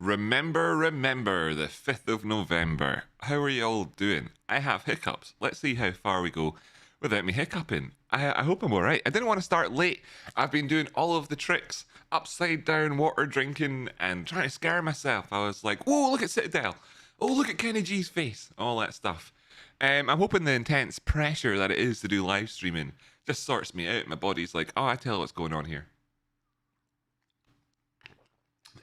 Remember, the 5th of November. How are you all doing? I have hiccups. Let's see how far we go without me hiccuping. I hope I'm alright. I didn't want to start late. I've been doing all of the tricks, upside down water drinking and trying to scare myself. I was like, whoa, look at Citadel. Oh, look at Kenny G's face. All that stuff. I'm hoping the intense pressure that it is to do live streaming just sorts me out. My body's like, oh, I tell what's going on here.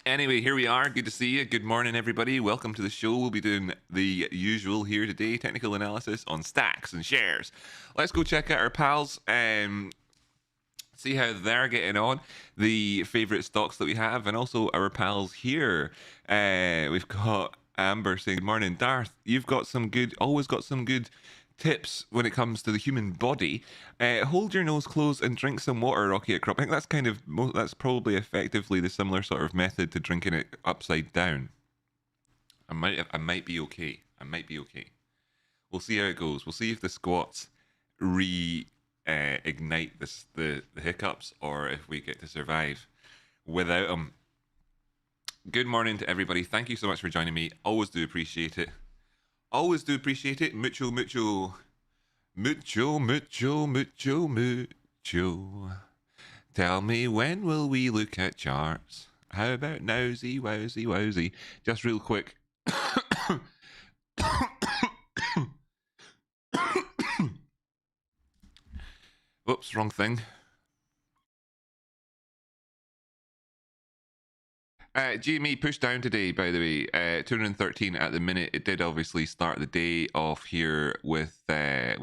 Anyway, here we are. Good to see you. Good morning, everybody. Welcome to the show. We'll be doing the usual here today, technical analysis on stacks and shares. Let's go check out our pals, see how they're getting on, the favorite stocks that we have, and also our pals here. We've got Amber saying, good morning. Darth, you've got some good, always got some good tips when it comes to the human body. Hold your nose closed and drink some water, Rocky Outcrop. I think that's that's probably effectively the similar sort of method to drinking it upside down. I might be okay. I might be okay. We'll see how it goes. We'll see if the squats ignite the hiccups, or if we get to survive without them. Good morning to everybody. Thank you so much for joining me. Always do appreciate it. Always do appreciate it. Mucho, mucho. Mucho, mucho, mucho, mucho. Tell me, when will we look at charts? How about nowsy, wowsy, wowsy? Just real quick. Oops, wrong thing. GME pushed down today, by the way. 213 at the minute. It did obviously start the day off here with a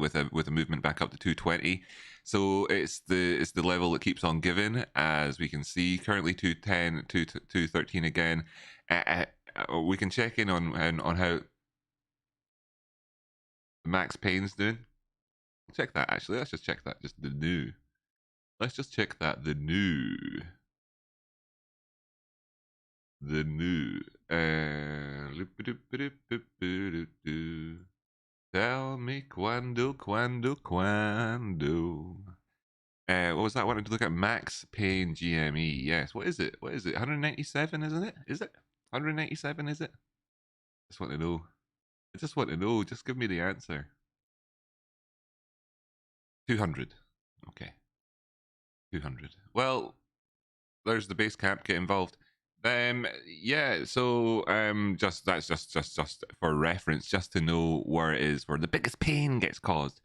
movement back up to 220. So it's the level that keeps on giving, as we can see. Currently 210, 213 again. We can check in on how Max Payne's doing. Check that actually. Let's just check that. Just the new. Let's just check that the new. The new. Tell me quando. What was that? I wanted to look at Max Payne GME. Yes. What is it? 197, isn't it? Is it 197? Is it? I just want to know. Just give me the answer. 200. Okay. 200. Well, there's the base camp. Get involved. Yeah, so that's just for reference, just to know where it is where the biggest pain gets caused.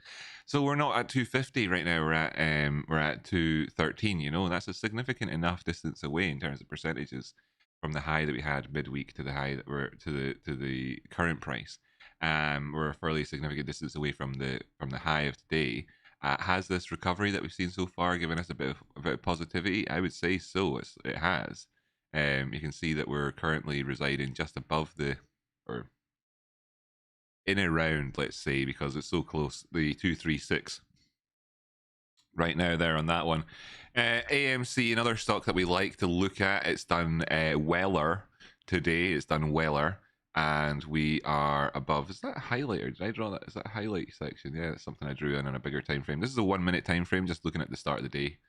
So we're not at 250 right now. We're at 213. You know, that's a significant enough distance away in terms of percentages from the high that we had midweek to the high that we're to the current price. We're a fairly significant distance away from the high of today. Has this recovery that we've seen so far given us a bit of positivity? I would say so. It has. You can see that we're currently residing just above or in around, let's say, because it's so close, the 236 right now there on that one. AMC, another stock that we like to look at. It's done weller today. It's done weller, and we are above. Is that a highlighter? Did I draw that? Is that a highlight section? Yeah, that's something I drew in on a bigger time frame. This is a 1 minute time frame, just looking at the start of the day,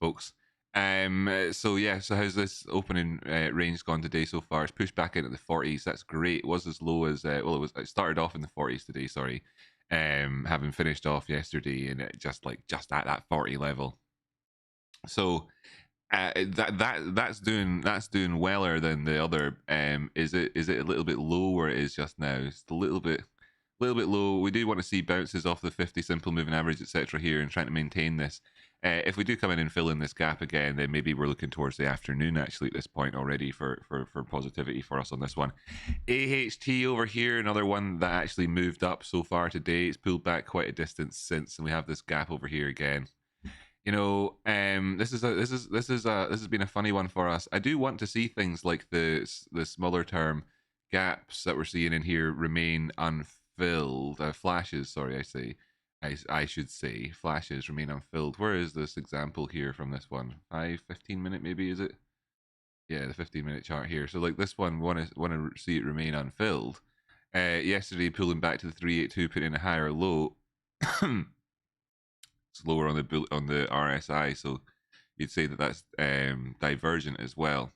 folks. So yeah, so how's this opening range gone today so far? It's pushed back into the 40s. That's great. It was as low as it started off in the 40s today, sorry. Having finished off yesterday, and it just at that 40 level. So that's doing weller than the other. Is it a little bit low where it is just now? It's a little bit low. We do want to see bounces off the 50 simple moving average, etc. here, and trying to maintain this. If we do come in and fill in this gap again, then maybe we're looking towards the afternoon actually at this point already for positivity for us on this one. AHT over here, another one that actually moved up so far today. It's pulled back quite a distance since, and we have this gap over here again. You know, this has been a funny one for us. I do want to see things like the smaller term gaps that we're seeing in here remain unfilled. Flashes, sorry, I should say flashes remain unfilled. Where is this example here from this one? 15 minute maybe, is it? Yeah, the 15-minute chart here. So like this one, want to see it remain unfilled. Yesterday pulling back to the 382, putting in a higher low. It's lower on the RSI, so you'd say that that's divergent as well.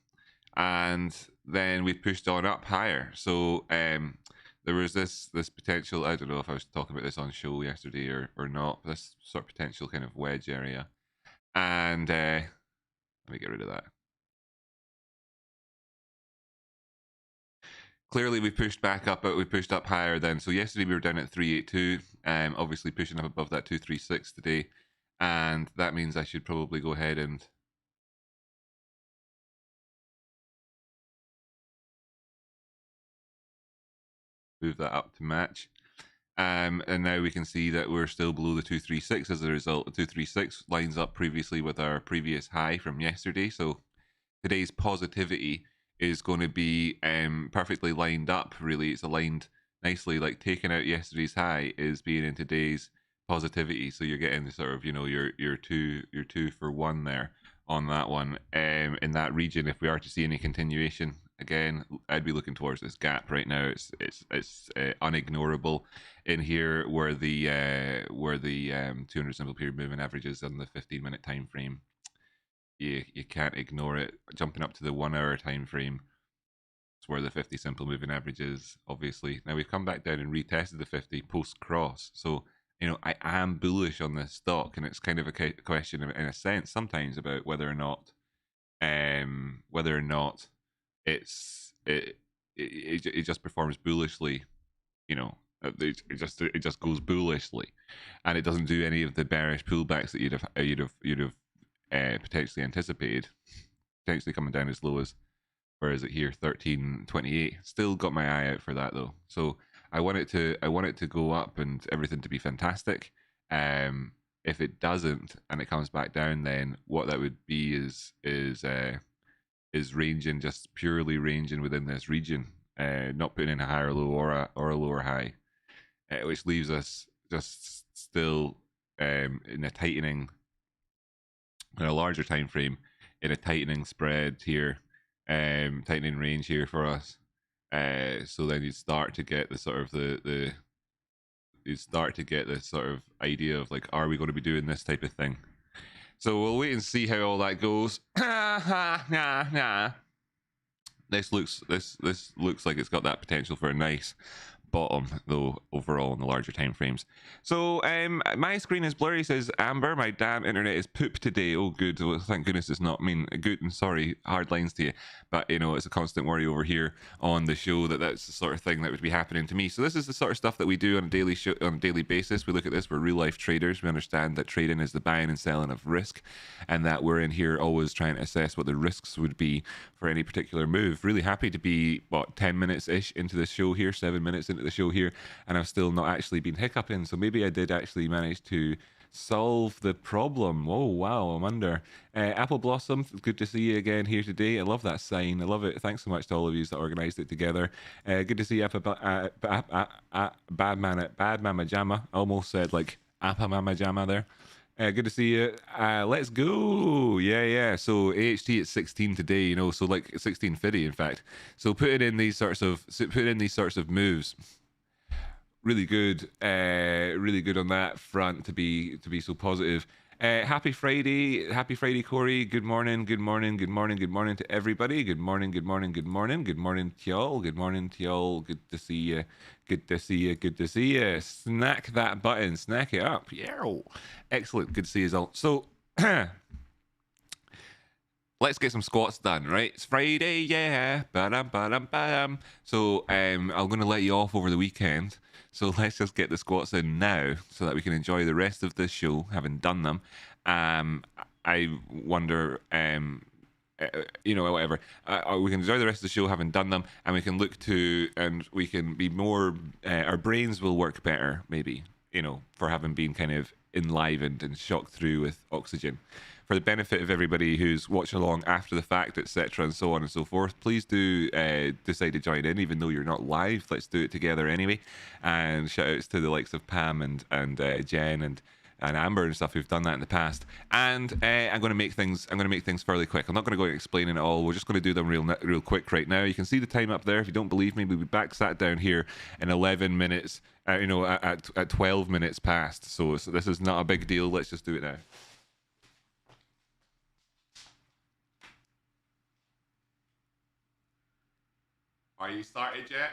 And then we pushed on up higher. So there was this potential. I don't know if I was talking about this on show yesterday or not. This sort of potential kind of wedge area, and let me get rid of that. Clearly, we pushed back up, but we pushed up higher then. So yesterday we were down at 382. Obviously pushing up above that 236 today, and that means I should probably go ahead and move that up to match. And now we can see that we're still below the 236 as a result. The 236 lines up previously with our previous high from yesterday. So today's positivity is going to be perfectly lined up, really. It's aligned nicely, like taking out yesterday's high is being in today's positivity. So you're getting the sort of, your two for one there on that one in that region. If we are to see any continuation, again, I'd be looking towards this gap right now. It's unignorable in here where the 200 simple period moving averages on the 15-minute time frame. You can't ignore it. Jumping up to the 1 hour time frame, it's where the 50 simple moving average is, obviously. Now we've come back down and retested the 50 post cross. So, I am bullish on this stock, and it's kind of a question in a sense sometimes about whether or not it just performs bullishly, it just goes bullishly, and it doesn't do any of the bearish pullbacks that you'd have potentially anticipated, potentially coming down as low as, where is it here, 1328. Still got my eye out for that though. So I want it to go up and everything to be fantastic. If it doesn't and it comes back down, then what that would be is ranging, just purely ranging within this region, not putting in a higher low or a lower high, which leaves us just still in a tightening, in a larger time frame, in a tightening spread here, tightening range here for us. So then you start to get the sort of you start to get this sort of idea of like, are we going to be doing this type of thing? So we'll wait and see how all that goes. This looks like it's got that potential for a nice bottom though overall in the larger time frames. So my screen is blurry, says Amber. My damn internet is poop today. Oh good, well, thank goodness it's not good, and sorry, hard lines to you, but it's a constant worry over here on the show that's the sort of thing that would be happening to me. So this is the sort of stuff that we do on a daily basis. We look at this, we're real life traders. We understand that trading is the buying and selling of risk, and that we're in here always trying to assess what the risks would be for any particular move. Really happy to be 10 minutes ish into the show here, 7 minutes into the show here, and I've still not actually been hiccuping, so maybe I did actually manage to solve the problem. Oh wow, I'm under. Apple Blossom, good to see you again here today. I love that sign, I love it. Thanks so much to all of you that organized it together. Good to see you. Bad Mama Jama, almost said like Appa Mama Jama there. Good to see you. Let's go. Yeah. So AHT at 16 today, so like 1650 in fact. So putting in these sorts of moves, really good on that front to be so positive. Happy Friday, Corey. Good morning to everybody. Good morning to y'all. Good to see you. Snack that button, snack it up. Yeah, excellent. Good to see you all. So let's get some squats done, right? It's Friday, yeah. Ba-dum. So I'm going to let you off over the weekend. So let's just get the squats in now so that we can enjoy the rest of this show, having done them. I wonder, whatever. We can enjoy the rest of the show having done them, and we can look to, and we can be more, our brains will work better, maybe, for having been kind of enlivened and shocked through with oxygen. For the benefit of everybody who's watching along after the fact, etc., and so on and so forth, please do decide to join in, even though you're not live. Let's do it together anyway. And shout outs to the likes of Pam and Jen and Amber and stuff who've done that in the past. And I'm going to make things fairly quick. I'm not going to go and explain it all. We're just going to do them real quick right now. You can see the time up there. If you don't believe me, we'll be back sat down here in 11 minutes. At 12 minutes past. So this is not a big deal. Let's just do it now. Are you started yet?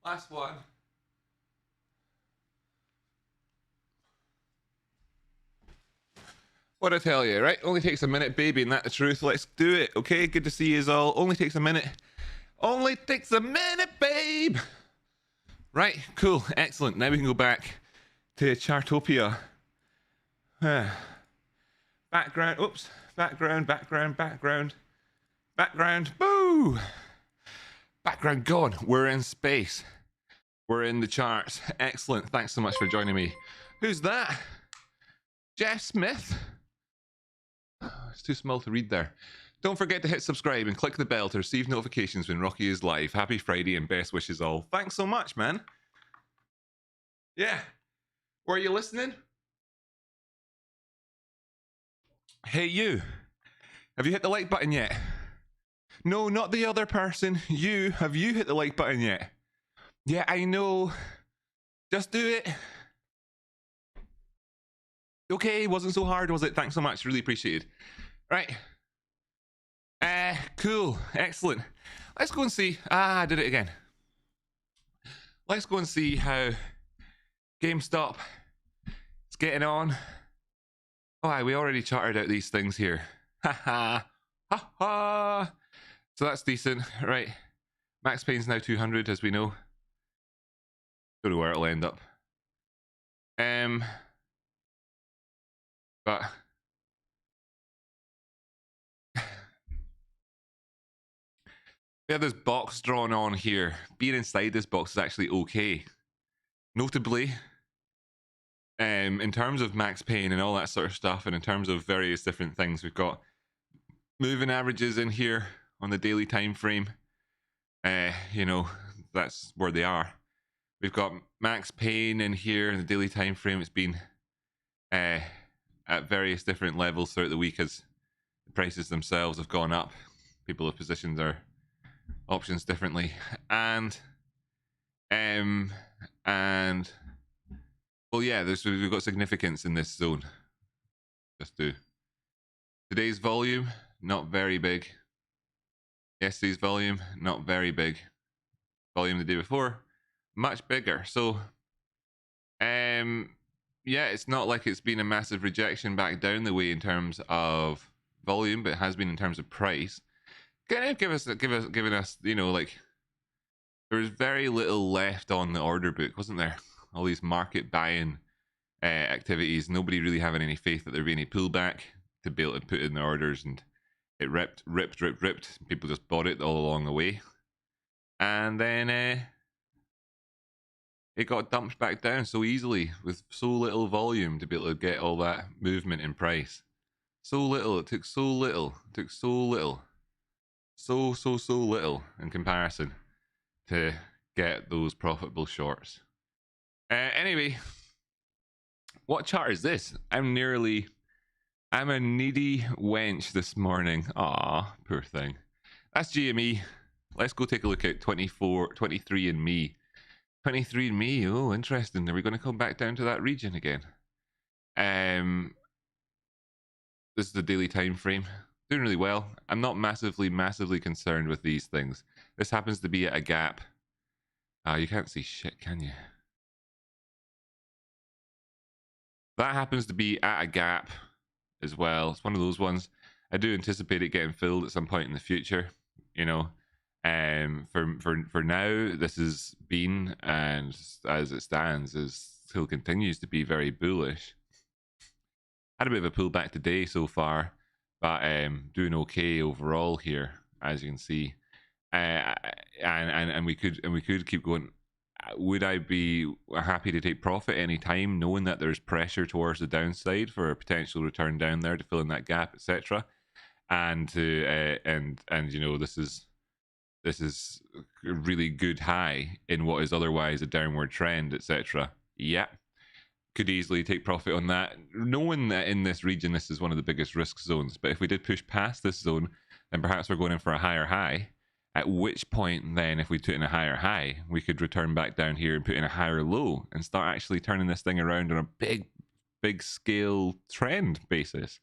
Last one. What I tell you, right? Only takes a minute, baby, and that's the truth. Let's do it, okay? Good to see you all. Only takes a minute. Only takes a minute, babe. Right, cool, excellent. Now we can go back to Chartopia. Background, oops. Background. Boo! Background gone. We're in space. We're in the charts. Excellent. Thanks so much for joining me. Who's that? Jeff Smith? It's too small to read there. Don't forget to hit subscribe and click the bell to receive notifications when Rocky is live. Happy Friday and best wishes all. Thanks so much, man. Yeah. Were you listening? Hey, you. Have you hit the like button yet? No, not the other person. You. Have you hit the like button yet? Yeah, I know. Just do it. Okay, wasn't so hard, was it? Thanks so much. Really appreciated. Right. Cool. Excellent. Let's go and see. I did it again. Let's go and see how GameStop is getting on. Oh, we already charted out these things here. Ha ha. Ha ha. So that's decent. Right. Max Payne's now 200, as we know. Don't know where it'll end up. But we have this box drawn on here. Being inside this box is actually okay. Notably, in terms of Max Payne and all that sort of stuff, and in terms of various different things, we've got moving averages in here on the daily time frame. You know, that's where they are. We've got Max Payne in here in the daily time frame. It's been at various different levels throughout the week as the prices themselves have gone up. People have positioned their options differently, and well, yeah, we've got significance in this zone. Just do today's volume, not very big. Yesterday's volume, not very big. Volume the day before, much bigger. So, yeah, it's not like it's been a massive rejection back down the way in terms of volume, but it has been in terms of price. Kind of giving us, you know, like there was very little left on the order book, wasn't there? All these market buying activities, nobody really having any faith that there'd be any pullback to be able to put in the orders, and it ripped. People just bought it all along the way, and then it got dumped back down so easily with so little volume to be able to get all that movement in price. So little. It took so little. It took so little. So little in comparison to get those profitable shorts. Anyway, what chart is this? I'm a needy wench this morning. Aw, poor thing. That's GME. Let's go take a look at 23 and me. 23 and me. Oh, interesting. Are we going to come back down to that region again? This is the daily time frame. Doing really well. I'm not massively concerned with these things. This happens to be at a gap. You can't see shit, can you? That happens to be at a gap as well. It's one of those ones. I do anticipate it getting filled at some point in the future, you know. For now, this has been, and as it stands, is still continues to be very bullish. Had a bit of a pullback today so far, but doing okay overall here, as you can see. And we could keep going. Would I be happy to take profit any time, knowing that there's pressure towards the downside for a potential return down there to fill in that gap, etc. And to and you know, this is a really good high in what is otherwise a downward trend, etc. Yeah, could easily take profit on that, knowing that in this region this is one of the biggest risk zones. But if we did push past this zone, then perhaps we're going in for a higher high, at which point then if we took in a higher high, we could return back down here and put in a higher low and start actually turning this thing around on a big scale trend basis.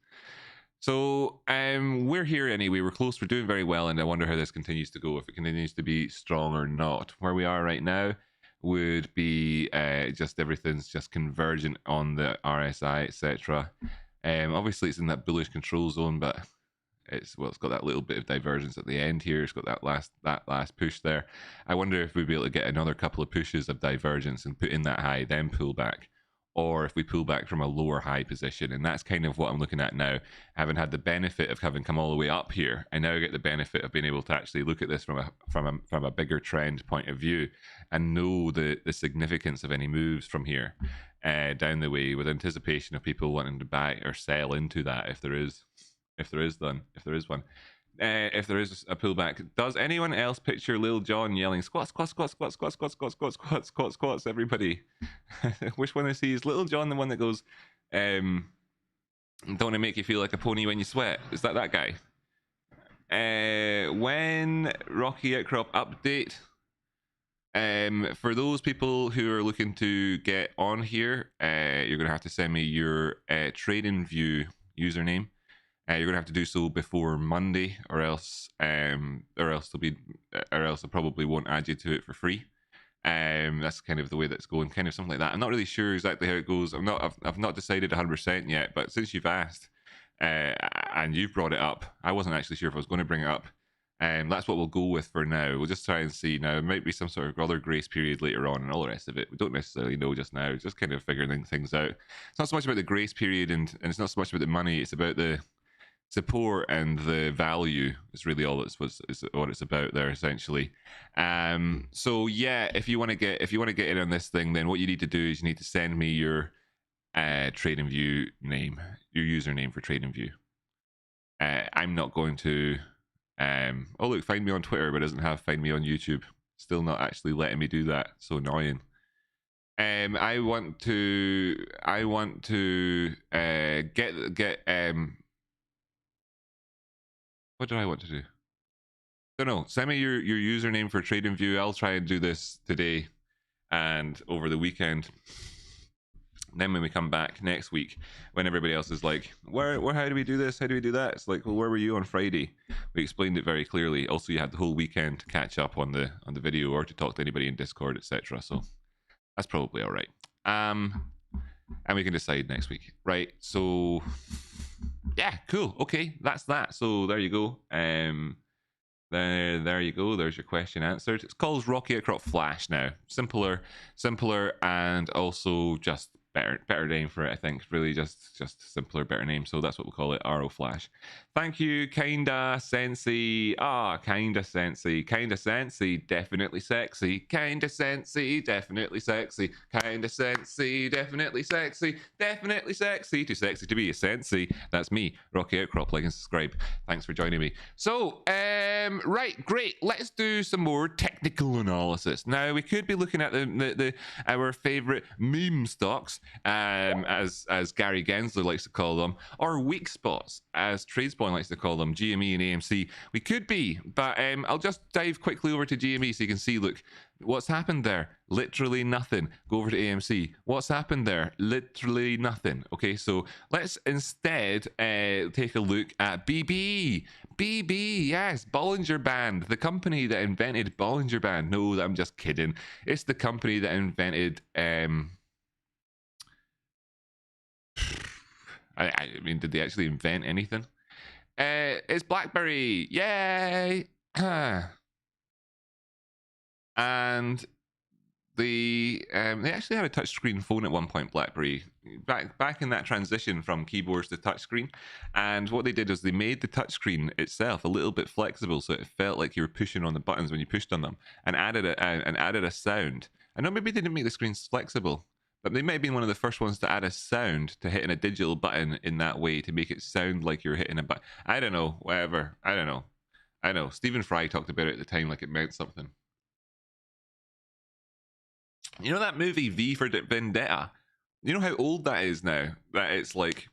So we're here anyway, we're close, we're doing very well, and I wonder how this continues to go, if it continues to be strong or not. Where we are right now would be just everything's just convergent on the RSI, etc. Obviously it's in that bullish control zone, but it's got that little bit of divergence at the end here. It's got that last push there. I wonder if we'd be able to get another couple of pushes of divergence and put in that high, then pull back, or if we pull back from a lower high position. And that's kind of what I'm looking at now. Having had the benefit of having come all the way up here, I now get the benefit of being able to actually look at this from a bigger trend point of view and know the significance of any moves from here down the way, with anticipation of people wanting to buy or sell into that if there is one. If there is a pullback. Does anyone else picture Lil Jon yelling squats, squats, squats, squats, squats, squats, squats, squats, squats, squats, squats, everybody? Which one is he? Is Lil Jon the one that goes, don't want to make you feel like a pony when you sweat? Is that guy? When Rocky Outcrop update, for those people who are looking to get on here, you're going to have to send me your TradingView username. You're gonna have to do so before Monday, or else I probably won't add you to it for free. That's kind of the way that's going, kind of something like that. I'm not really sure exactly how it goes. I've not decided 100% yet. But since you've asked and you've brought it up, I wasn't actually sure if I was going to bring it up. That's what we'll go with for now. We'll just try and see. Now, there might be some sort of other grace period later on and all the rest of it. We don't necessarily know just now. Just kind of figuring things out. It's not so much about the grace period, and it's not so much about the money. It's about the support and the value is really all is what it's about there, essentially. So yeah, if you want to get in on this thing, then what you need to do is you need to send me your TradingView name, your username for TradingView. I'm not going to oh look, find me on Twitter, but it doesn't have find me on YouTube. Still not actually letting me do that. So annoying. I want to get what do I want to do? Don't know. Send me your username for TradingView. I'll try and do this today and over the weekend. Then when we come back next week, when everybody else is like, where how do we do this? How do we do that? It's like, well, where were you on Friday? We explained it very clearly. Also, you had the whole weekend to catch up on the video or to talk to anybody in Discord, etc. So that's probably all right. And we can decide next week, right? So yeah, cool. Okay, that's that. So there you go. There you go. There's your question answered. It's called Rocky Outcrop Flash now. Simpler, and also just better name for it. I think really just simpler, better name. So that's what we'll call it. RO Flash. Thank you, kinda sensey. Kinda sensey, definitely sexy. Kinda sensey, definitely sexy. Kinda sensey, definitely sexy. Definitely sexy. Too sexy to be a sensey. That's me, Rocky Outcrop. Like and subscribe. Thanks for joining me. So, right, great. Let's do some more technical analysis. Now, we could be looking at our favorite meme stocks, as Gary Gensler likes to call them, or weak spots, as Tradespoint likes to call them, GME and AMC. We could be, but I'll just dive quickly over to GME so you can see, look, what's happened there? Literally nothing. Go over to AMC. What's happened there? Literally nothing. Okay, so let's instead take a look at BB. BB, yes, Bollinger Band, the company that invented Bollinger Band. No, I'm just kidding. It's the company that invented I mean, did they actually invent anything? It's BlackBerry. Yay! And they actually had a touchscreen phone at one point, BlackBerry, back in that transition from keyboards to touchscreen. And what they did is they made the touchscreen itself a little bit flexible, so it felt like you were pushing on the buttons when you pushed on them, and added a sound. I know maybe they didn't make the screens flexible, but they might have been one of the first ones to add a sound to hitting a digital button in that way to make it sound like you're hitting a button. I don't know, whatever. I don't know. I know. Stephen Fry talked about it at the time like it meant something. You know that movie V for Vendetta? You know how old that is now? That it's like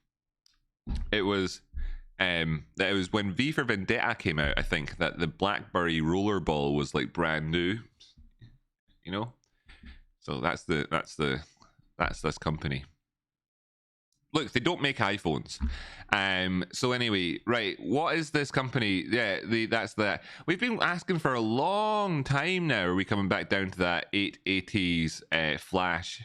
it was that it was when V for Vendetta came out, I think, that the BlackBerry rollerball was like brand new. You know? So that's this company. Look, they don't make iPhones. So anyway, right, what is this company? Yeah, that's that. We've been asking for a long time now. Are we coming back down to that 880s flash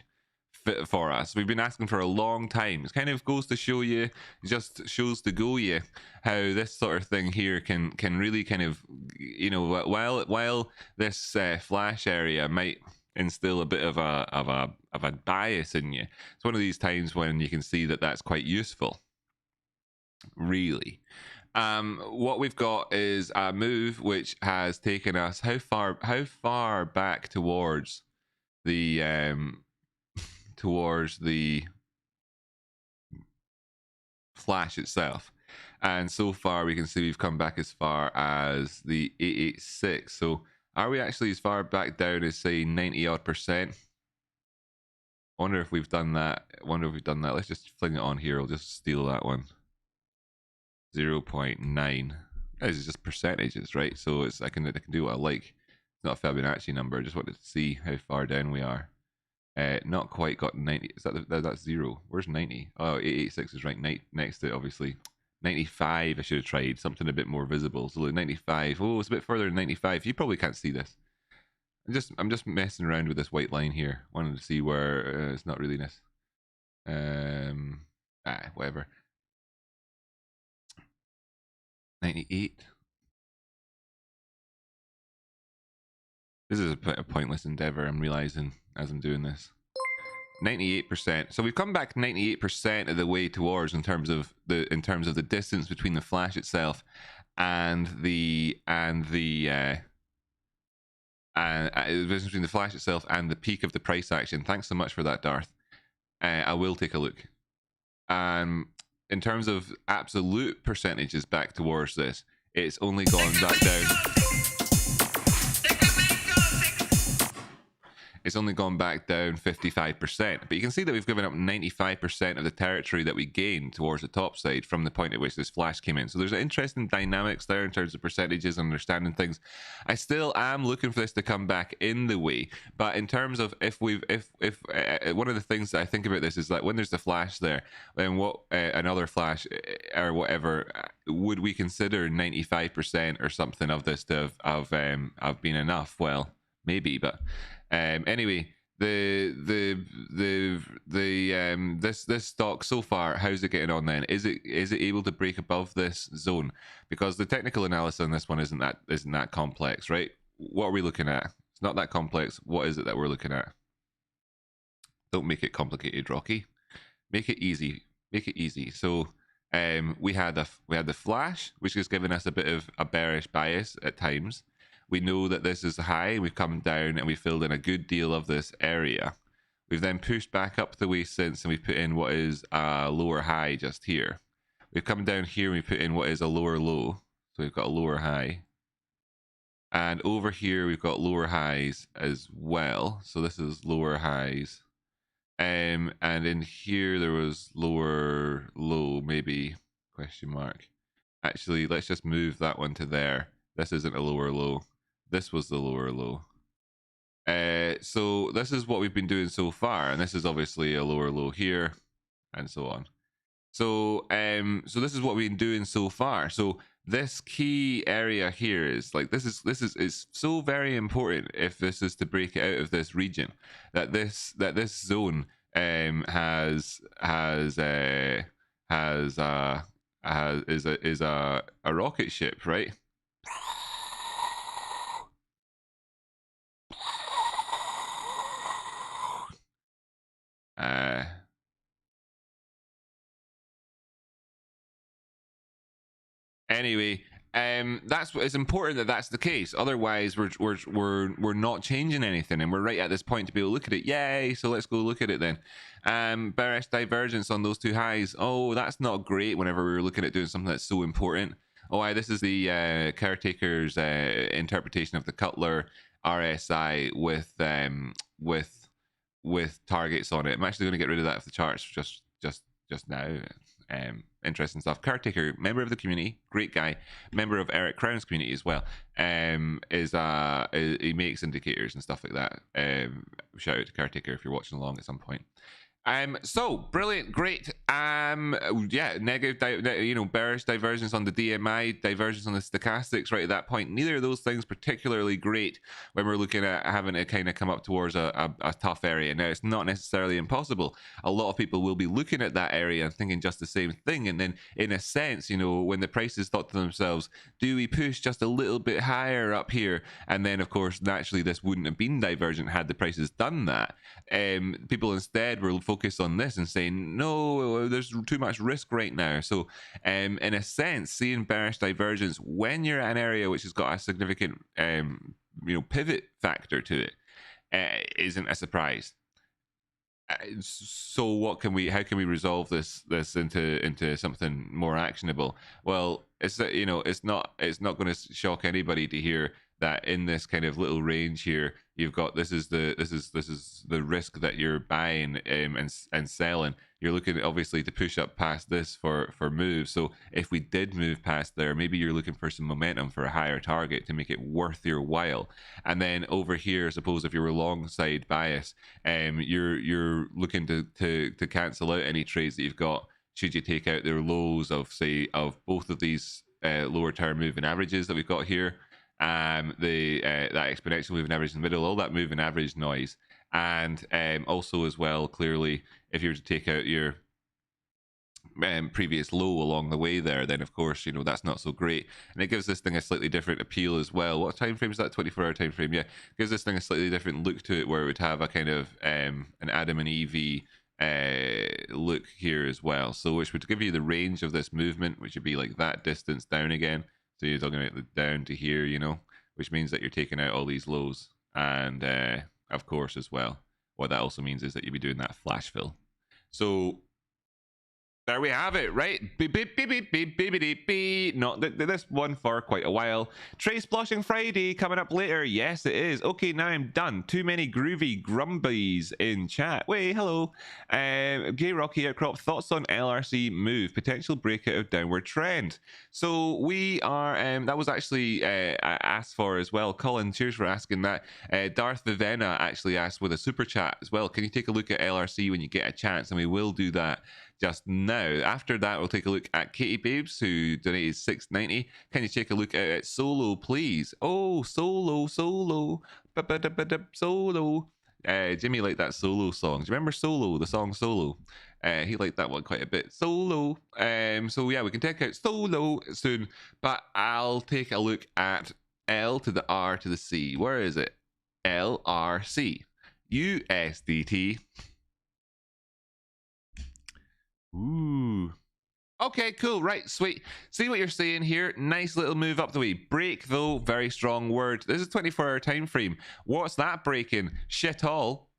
fit for us? We've been asking for a long time. It kind of goes to show you, just shows to go you how this sort of thing here can really kind of, you know, while this flash area might instill a bit of a bias in you. It's one of these times when you can see that that's quite useful. Really. What we've got is a move which has taken us how far back towards the flash itself. And so far we can see we've come back as far as the 886. So are we actually as far back down as, say, 90 odd %? I wonder if we've done that. Let's just fling it on here. I'll just steal that one. 0.9. This is just percentages, right? So it's I can do what I like. It's not a Fibonacci number. I just wanted to see how far down we are. Not quite got 90. Is that's 0? Where's 90? Oh, 886 is right next to it, obviously. 95, I should have tried something a bit more visible. So look, 95. Oh, it's a bit further than 95. You probably can't see this. I'm just messing around with this white line here. Wanted to see where it's not really this. Whatever. 98. This is a pointless endeavor, I'm realizing as I'm doing this. 98%. So we've come back 98% of the way towards in terms of the distance between the flash itself and the distance between the flash itself and the peak of the price action. Thanks so much for that, Darth. I will take a look. In terms of absolute percentages back towards this, it's only gone back down. It's only gone back down 55%. But you can see that we've given up 95% of the territory that we gained towards the top side from the point at which this flash came in. So there's an interesting dynamics there in terms of percentages and understanding things. I still am looking for this to come back in the way. But in terms of if one of the things that I think about this is that when there's the flash there, then what another flash or whatever, would we consider 95% or something of this to have been enough? Well, maybe, but anyway, this stock so far, how's it getting on then? Is it able to break above this zone? Because the technical analysis on this one isn't that complex, right? What are we looking at? It's not that complex. What is it that we're looking at? Don't make it complicated, Rocky. Make it easy. Make it easy. So we had the flash, which has given us a bit of a bearish bias at times. We know that this is high. We've come down and we filled in a good deal of this area. We've then pushed back up the way since, and we put in what is a lower high just here. We've come down here and we put in what is a lower low. So we've got a lower high. And over here we've got lower highs as well. So this is lower highs. And in here there was lower low, maybe, question mark. Actually, let's just move that one to there. This isn't a lower low. This was the lower low. So this is what we've been doing so far, and this is obviously a lower low here, and so on. So so this is what we've been doing so far. So this key area here is like this is so very important if this is to break it out of this region, that this zone has is a rocket ship, right? Anyway, that's what it's important that that's the case. Otherwise, we're not changing anything, and we're right at this point to be able to look at it. Yay! So let's go look at it then. Bearish divergence on those two highs. Oh, that's not great. Whenever we were looking at doing something that's so important. Oh, this is the caretaker's interpretation of the Cutler RSI with targets on it. I'm actually going to get rid of that of the charts just now. Interesting stuff. Caretaker, member of the community, great guy, member of Eric Crown's community as well. He makes indicators and stuff like that. Shout out to Caretaker if you're watching along at some point. So brilliant, great. Yeah, negative, bearish divergence on the DMI, divergence on the stochastics right at that point. Neither of those things particularly great when we're looking at having to kind of come up towards a tough area. Now, it's not necessarily impossible. A lot of people will be looking at that area and thinking just the same thing. And then, in a sense, when the prices thought to themselves, do we push just a little bit higher up here? And then, of course, naturally, this wouldn't have been divergent had the prices done that. People instead were focused on this and saying, no, there's too much risk right now. So in a sense, seeing bearish divergence when you're at an area which has got a significant pivot factor to it isn't a surprise. So how can we resolve this into something more actionable? Well, it's not going to shock anybody to hear that in this kind of little range here, you've got this is the risk that you're buying and selling. You're looking obviously to push up past this for moves. So if we did move past there, maybe you're looking for some momentum for a higher target to make it worth your while. And then over here, suppose if you were long side bias, you're looking to cancel out any trades that you've got. Should you take out their lows of both of these lower term moving averages that we've got here? That exponential moving average in the middle, all that moving average noise, and also as well, clearly, if you were to take out your previous low along the way there, then of course that's not so great, and it gives this thing a slightly different appeal as well. What time frame is that? 24-hour time frame. Yeah, gives this thing a slightly different look to it, where it would have a kind of an Adam and Eve look here as well. So which would give you the range of this movement, which would be like that distance down again. So you're talking about down to here, which means that you're taking out all these lows. And of course, as well, what that also means is that you'll be doing that flash fill. So there we have it, right? Beep, beep, beep, beep, beep, beep, beep, beep. Not this one for quite a while. Trace Blushing Friday coming up later. Yes, it is. Okay, now I'm done. Too many groovy grumbies in chat. Wait, hello. Gay Rocky Outcrop, thoughts on LRC move, potential breakout of downward trend. So we are, that was actually asked for as well. Colin, cheers for asking that. Darth Vivenna actually asked with a super chat as well. Can you take a look at LRC when you get a chance? And we will do that just now. After that, we'll take a look at Katie Babes, who donated $6.90. Can you take a look at Solo, please? Oh, Solo, Solo, Solo. Jimmy liked that Solo song. Do you remember Solo, the song Solo? He liked that one quite a bit. Solo. So yeah, we can take out Solo soon, but I'll take a look at L to the R to the C. Where is it? LRC. USDT. Ooh. Okay, cool. Right, sweet. See what you're saying here. Nice little move up the way. Break, though, very strong word. This is 24-hour time frame. What's that breaking? Shit all.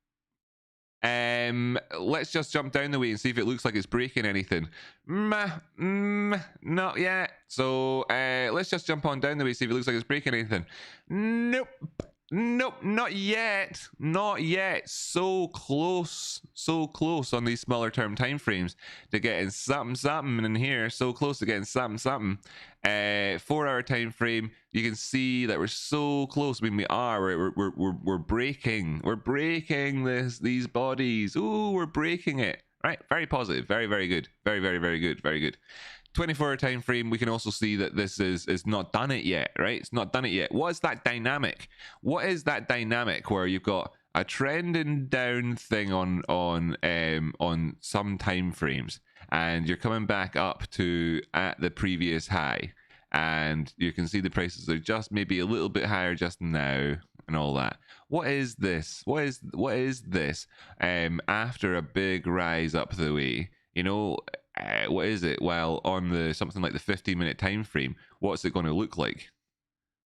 Let's just jump down the way and see if it looks like it's breaking anything. Not yet. So let's just jump on down the way, see if it looks like it's breaking anything. Nope. Nope, not yet. Not yet. So close on these smaller term time frames to getting something in here. So close to getting something. 4-hour time frame. You can see that we're so close. I mean, we're breaking. We're breaking these bodies. Ooh, we're breaking it. Right, very positive. Very good. Very good. Very good. 24-hour time frame, we can also see that this is not done it yet, right? It's not done it yet. What is that dynamic? What is that dynamic where you've got a trending down thing on some time frames, and you're coming back up to at the previous high, and you can see the prices are just maybe a little bit higher just now and all that. What is this? What is this? After a big rise up the way, what is it? Well, on the something like the 15-minute time frame, what's it going to look like?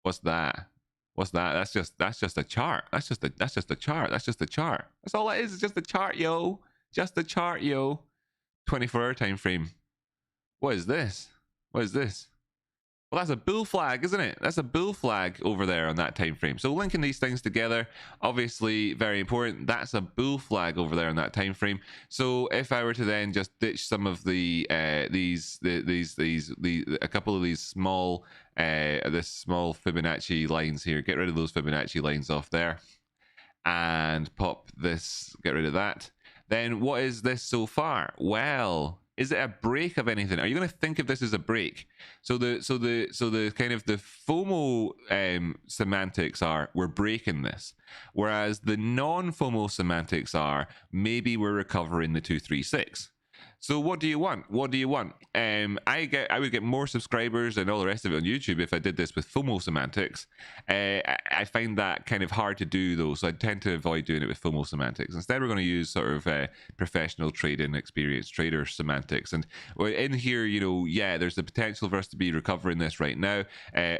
What's that? What's that? That's just a chart. That's just a chart. That's just a chart. That's all it is. It's just a chart, yo. Just a chart, yo. 24-hour time frame. What is this? What is this? Well, that's a bull flag, isn't it? That's a bull flag over there on that time frame. So linking these things together, obviously very important. That's a bull flag over there on that time frame. So if I were to then just ditch some of a couple of these small this small Fibonacci lines here, get rid of those Fibonacci lines off there, and pop this, get rid of that. Then what is this so far? Well, is it a break of anything? Are you going to think of this as a break? So the kind of the FOMO semantics are we're breaking this, whereas the non-FOMO semantics are maybe we're recovering the 236. So what do you want? What do you want? I would get more subscribers and all the rest of it on YouTube if I did this with FOMO semantics. I find that kind of hard to do though, so I tend to avoid doing it with FOMO semantics. Instead, we're going to use sort of professional trading, experienced trader semantics. And in here, yeah, there's the potential for us to be recovering this right now.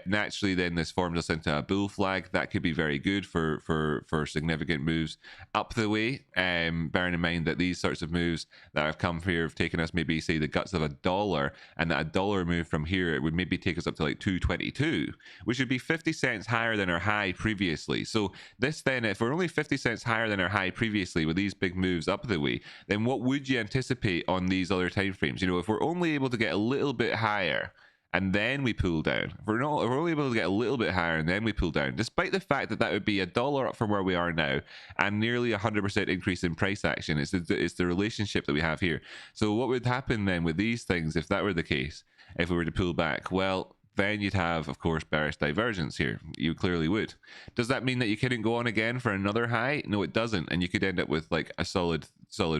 Naturally, then this forms us into a bull flag. That could be very good for significant moves up the way. Bearing in mind that these sorts of moves that have come here have taken us maybe say the guts of $1, and that $1 move from here, it would maybe take us up to like 222, which would be 50 cents higher than our high previously. So this then, if we're only 50 cents higher than our high previously with these big moves up the way, then what would you anticipate on these other time frames? If we're only able to get a little bit higher and then we pull down, if we're only able to get a little bit higher and then we pull down, despite the fact that that would be $1 up from where we are now and nearly 100% increase in price action, it's the relationship that we have here. So what would happen then with these things if that were the case, if we were to pull back? Well, then you'd have, of course, bearish divergence here. You clearly would. Does that mean that you couldn't go on again for another high? No, it doesn't. And you could end up with like a solid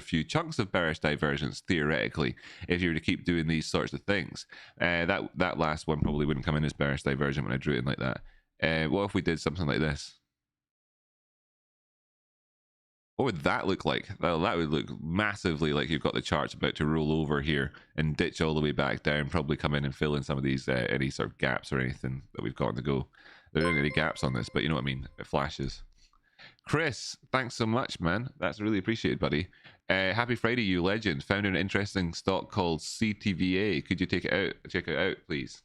few chunks of bearish divergence, theoretically, if you were to keep doing these sorts of things. That last one probably wouldn't come in as bearish divergent when I drew it in like that. What if we did something like this? What would that look like? Well, that would look massively like you've got the charts about to roll over here and ditch all the way back down, probably come in and fill in some of these, any sort of gaps or anything that we've got on the go. There aren't any gaps on this, but you know what I mean? It flashes. Chris, thanks so much, man. That's really appreciated, buddy. Happy Friday, you legend. Found an interesting stock called CTVA. Could you check it out, please?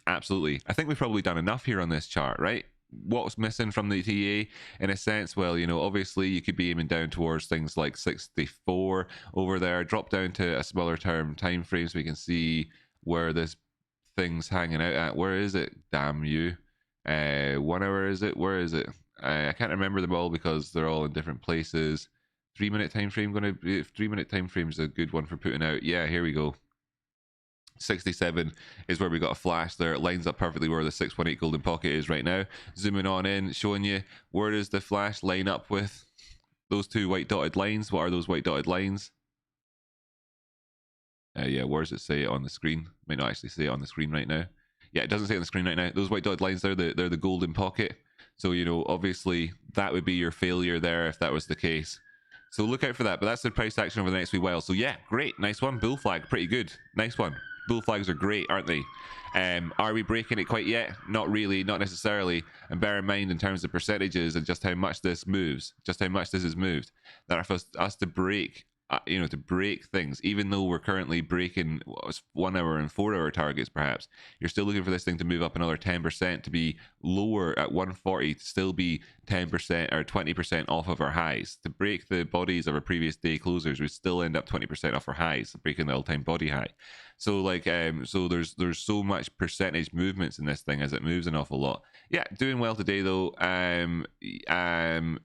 Absolutely. I think we've probably done enough here on this chart, right? What's missing from the TA in a sense? Well, obviously you could be aiming down towards things like 64 over there. Drop down to a smaller term time frame so we can see where this thing's hanging out at. Where is it? Damn you. 1 hour is it? Where is it? I can't remember them all because they're all in different places. 3-minute time frame gonna be 3-minute time frame is a good one for putting out. Yeah, here we go. 67 is where we got a flash there. It lines up perfectly where the 618 golden pocket is right now. Zooming on in, showing you where does the flash line up with those two white dotted lines. What are those white dotted lines? Yeah, where does it say it on the screen? Might not actually say it on the screen right now. Yeah, it doesn't say it on the screen right now. Those white dotted lines there, they're the golden pocket. So, obviously that would be your failure there if that was the case. So look out for that. But that's the price action over the next wee while. So yeah, great. Nice one. Bull flag. Pretty good. Nice one. Bull flags are great, aren't they? Are we breaking it quite yet? Not really, not necessarily. And bear in mind in terms of percentages and just how much this moves, just how much this has moved, that for us to break, to break things, even though we're currently breaking 1 hour and 4 hour targets, perhaps, you're still looking for this thing to move up another 10%, to be lower at 140, to still be 10% or 20% off of our highs. To break the bodies of our previous day closers, we still end up 20% off our highs, breaking the all-time body high. So so there's so much percentage movements in this thing as it moves an awful lot. Yeah, doing well today though.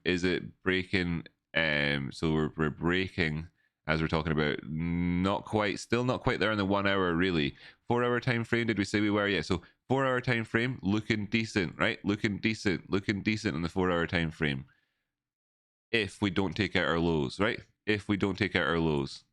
Is it breaking? So we're breaking, as we're talking about, not quite, still not quite there in the 1 hour really. 4 hour time frame, did we say we were? Yeah, so 4 hour time frame, looking decent, right? Looking decent in the 4 hour time frame. if we don't take out our lows, right? If we don't take out our lows,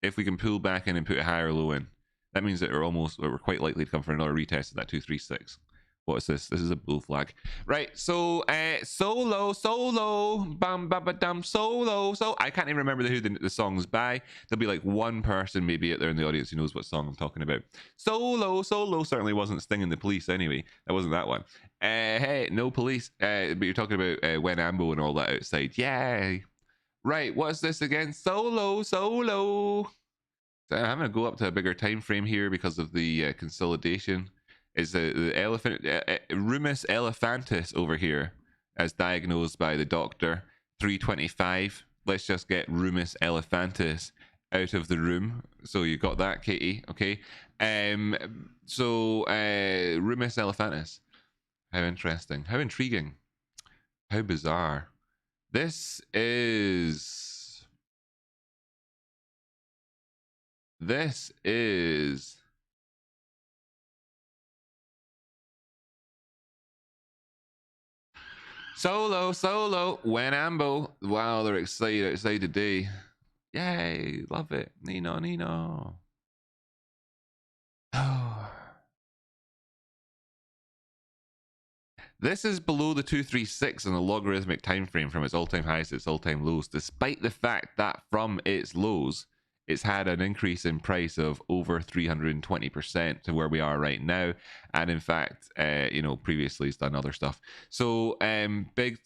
if we can pull back in and put a higher low in, that means that we're quite likely to come for another retest of that 236. What is this? This is a bull flag. Right, so solo, bam ba ba dum, solo. So I can't even remember who the song's by. There'll be like one person maybe out there in the audience who knows what song I'm talking about. Solo certainly wasn't Stinging the Police anyway. That wasn't that one. Hey, no police. But you're talking about When Ambo and all that outside. Yay. Right, what's this again? Solo. So I'm going to go up to a bigger time frame here because of the consolidation. Is the elephant Rumus elephantis over here, as diagnosed by the doctor, 325. Let's just get Rumus elephantis out of the room. So you got that, Katie? Okay. Rumus elephantis. How interesting. How intriguing. How bizarre. This is Solo, When Ambo. Wow, they're excited outside today. Yay, love it. Nino. Oh. This is below the 236 on the logarithmic time frame from its all-time highs to its all-time lows, despite the fact that from its lows, it's had an increase in price of over 320% to where we are right now. And in fact, previously it's done other stuff. So big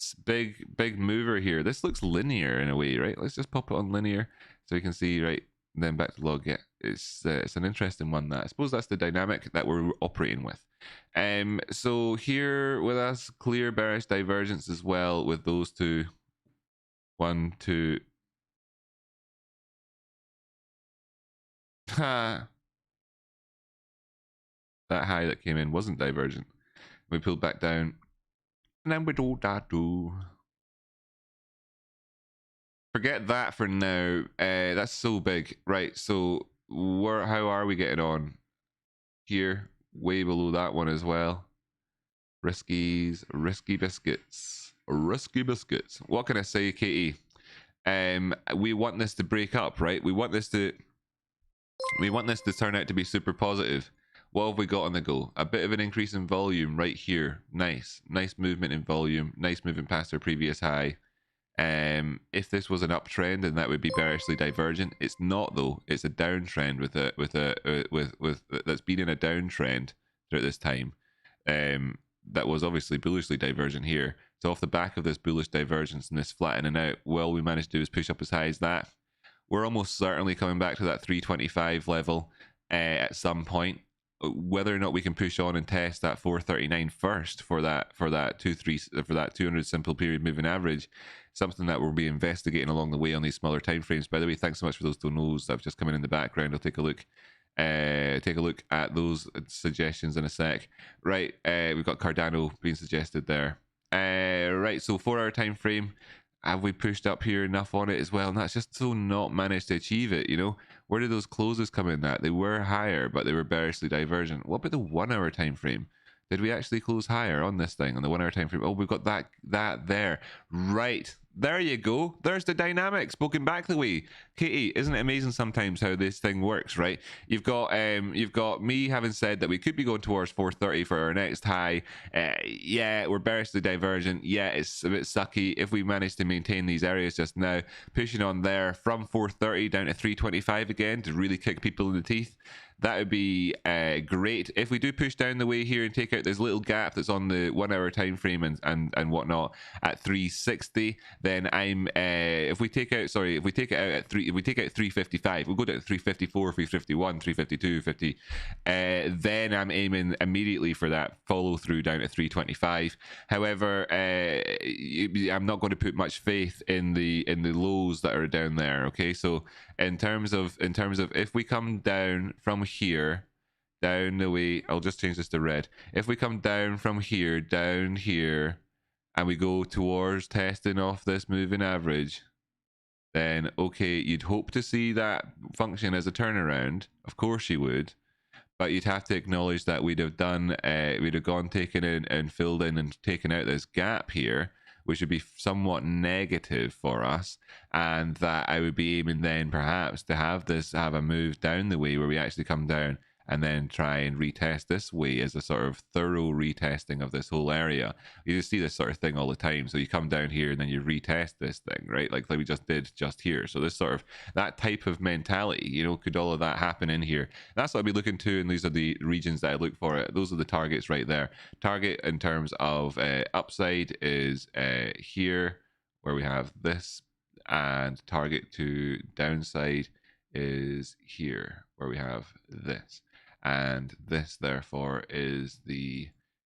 mover here. This looks linear in a way, right? Let's just pop it on linear so we can see, right? And then back to log. Yeah, it's an interesting one. That I suppose that's the dynamic that we're operating with. So here with us, clear bearish divergence as well with those two. 1, 2. Ha. That high that came in wasn't divergent. We pulled back down. And then we do that do. Forget that for now. That's so big. Right, so how are we getting on? Here, way below that one as well. Risky biscuits. What can I say, Katie? We want this to break up, right? We want this to turn out to be super positive. What have we got on the go? A bit of an increase in volume right here. Nice movement in volume. Nice movement past our previous high. If this was an uptrend, then that would be bearishly divergent. It's not though. It's a downtrend with that's been in a downtrend throughout this time. That was obviously bullishly divergent here. So off the back of this bullish divergence and this flattening out, well, we managed to do is push up as high as that. We're almost certainly coming back to that 325 level at some point. Whether or not we can push on and test that 439 first for that 200 simple period moving average, something that we'll be investigating along the way on these smaller time frames. By the way, thanks so much for those donos that have just come in the background. I'll take a look at those suggestions in a sec. Right, we've got Cardano being suggested there. Right, so 4 hour time frame. Have we pushed up here enough on it as well? And that's just so not managed to achieve it, Where did those closes come in at? They were higher, but they were bearishly divergent. What about the 1 hour time frame? Did we actually close higher on this thing on the 1 hour time frame? Oh, we've got that there. Right. There you go. There's the dynamic spoken back the way. Katie, isn't it amazing sometimes how this thing works, right? You've got me having said that we could be going towards 430 for our next high. Yeah, we're bearishly divergent. Yeah, it's a bit sucky. If we manage to maintain these areas just now, pushing on there from 430 down to 325 again to really kick people in the teeth, that would be great. If we do push down the way here and take out this little gap that's on the 1 hour time frame and whatnot at 360, then if we take it out at 355, we'll go down to 354, 351, 352, 50. Then I'm aiming immediately for that follow through down to 325. However, I'm not going to put much faith in the lows that are down there. Okay, so in terms of if we come down from here down the way, I'll just change this to red. If we come down from here down here and we go towards testing off this moving average, then okay, you'd hope to see that function as a turnaround. Of course you would, but you'd have to acknowledge that we'd have gone taken in and filled in and taken out this gap here, which would be somewhat negative for us, and that I would be aiming then perhaps to have a move down the way where we actually come down and then try and retest this way as a sort of thorough retesting of this whole area. You just see this sort of thing all the time. So you come down here and then you retest this thing, right? Like we just did just here. So this sort of, that type of mentality, you know, could all of that happen in here? That's what I'll be looking to, and these are the regions that I look for. Those are the targets right there. Target in terms of upside is here, where we have this, and target to downside is here, where we have this. And this therefore is the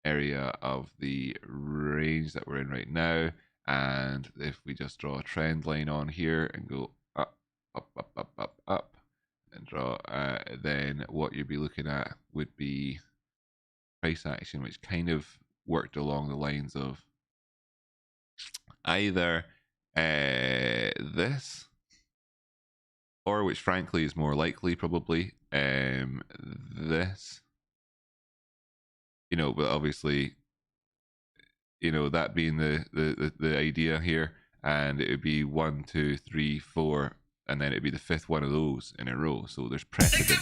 area of the range that we're in right now. And if we just draw a trend line on here and go up, up, up, up, up, up, and draw, then what you'd be looking at would be price action, which kind of worked along the lines of either this, or which frankly is more likely probably this, you know, but obviously, you know, that being the idea here, and it would be 1, 2, 3, 4, and then it'd be the fifth one of those in a row. So there's precedent.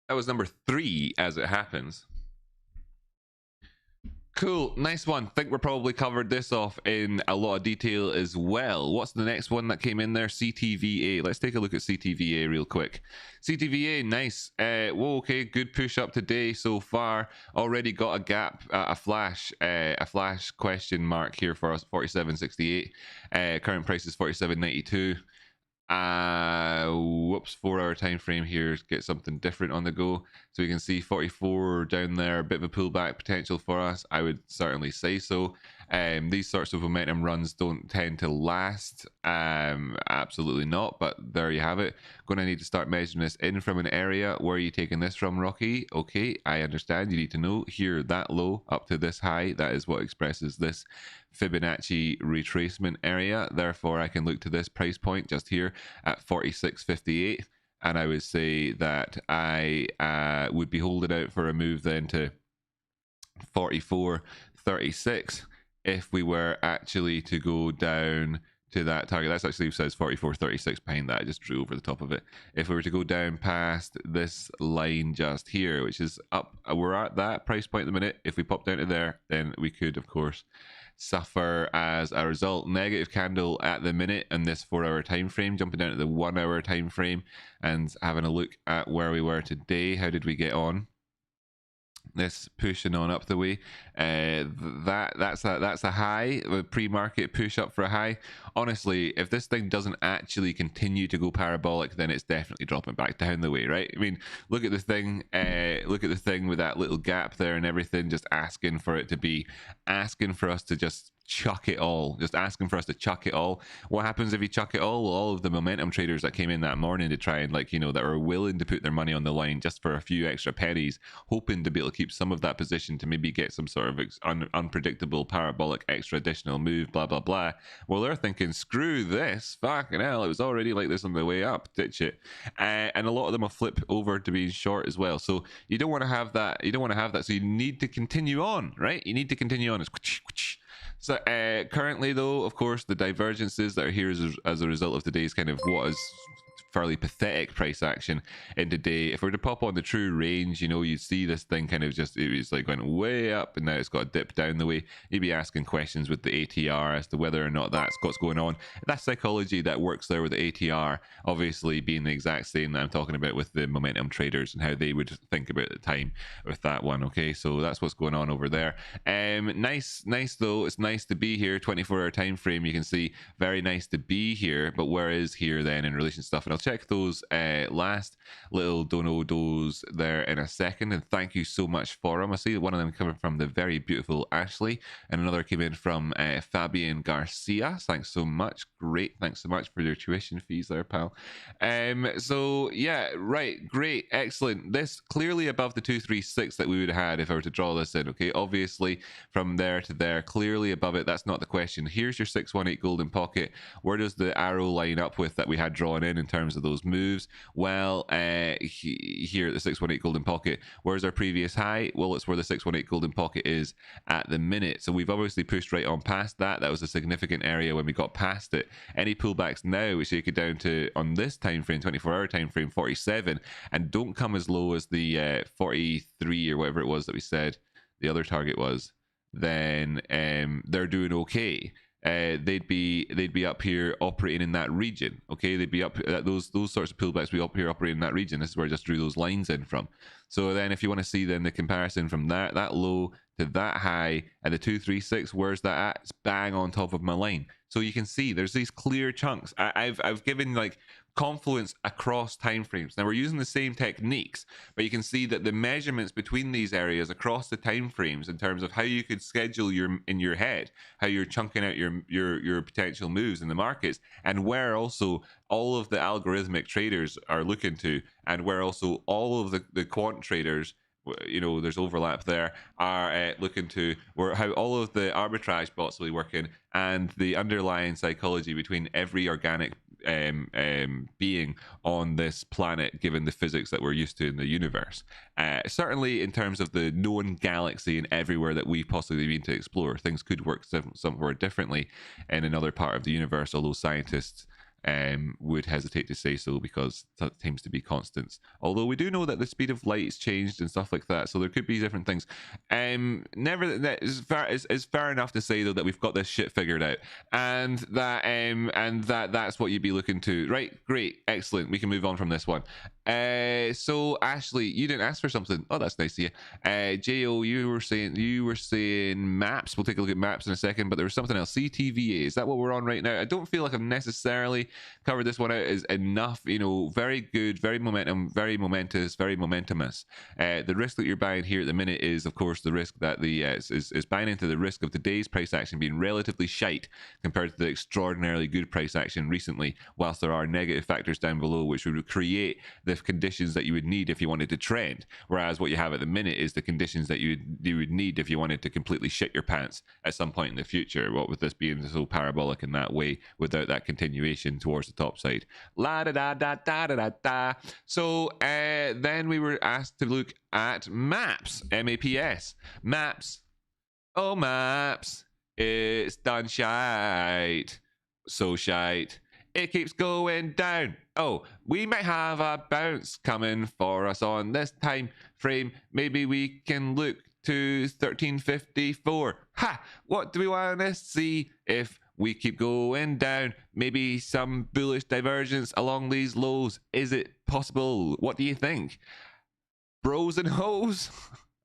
That was number 3 as it happens. Cool, nice one. Think we're probably covered this off in a lot of detail as well. What's the next one that came in there? CTVA. Let's take a look at CTVA real quick. CTVA, nice. Whoa, okay, good push up today so far. Already got a gap, a flash question mark here for us, 47.68. Current price is 47.92. Whoops, 4-hour time frame here, get something different on the go. So you can see 44 down there, a bit of a pullback potential for us. I would certainly say so. These sorts of momentum runs don't tend to last, absolutely not, but there you have it. Going to need to start measuring this in from an area. Where are you taking this from, Rocky? Okay, I understand. You need to know here, that low up to this high, that is what expresses this Fibonacci retracement area. Therefore, I can look to this price point just here at 46.58, and I would say that I would be holding out for a move then to 44.36 if we were actually to go down to that target. That's actually says 44.36 behind that. I just drew over the top of it. If we were to go down past this line just here, which is up, we're at that price point at the minute. If we pop down to there, then we could, of course, suffer as a result. Negative candle at the minute in this 4-hour time frame, jumping down to the 1-hour time frame and having a look at where we were today. How did we get on? This pushing on up the way, that's a high, a pre-market push up for a high. Honestly, if this thing doesn't actually continue to go parabolic, then it's definitely dropping back down the way, right? I mean, look at the thing, with that little gap there and everything, just asking for us to just chuck it all, just asking for us to chuck it all. What happens if you chuck it all? Well, all of the momentum traders that came in that morning to try and, like, you know, that were willing to put their money on the line just for a few extra pennies, hoping to be able to keep some of that position to maybe get some sort of unpredictable parabolic extra additional move, blah blah blah. Well, they're thinking, screw this, fucking hell, it was already like this on the way up, ditch it. And a lot of them will flip over to being short as well. So you don't want to have that. So you need to continue on, right? You need to continue on. So currently, though, of course, the divergences that are here as a result of today's kind of what is fairly pathetic price action in today. If we were to pop on the true range, you know, you'd see this thing kind of just, it was like going way up and now it's got a dip down the way. You'd be asking questions with the ATR as to whether or not that's what's going on. That psychology that works there with the ATR, obviously being the exact same that I'm talking about with the momentum traders and how they would think about the time with that one. Okay, so that's what's going on over there. Nice though. It's nice to be here. 24-hour time frame. You can see very nice to be here. But where is here then in relation to stuff? And I'll check those last little donos there in a second, and thank you so much for them. I see one of them coming from the very beautiful Ashley, and another came in from Fabian Garcia. Thanks so much. Great. Thanks so much for your tuition fees there, pal. So yeah, right, great, excellent. This clearly above the 236 that we would have had if I were to draw this in. Okay, obviously from there to there, clearly above it. That's not the question. Here's your 618 golden pocket. Where does the arrow line up with that we had drawn in terms of those moves? Well, here at the 618 golden pocket, where's our previous high? Well, it's where the 618 golden pocket is at the minute. So we've obviously pushed right on past that. That was a significant area when we got past it. Any pullbacks now, we shake it down to, on this time frame, 24-hour time frame, 47, and don't come as low as the 43 or whatever it was that we said the other target was, then they're doing okay. They'd be up here operating in that region. Okay, they'd be up those sorts of pullbacks. We up here operating in that region. This is where I just drew those lines in from. So then, if you want to see then the comparison from that low to that high at the 236, where's that at? It's bang on top of my line. So you can see there's these clear chunks. I've given like confluence across time frames. Now we're using the same techniques, but you can see that the measurements between these areas across the time frames in terms of how you could schedule in your head, how you're chunking out your potential moves in the markets, and where also all of the algorithmic traders are looking to, and where also all of the quant traders, you know, there's overlap there, are looking to, where how all of the arbitrage bots will be working, and the underlying psychology between every organic being on this planet, given the physics that we're used to in the universe. Certainly in terms of the known galaxy and everywhere that we've possibly been to explore, things could work somewhere differently in another part of the universe, although scientists would hesitate to say so because that seems to be constants. Although we do know that the speed of light has changed and stuff like that, so there could be different things. Never that is fair enough to say though that we've got this shit figured out, and that's what you'd be looking to. Right, great, excellent. We can move on from this one. So Ashley, you didn't ask for something. Oh, that's nice of you. Jo, you were saying maps. We'll take a look at maps in a second, but there was something else. CTVA, is that what we're on right now? I don't feel like I've necessarily covered this one out as enough. You know, very good, very very momentous, very momentumous. The risk that you're buying here at the minute is, of course, the risk that the is buying into the risk of today's price action being relatively shite compared to the extraordinarily good price action recently, whilst there are negative factors down below which would create the conditions that you would need if you wanted to trend. Whereas what you have at the minute is the conditions that you would need if you wanted to completely shit your pants at some point in the future. What with this being so parabolic in that way, without that continuation towards the top side. La da da da da da da da. So then we were asked to look at maps. MAPS. Maps. Oh, maps. It's done shite. So shite. It keeps going down. Oh, we might have a bounce coming for us on this time frame. Maybe we can look to 1354. Ha! What do we want to see if we keep going down? Maybe some bullish divergence along these lows. Is it possible? What do you think? Bros and hoes?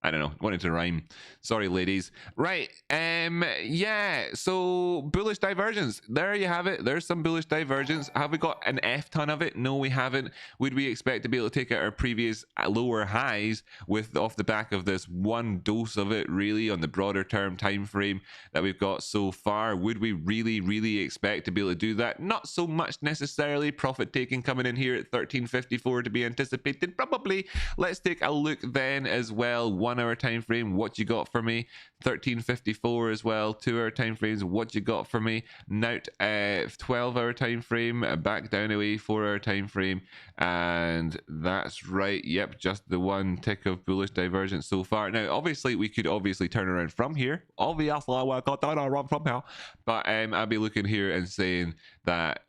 I don't know, wanted to rhyme. Sorry, ladies. Right, yeah, so bullish divergence. There you have it. There's some bullish divergence. Have we got an F ton of it? No, we haven't. Would we expect to be able to take out our previous lower highs with off the back of this one dose of it, really, on the broader term time frame that we've got so far? Would we really expect to be able to do that? Not so much necessarily. Profit taking coming in here at 1354 to be anticipated, probably. Let's take a look then as well. 1 hour time frame, what you got for me? 1354 as well. 2 hour time frames, what you got for me? Now 12 hour time frame, back down away, 4 hour time frame, and that's right, yep, just the one tick of bullish divergence so far. Now obviously we could turn around from here, obviously we could turn around from here, but I'll be looking here and saying that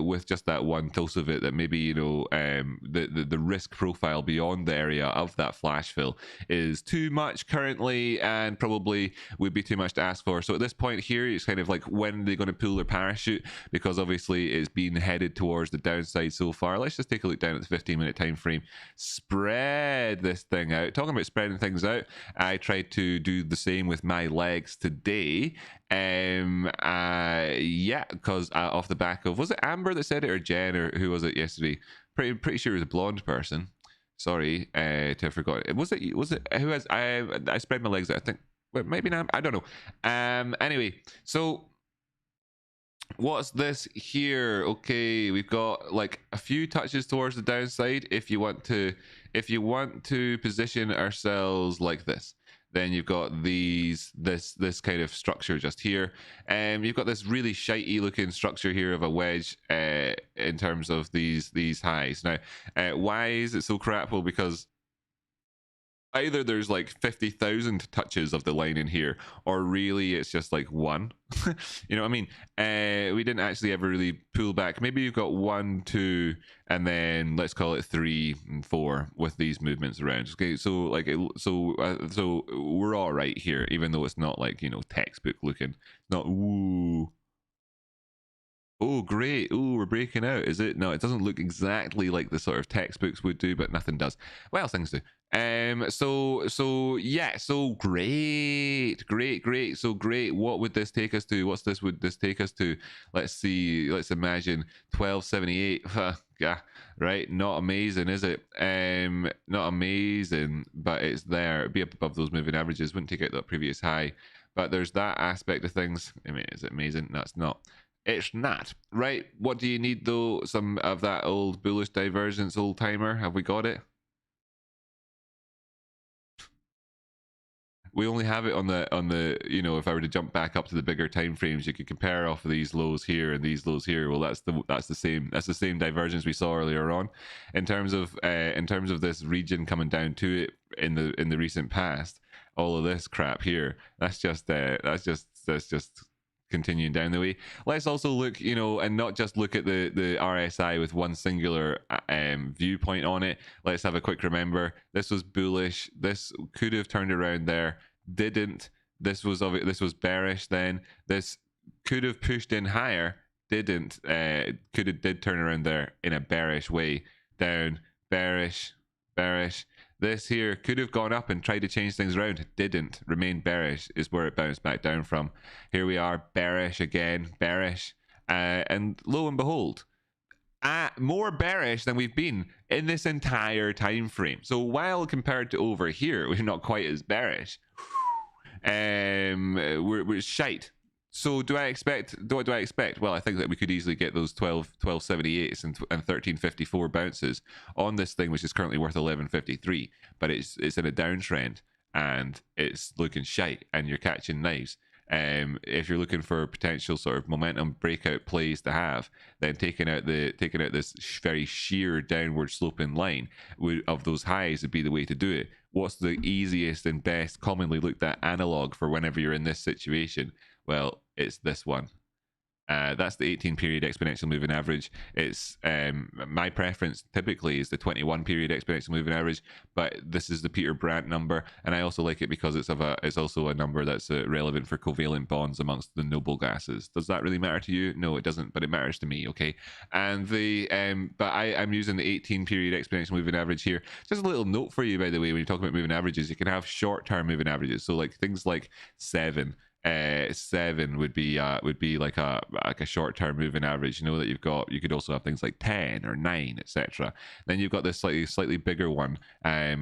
with just that one dose of it, that maybe, you know, the risk profile beyond the area of that flash fill is too much currently, and probably would be too much to ask for. So at this point here, it's kind of like, when are they going to pull their parachute? Because obviously it's been headed towards the downside so far. Let's just take a look down at the 15-minute time frame. Spread this thing out. Talking about spreading things out, I tried to do the same with my legs today, Yeah, because off the back of, was it Amber that said it, or Jen, or who was it yesterday? Pretty sure it was a blonde person. Sorry, to have forgotten. Was it who has I spread my legs out, I think. Well, maybe not, I don't know. Anyway, so what's this here? Okay, we've got like a few touches towards the downside. If you want to position ourselves like this, then you've got this kind of structure just here. You've got this really shitey looking structure here of a wedge in terms of these highs. Now, why is it so crap? Well, because either there's like 50,000 touches of the line in here, or really it's just like one. You know what I mean? We didn't actually ever really pull back. Maybe you've got 1, 2, and then let's call it 3 and 4 with these movements around. Okay, so like so we're all right here, even though it's not like, you know, textbook looking. It's not ooh. Oh, great. Oh, we're breaking out. Is it? No, it doesn't look exactly like the sort of textbooks would do, but nothing does. Well, things do. So yeah, so great. So great. What would this take us to? Would this take us to? Let's see. Let's imagine 1278. Yeah, right. Not amazing, is it? Not amazing, but it's there. It'd be up above those moving averages. Wouldn't take out that previous high. But there's that aspect of things. I mean, is it amazing? No, it's not. It's not. Right. What do you need though? Some of that old bullish divergence, old timer. Have we got it? We only have it on the you know, if I were to jump back up to the bigger time frames, you could compare off of these lows here and these lows here. Well, that's the same divergence we saw earlier on in terms of this region coming down to it in the recent past. All of this crap here, that's just continuing down the way. Let's also look, you know, and not just look at the RSI with one singular viewpoint on it. Let's have a quick remember. This was bullish. This could have turned around there, didn't. This was bearish then. This could have pushed in higher, didn't. Did turn around there in a bearish way. Down, bearish, bearish. This here could have gone up and tried to change things around. Didn't. Remained bearish is where it bounced back down from. Here we are, bearish again, bearish. And lo and behold, more bearish than we've been in this entire time frame. So while compared to over here, we're not quite as bearish. We're shite. So do I expect? What do I expect? Well, I think that we could easily get those 1278s and 1354 bounces on this thing, which is currently worth 1153. But it's in a downtrend and it's looking shite, and you're catching knives. If you're looking for potential sort of momentum breakout plays to have, then taking out this very sheer downward sloping line of those highs would be the way to do it. What's the easiest and best commonly looked at analog for whenever you're in this situation? Well, it's this one. That's the 18 period exponential moving average. It's my preference typically is the 21 period exponential moving average, but this is the Peter Brandt number, and I also like it because it's also a number that's relevant for covalent bonds amongst the noble gases. Does that really matter to you? No, it doesn't, but it matters to me. Okay, and I'm using the 18 period exponential moving average here. Just a little note for you, by the way, when you're talking about moving averages, you can have short term moving averages. So like things like 7. 7 would be like a short-term moving average. You know that you could also have things like 10 or 9, etc. Then you've got this slightly bigger one,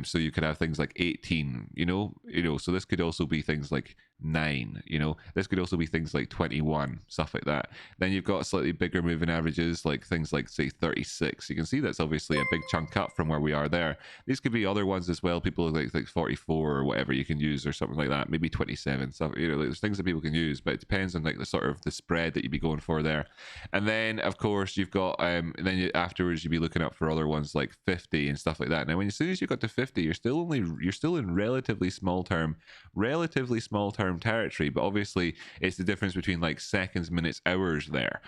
so you could have things like 18. You know, so this could also be things like 9. You know, this could also be things like 21, stuff like that. Then you've got slightly bigger moving averages, like things like say 36. You can see that's obviously a big chunk up from where we are there. These could be other ones as well. People like 44 or whatever you can use, or something like that. Maybe 27. So you know, there's things that people can use, but it depends on like the sort of the spread that you'd be going for there. And then of course you've got afterwards you'd be looking up for other ones like 50 and stuff like that. Now as soon as you got to 50, you're still in relatively small term territory, but obviously it's the difference between like seconds, minutes, hours there.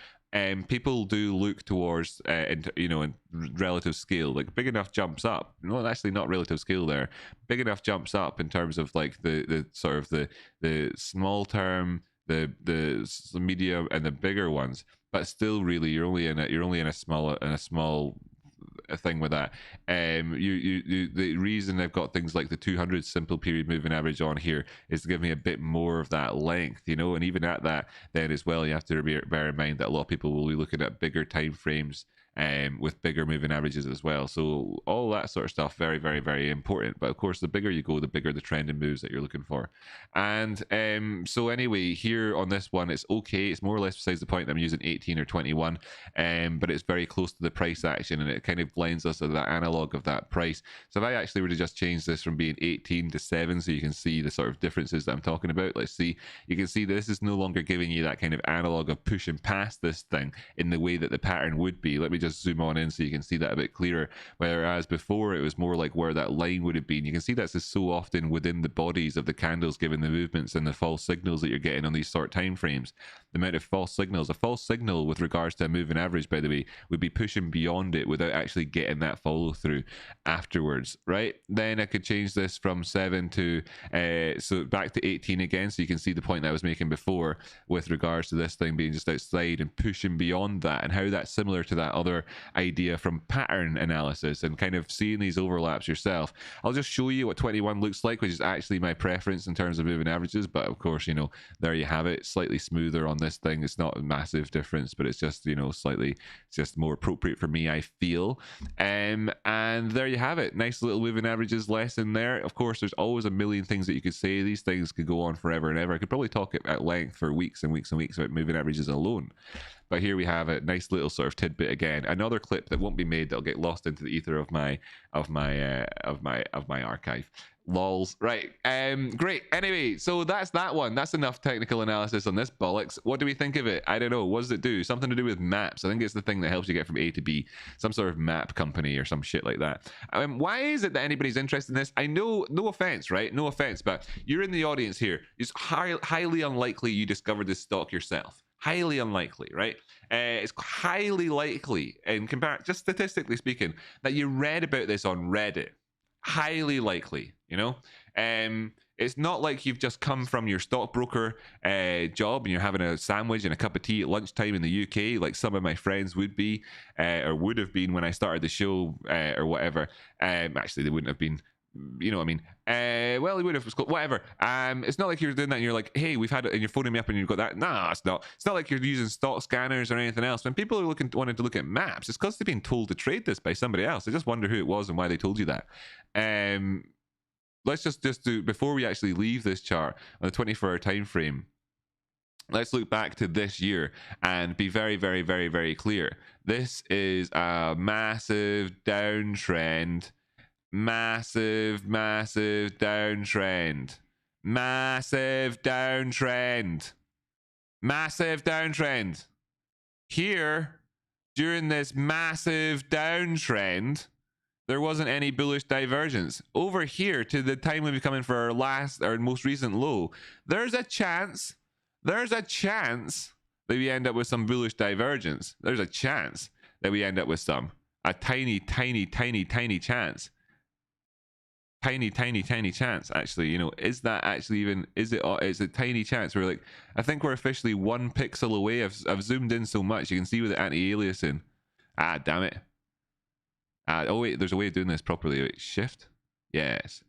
People do look towards in relative scale, like big enough jumps up. No, actually not relative scale there. Big enough jumps up in terms of like the sort of the small term, the medium, and the bigger ones. But still, really, you're only in a small thing with that. The reason I've got things like the 200 simple period moving average on here is to give me a bit more of that length, you know. And even at that, then as well, you have to bear in mind that a lot of people will be looking at bigger time frames with bigger moving averages as well. So all that sort of stuff, very, very, very important. But of course, the bigger you go, the bigger the trend and moves that you're looking for. And so anyway, here on this one, it's okay. It's more or less besides the point that I'm using 18 or 21, but it's very close to the price action, and it kind of blends us to that analog of that price. So if I actually were to just change this from being 18 to 7, so you can see the sort of differences that I'm talking about. Let's see. You can see this is no longer giving you that kind of analog of pushing past this thing in the way that the pattern would be. Let me just zoom on in so you can see that a bit clearer. Whereas before it was more like where that line would have been. You can see that's just so often within the bodies of the candles, given the movements and the false signals that you're getting on these short time frames. The amount of false signals. A false signal with regards to a moving average, by the way, would be pushing beyond it without actually getting that follow through afterwards, right? Then I could change this from 7 to so back to 18 again, so you can see the point that I was making before with regards to this thing being just outside and pushing beyond that, and how that's similar to that other idea from pattern analysis and kind of seeing these overlaps yourself. I'll just show you what 21 looks like, which is actually my preference in terms of moving averages, but of course, you know, there you have it. Slightly smoother on this thing. It's not a massive difference, but it's just, you know, slightly, it's just more appropriate for me, I feel. And there you have it. Nice little moving averages lesson there. Of course, there's always a million things that you could say. These things could go on forever and ever. I could probably talk at length for weeks and weeks and weeks about moving averages alone. But here we have a nice little sort of tidbit again. Another clip that won't be made, that'll get lost into the ether of my archive. Lols. Right. Great. Anyway, so that's that one. That's enough technical analysis on this bollocks. What do we think of it? I don't know. What does it do? Something to do with maps. I think it's the thing that helps you get from A to B. Some sort of map company or some shit like that. Why is it that anybody's interested in this? I know, no offense, right? No offense, but you're in the audience here. It's highly unlikely you discovered this stock yourself. Highly unlikely, right? It's highly likely, and just statistically speaking, that you read about this on Reddit. Highly likely, you know. It's not like you've just come from your stockbroker job and you're having a sandwich and a cup of tea at lunchtime in the UK, like some of my friends would be, or would have been when I started the show, or whatever. Actually, they wouldn't have been. You know what I mean? Well, he would have, whatever. It's not like you're doing that and you're like, hey, we've had it, and you're phoning me up and you've got that. Nah, it's not. It's not like you're using stock scanners or anything else. When people are wanting to look at maps, it's because they've been told to trade this by somebody else. They just wonder who it was and why they told you that. Let's just do, before we actually leave this chart on the 24-hour time frame, let's look back to this year and be very, very, very, very clear. This is a massive downtrend. Massive downtrend. Massive downtrend. Massive downtrend. Here, during this massive downtrend, there wasn't any bullish divergence. Over here, to the time when we come in for our most recent low, there's a chance that we end up with some bullish divergence. There's a chance that we end up with some. A tiny chance. Tiny chance, actually. You know, is that actually even, is it a tiny chance? We're like, I think we're officially 1 pixel away. I've zoomed in so much, you can see with the anti-aliasing. Ah, damn it. Oh wait, there's a way of doing this properly. Wait, shift? Yes.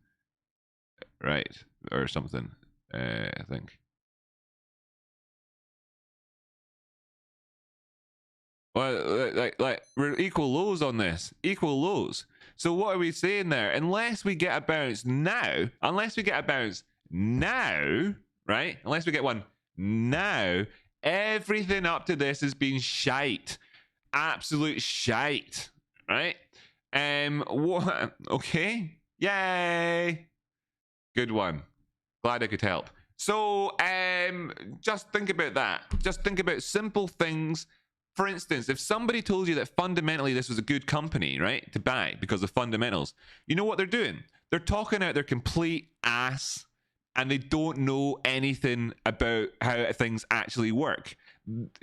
Right, or something, I think. Well, like we're equal lows on this. Equal lows. So what are we saying there? Unless we get a bounce now, right? Unless we get one now, everything up to this has been shite. Absolute shite, right? What? Okay. Yay. Good one. Glad I could help. So, just think about that. Just think about simple things. For instance, if somebody told you that fundamentally this was a good company, right, to buy because of fundamentals, you know what they're doing? They're talking out their complete ass, and they don't know anything about how things actually work.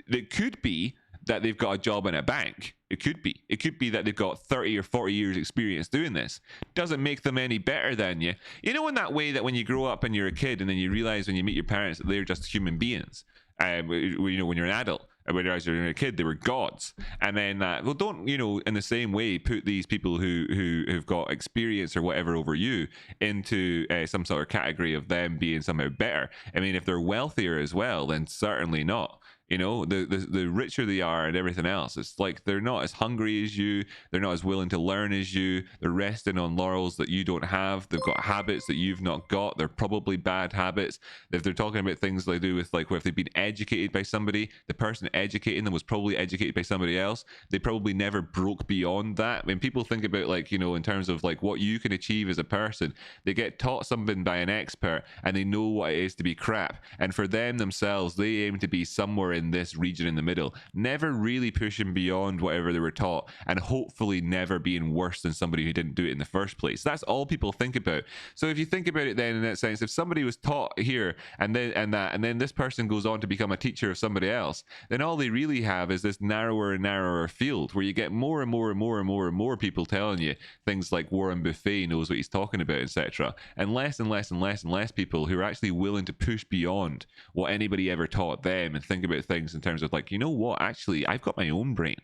It could be that they've got a job in a bank. It could be. It could be that they've got 30 or 40 years experience doing this. Doesn't make them any better than you. You know, in that way that when you grow up and you're a kid and then you realize when you meet your parents that they're just human beings, you know, when you're an adult. whereas when they were a kid, they were gods. And then, well, don't, you know, in the same way, put these people who've got experience or whatever over you into some sort of category of them being somehow better. I mean, if they're wealthier as well, then certainly not. You know, the richer they are and everything else, it's like they're not as hungry as you, they're not as willing to learn as you, they're resting on laurels that you don't have, they've got habits that you've not got, they're probably bad habits. If they're talking about things they do with, like, if they've been educated by somebody, the person educating them was probably educated by somebody else, they probably never broke beyond that. When people think about, like, you know, in terms of like what you can achieve as a person, they get taught something by an expert and they know what it is to be crap, and for them themselves, they aim to be somewhere in this region in the middle, never really pushing beyond whatever they were taught, and hopefully never being worse than somebody who didn't do it in the first place. That's all people think about. So if you think about it then in that sense, if somebody was taught here and then this person goes on to become a teacher of somebody else, then all they really have is this narrower and narrower field where you get more and more and more and more and more people telling you things like Warren Buffett knows what he's talking about, etc., and less and less and less and less people who are actually willing to push beyond what anybody ever taught them and think about things in terms of, like, you know what, actually I've got my own brain,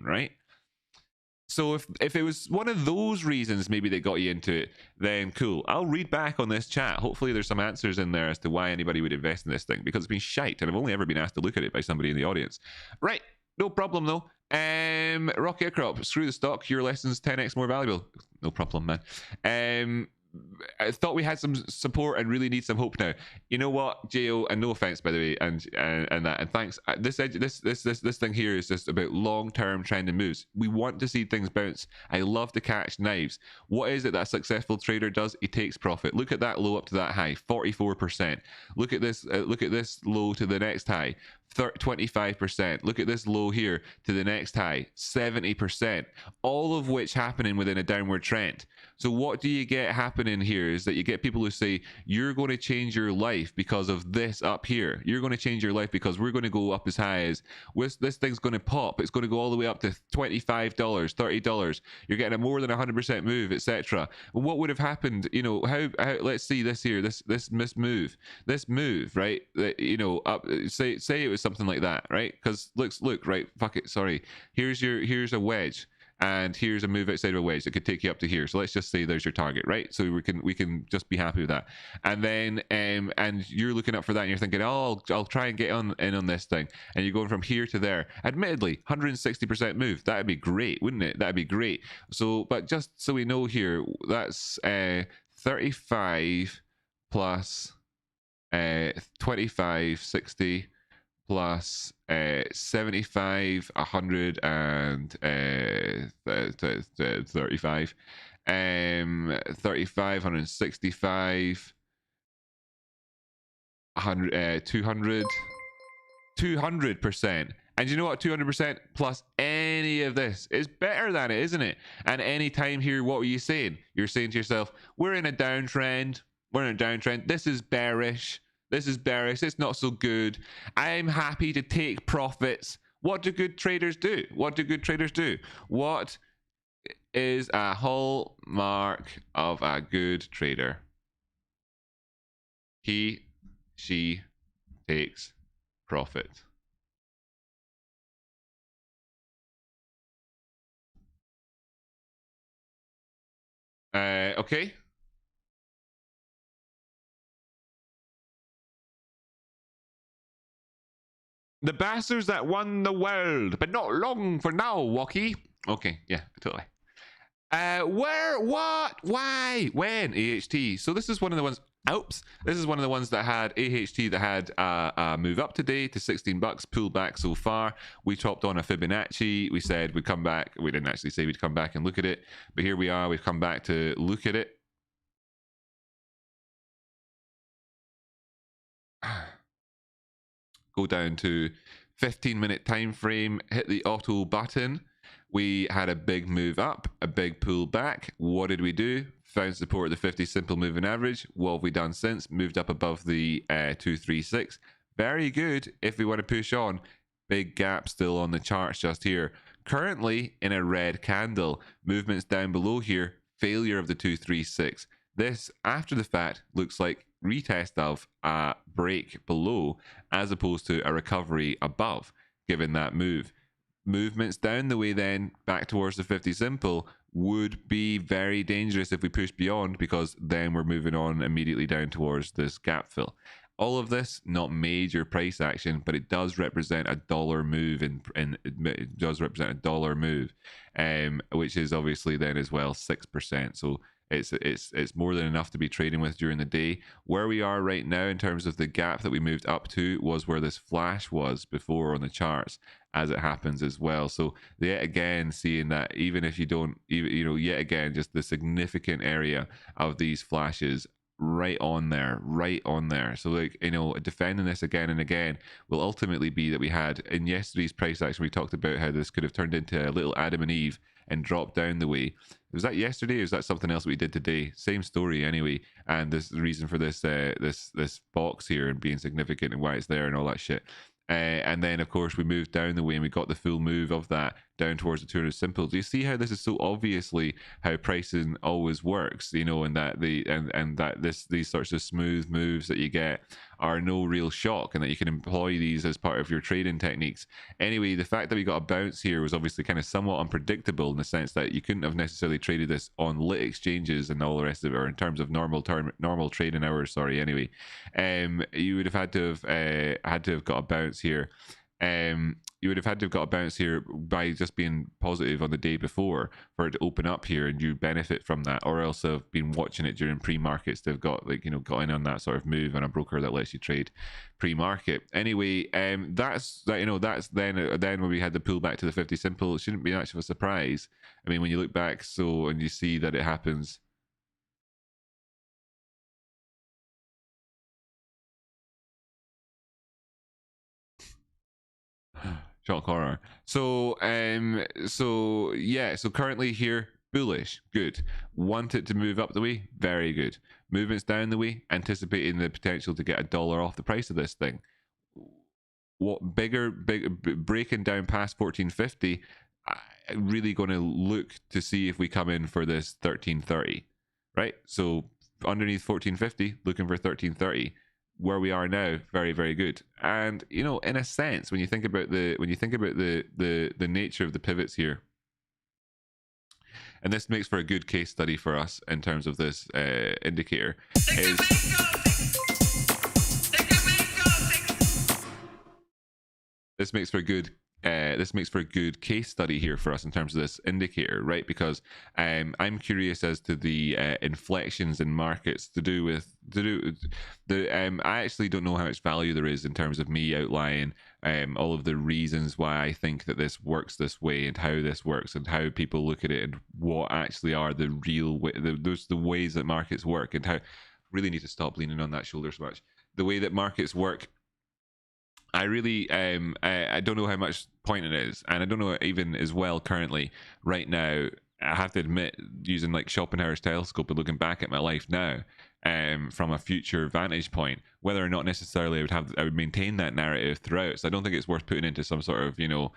right? So if it was one of those reasons maybe that got you into it, then cool. I'll read back on this chat. Hopefully there's some answers in there as to why anybody would invest in this thing, because it's been shite and I've only ever been asked to look at it by somebody in the audience. Right, no problem though. Rock Outcrop, screw the stock, your lessons 10x more valuable. No problem, man. I thought we had some support and really need some hope now. You know what, Jo, and no offense by the way, and thanks. This thing here is just about long-term trend and moves. We want to see things bounce. I love to catch knives. What is it that a successful trader does? He takes profit. Look at that low up to that high, 44%. Look at this low to the next high, 25%. Look at this low here to the next high, 70%. All of which happening within a downward trend. So what do you get happening here is that you get people who say, you're going to change your life because of this up here. You're going to change your life because we're going to go up as high as, this thing's going to pop. It's going to go all the way up to $25, $30. You're getting a more than 100% move, etc. What would have happened, you know, how let's see this here, this move, right? You know, up, say it was something like that, right? Because look, right, fuck it, sorry. Here's a wedge. And here's a move outside of a wedge that could take you up to here. So let's just say there's your target, right? So we can just be happy with that. And then and you're looking up for that and you're thinking, oh, I'll try and get in on this thing. And you're going from here to there. Admittedly, 160% move. That'd be great, wouldn't it? That'd be great. So, but just so we know here, that's 35 plus 25, 60 plus 75, 100 and 35, 35, 165, 100, 200, 200%. And you know what? 200% plus any of this is better than it, isn't it? And any time here, what were you saying? You're saying to yourself, we're in a downtrend. This is bearish. It's not so good. I'm happy to take profits. What do good traders do? What is a hallmark of a good trader? She takes profit. Okay. The bastards that won the world, but not long for now, Walkie. Okay, yeah, totally. Where, what, why, when? AHT. So this is one of the ones. Oops. This is one of the ones that had AHT that had a move up today to $16, pulled back so far. We chopped on a Fibonacci. We said we'd come back. We didn't actually say we'd come back and look at it, but here we are. We've come back to look at it. Go down to 15-minute time frame, hit the auto button. We had a big move up, a big pull back. What did we do? Found support at the 50 simple moving average. What have we done since? Moved up above the 236. Very good if we want to push on. Big gap still on the charts just here. Currently in a red candle. Movements down below here. Failure of the 236. This, after the fact, looks like retest of a break below as opposed to a recovery above, given that move. Movements down the way then back towards the 50 simple would be very dangerous if we push beyond, because then we're moving on immediately down towards this gap fill. All of this not major price action, but it does represent a dollar move, and it does represent a dollar move, which is obviously then as well 6%. So it's more than enough to be trading with during the day. Where we are right now in terms of the gap that we moved up to was where this flash was before on the charts, as it happens as well. So yet again, seeing that even if you don't, yet again, just the significant area of these flashes right on there. So like, defending this again and again will ultimately be that we had in yesterday's price action, we talked about how this could have turned into a little Adam and Eve and dropped down the way. Was that yesterday or is that something else we did today? Same story anyway. And this the reason for this this box here and being significant and why it's there and all that shit. And then, of course, we moved down the way and we got the full move of that down towards the 200 simple. Do you see how this is so obviously how pricing always works, and that these sorts of smooth moves that you get are no real shock, and that you can employ these as part of your trading techniques. Anyway, the fact that we got a bounce here was obviously kind of somewhat unpredictable in the sense that you couldn't have necessarily traded this on lit exchanges and all the rest of it, or in terms of normal trading hours. Sorry. Anyway, you would have had to have got a bounce here. You would have had to have got a bounce here by just being positive on the day before for it to open up here, and you benefit from that, or else have been watching it during pre-markets. They've got got in on that sort of move on a broker that lets you trade pre-market. Anyway, that's then when we had the pull back to the 50 simple. It shouldn't be much of a surprise. I mean, when you look back and you see that it happens. Shock horror. So currently here, bullish, good. Want it to move up the way, very good. Movements down the way, anticipating the potential to get a dollar off the price of this thing. What breaking down past 1450, really going to look to see if we come in for this 1330, right? So underneath 1450, looking for 1330. Where we are now, very, very good. And in a sense, when you think about the nature of the pivots here, and this makes for a good case study for us in terms of this indicator, is this makes for a good case study here for us in terms of this indicator, right? Because I'm curious as to the inflections in markets to do with I actually don't know how much value there is in terms of me outlining all of the reasons why I think that this works this way, and how this works, and how people look at it, and what actually are the real the ways that markets work, and how really need to stop leaning on that shoulder so much. The way that markets work, I really I don't know how much point it is, and I don't know even as well currently right now. I have to admit, using like Schopenhauer's telescope and looking back at my life now, from a future vantage point, whether or not necessarily I would maintain that narrative throughout. So I don't think it's worth putting into some sort of to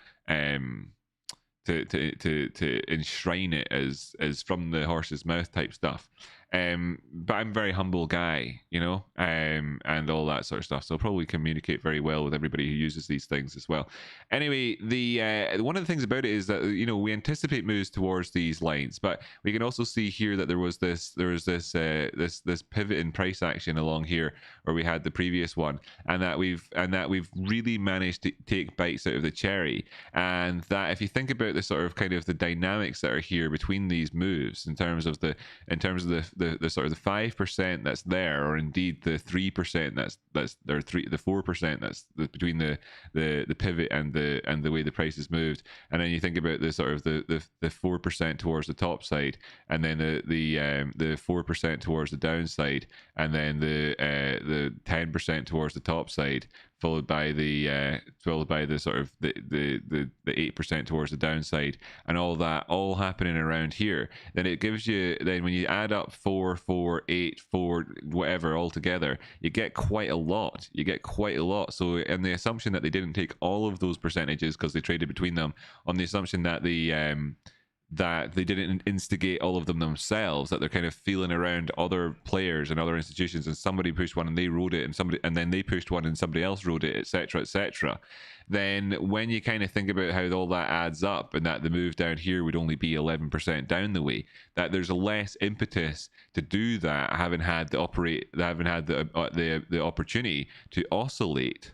enshrine it as from the horse's mouth type stuff. But I'm a very humble guy, and all that sort of stuff. So I'll probably communicate very well with everybody who uses these things as well. Anyway, the one of the things about it is that we anticipate moves towards these lines, but we can also see here that there was this pivot in price action along here where we had the previous one, and that we've really managed to take bites out of the cherry. And that if you think about the sort of kind of the dynamics that are here between these moves in terms of the sort of the 5% that's there, or indeed the 3% that's or the 4% that's between the pivot and the way the price is moved, and then you think about the sort of the 4% towards the top side, and then the 4% towards the downside, and then the 10% towards the top side, followed by the sort of the 8% towards the downside, and all that all happening around here. Then it gives you, then when you add up 4, 4, 8, 4, whatever all together, you get quite a lot. So, and the assumption that they didn't take all of those percentages because they traded between them, on the assumption that the that they didn't instigate all of them themselves, that they're kind of feeling around other players and other institutions, and somebody pushed one and they wrote it, and then they pushed one and somebody else wrote it, etc., etc., then when you kind of think about how all that adds up, and that the move down here would only be 11% down the way, that there's a less impetus to do that, having had the opportunity to oscillate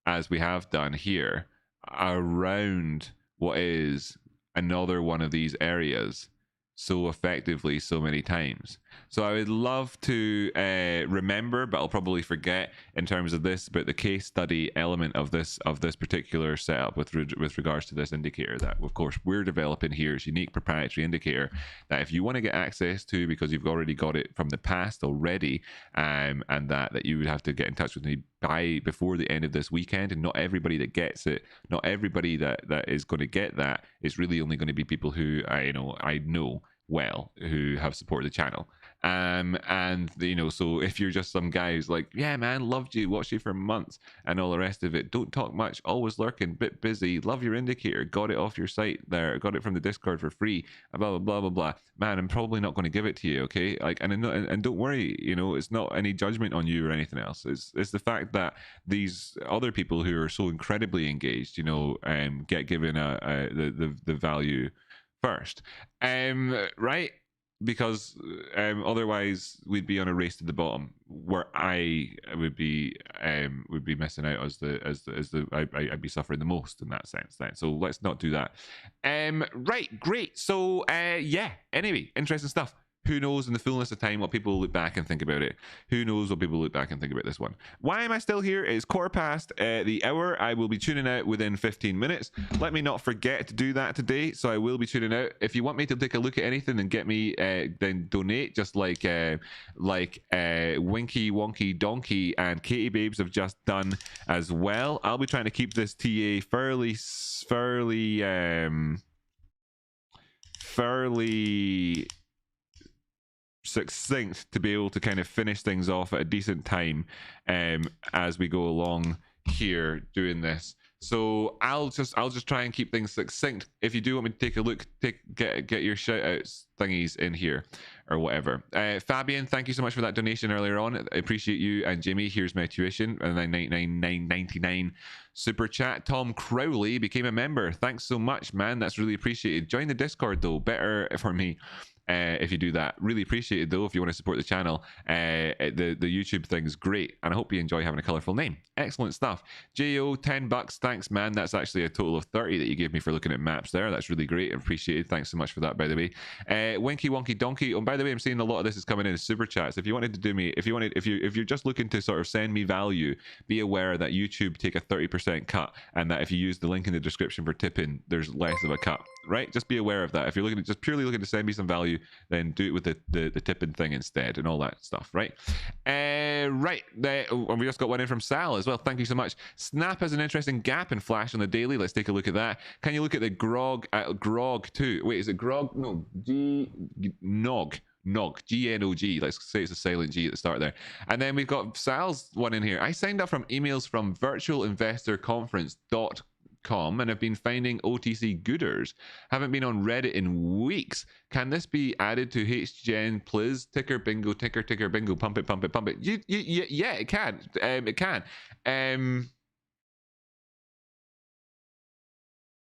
as we have done here around what is another one of these areas so effectively so many times. So I would love to remember, but I'll probably forget in terms of this, about the case study element of this particular setup with regards to this indicator that, of course, we're developing here. Is unique proprietary indicator that if you want to get access to, because you've already got it from the past already, and that you would have to get in touch with me by before the end of this weekend. And not everybody that gets it, not everybody that is going to get that, is really only going to be people who I know well, who have supported the channel. And so if you're just some guy who's like, yeah man, loved you, watched you for months and all the rest of it, don't talk much, always lurking, bit busy, love your indicator, got it off your site there, got it from the Discord for free, blah blah blah blah blah, man, I'm probably not going to give it to you, okay? Like, and don't worry, it's not any judgment on you or anything else. It's the fact that these other people who are so incredibly engaged, get given the value first, right? Because otherwise we'd be on a race to the bottom, where I would be missing out I'd be suffering the most in that sense. Then, so let's not do that. Right, great. So yeah. Anyway, interesting stuff. Who knows in the fullness of time what people will look back and think about it? Who knows what people look back and think about this one? Why am I still here? It's quarter past the hour. I will be tuning out within 15 minutes. Let me not forget to do that today. So I will be tuning out. If you want me to take a look at anything and get me, then donate, just like Winky Wonky Donkey and Katie Babes have just done as well. I'll be trying to keep this TA fairly succinct, to be able to kind of finish things off at a decent time as we go along here doing this. So I'll just try and keep things succinct. If you do want me to take a look, get your shout outs thingies in here or whatever. Fabian, thank you so much for that donation earlier on. I appreciate you. And Jimmy, here's my tuition, and $9.99 super chat. Tom Crowley became a member. Thanks so much, man. That's really appreciated. Join the Discord though, better for me. If you do that, really appreciate it though. If you want to support the channel, the YouTube thing is great, and I hope you enjoy having a colorful name. Excellent stuff. Jo, $10, thanks man. That's actually a total of 30 that you gave me for looking at maps there. That's really great, appreciated. Thanks so much for that, by the way. Winky Wonky Donkey. Oh, by the way, I'm seeing a lot of this is coming in as super chats. If you wanted to do me, if you're just looking to sort of send me value, be aware that YouTube take a 30% cut, and that if you use the link in the description for tipping, there's less of a cut. Right? Just be aware of that. If you're looking at just purely looking to send me some value, then do it with the tipping thing instead and all that stuff, right? Right. We just got one in from Sal as well. Thank you so much. Snap has an interesting gap in Flash on the daily. Let's take a look at that. Can you look at the Grog too? Wait, is it Grog? No, Nog. G-N-O-G. Let's say it's a silent G at the start there. And then we've got Sal's one in here. I signed up from emails from virtualinvestorconference.com and have been finding OTC gooders. Haven't been on Reddit in weeks. Can this be added to HGen, please? Ticker bingo, ticker bingo, pump it, pump it, pump it. Yeah, it can. It can.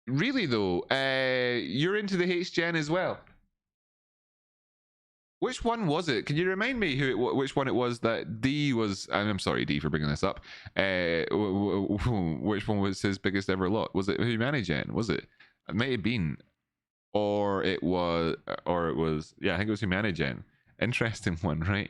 Really though, you're into the HGen as well. Which one was it? Can you remind me which one it was that D was? And I'm sorry, D, for bringing this up. Which one was his biggest ever lot? Was it Humanigen? Was it? It may have been, or it was. Yeah, I think it was Humanigen. Interesting one, right?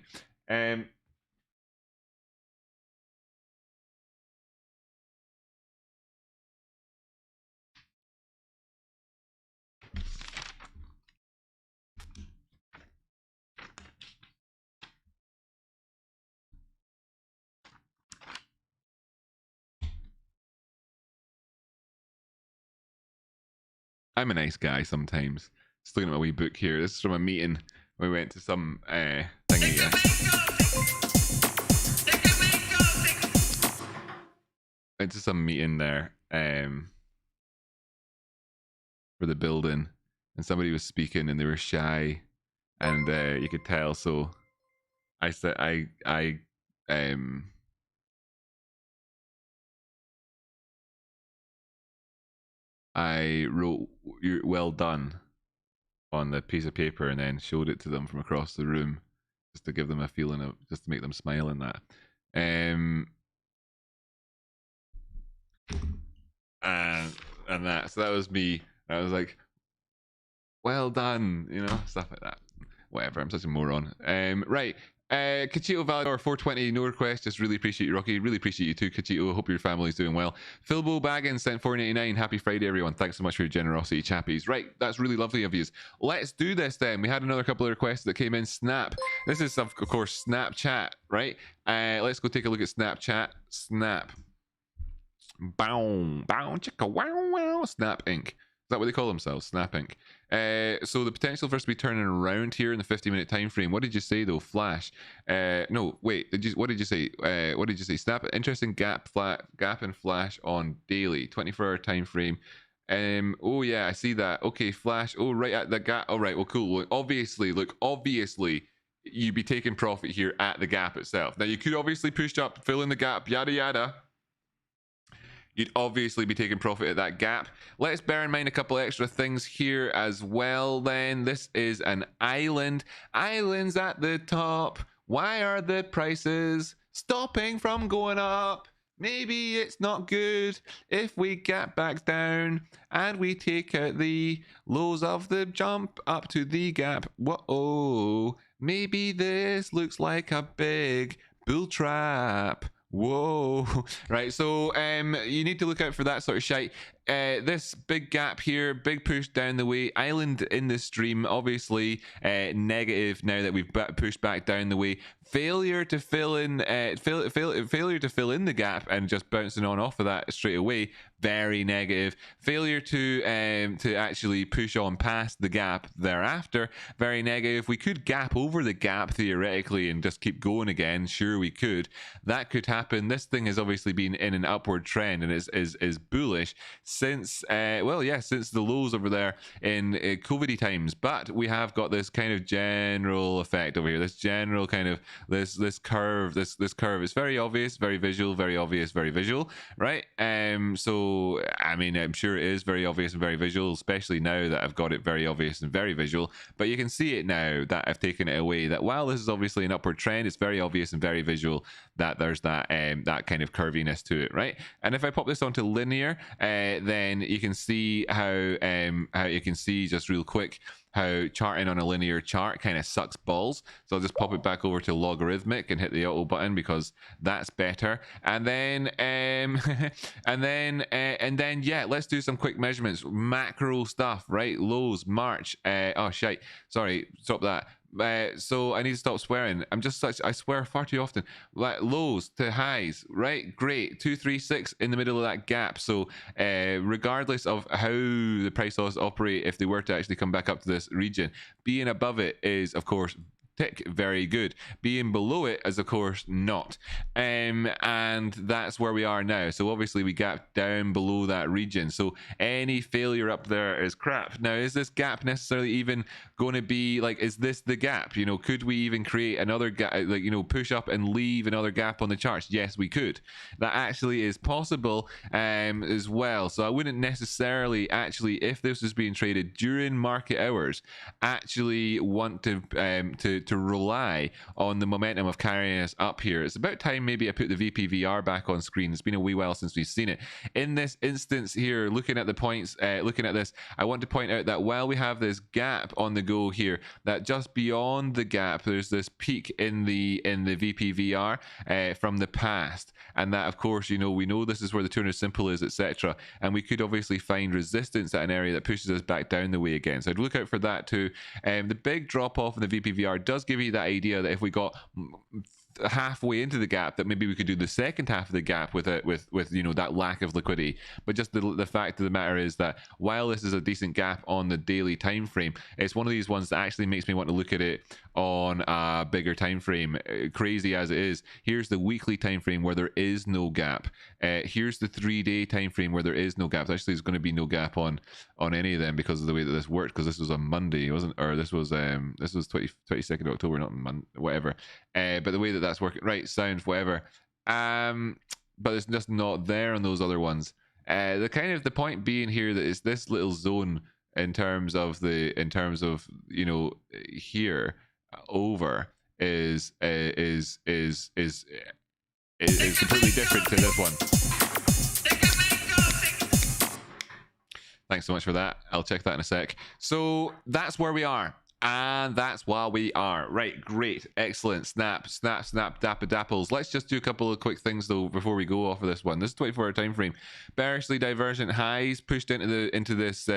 I'm a nice guy sometimes. Just looking at my wee book here. This is from a meeting. We went to some thingy. Went to some meeting there for the building, and somebody was speaking and they were shy, and you could tell. So I said, I wrote "You're well done" on the piece of paper and then showed it to them from across the room, just to give them a feeling of, just to make them smile in that. And that, so that was me. I was like, well done, you know, stuff like that. Whatever, I'm such a moron. Right. Kachito Validor 420, no request. Just really appreciate you, Rocky. Really appreciate you too, Kachito. Hope your family's doing well. Philbo Baggins sent 499. Happy Friday, everyone. Thanks so much for your generosity, chappies. Right, that's really lovely of you. Let's do this then. We had another couple of requests that came in. Snap. This is, of course, Snapchat, right? Let's go take a look at Snapchat. Snap. Bow, bow, chicka, wow, wow. Snap Inc. Is that what they call themselves? Snap Inc. So the potential for us to be turning around here in the 50-minute time frame. What did you say though? Flash. No, wait. What did you say? What did you say? Snap. Interesting gap and flash on daily 24-hour time frame. Oh yeah, I see that. Okay, flash. Oh right at the gap. All right. Well, cool. Look, obviously, you'd be taking profit here at the gap itself. Now you could obviously push up, fill in the gap, yada yada. You'd obviously be taking profit at that gap. Let's bear in mind a couple extra things here as well then. This is an island. Islands at the top. Why are the prices stopping from going up? Maybe it's not good if we gap back down and we take out the lows of the jump up to the gap. Whoa, maybe this looks like a big bull trap. Whoa. Right, so you need to look out for that sort of shite. This big gap here, big push down the way, island in the stream, obviously negative now that we've pushed back down the way. Failure to fill in failure to fill in the gap and just bouncing on off of that straight away, very negative. Failure to actually push on past the gap thereafter, very negative. We could gap over the gap theoretically and just keep going again. Sure, we could. That could happen. This thing has obviously been in an upward trend and is bullish since since the lows over there in COVID times. But we have got this kind of general effect over here. This general kind of this curve. This curve is very obvious, very visual, very obvious, very visual, right? So I mean, I'm sure it is very obvious and very visual, especially now that I've got it very obvious and very visual. But you can see it now that I've taken it away. That while this is obviously an upward trend, it's very obvious and very visual that there's that that kind of curviness to it, right? And if I pop this onto linear, then you can see how you can see just real quick how charting on a linear chart kind of sucks balls. So I'll just pop it back over to logarithmic and hit the auto button because that's better. And then and then yeah, let's do some quick measurements, macro stuff, right? Lows, March. Oh shite, sorry, stop that. So I need to stop swearing. I swear far too often. Like lows to highs, right? Great. 236 in the middle of that gap. So regardless of how the price laws operate, if they were to actually come back up to this region, being above it is of course tick, very good. Being below it is of course not, and that's where we are now. So obviously we gap down below that region, so any failure up there is crap. Now, is this gap necessarily even going to be like, is this the gap? You know, could we even create another gap, like, you know, push up and leave another gap on the charts? Yes, we could. That actually is possible as well. So I wouldn't necessarily actually, if this was being traded during market hours, actually want to rely on the momentum of carrying us up here. It's about time maybe I put the VPVR back on screen. It's been a wee while since we've seen it. In this instance here, looking at the points, looking at this, I want to point out that while we have this gap on the go here, that just beyond the gap, there's this peak in the VPVR from the past. And that, of course, you know, we know this is where the 200 simple is, etc. And we could obviously find resistance at an area that pushes us back down the way again. So I'd look out for that too. The big drop off in the VPVR does give you that idea that if we got halfway into the gap that maybe we could do the second half of the gap with it with you know, that lack of liquidity. But just the fact of the matter is that while this is a decent gap on the daily time frame, it's one of these ones that actually makes me want to look at it on a bigger time frame. Crazy as it is, here's the weekly time frame where there is no gap. Here's the 3-day time frame where there is no gap. Actually, there's going to be no gap on any of them because of the way that this worked, because this was on Monday, wasn't, or this was 22nd of October, not whatever. But the way that that's working, right, sound, whatever. But it's just not there on those other ones. The kind of the point being here that it's this little zone in terms of you know, here over is completely different to this one. Thanks so much for that. I'll check that in a sec. So that's where we are. And that's why we are. Right, great, excellent. Snap, dapples. Let's just do a couple of quick things though before we go off of this one. This is 24-hour time frame. Bearishly divergent highs pushed into this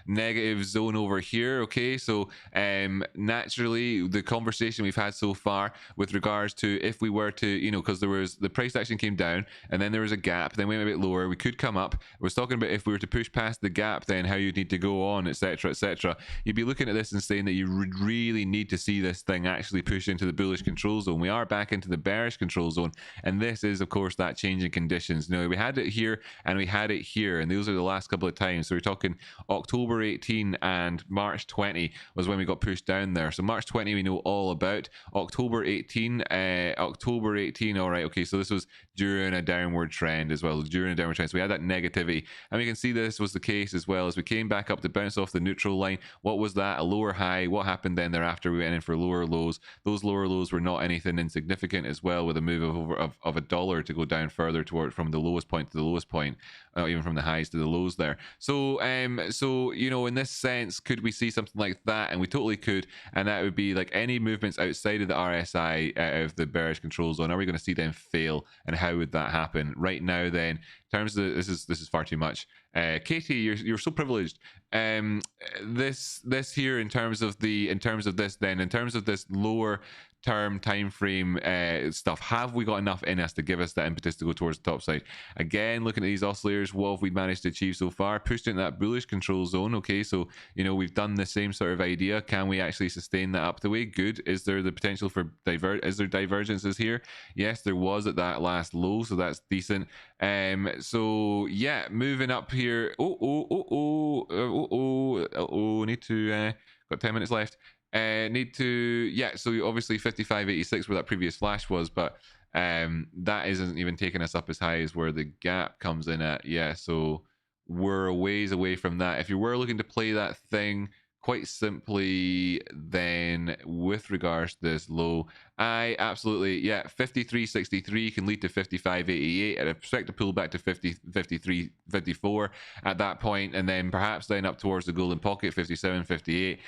negative zone over here. Okay, so naturally the conversation we've had so far with regards to if we were to, you know, because there was the price action came down and then there was a gap, then we went a bit lower, we could come up. We're talking about if we were to push past the gap, then how you'd need to go on, etc., etc. You'd be looking at this and saying that you would really need to see this thing actually push into the bullish control zone. We are back into the bearish control zone, and this is of course that change in conditions. Now we had it here and we had it here, and those are the last couple of times. So we're talking October 18 and March 20 was when we got pushed down there. So March 20 we know all about. October 18, all right, okay, so this was during a downward trend as well, during a downward trend. So we had that negativity, and we can see this was the case as well as we came back up to bounce off the neutral line. What was that? A lower high. What happened then thereafter? We went in for lower lows. Those lower lows were not anything insignificant as well, with a move of $1 to go down further toward from the lowest point to the lowest point, even from the highs to the lows there. So so you know, in this sense, could we see something like that? And we totally could, and that would be like any movements outside of the RSI, out of the bearish control zone. Are we going to see them fail, and how would that happen? Right now then, in terms of this is far too much. Katie, you're so privileged. This here in terms of this lower term time frame stuff, have we got enough in us to give us that impetus to go towards the top side? Again, looking at these oscillators, what have we managed to achieve so far? Pushed into that bullish control zone. Okay, so you know, we've done the same sort of idea. Can we actually sustain that up the way? Good. Is there the potential for is there divergences here? Yes, there was at that last low, so that's decent. So yeah, moving up here. Need to got 10 minutes left. Need to, yeah, so obviously 55.86 where that previous flash was, but that isn't even taking us up as high as where the gap comes in at. Yeah, so we're a ways away from that. If you were looking to play that thing quite simply, then with regards to this low, I absolutely, yeah, 53.63 can lead to 55.88. I'd expect to pull back to 53.54 at that point, and then perhaps then up towards the golden pocket, 57.58.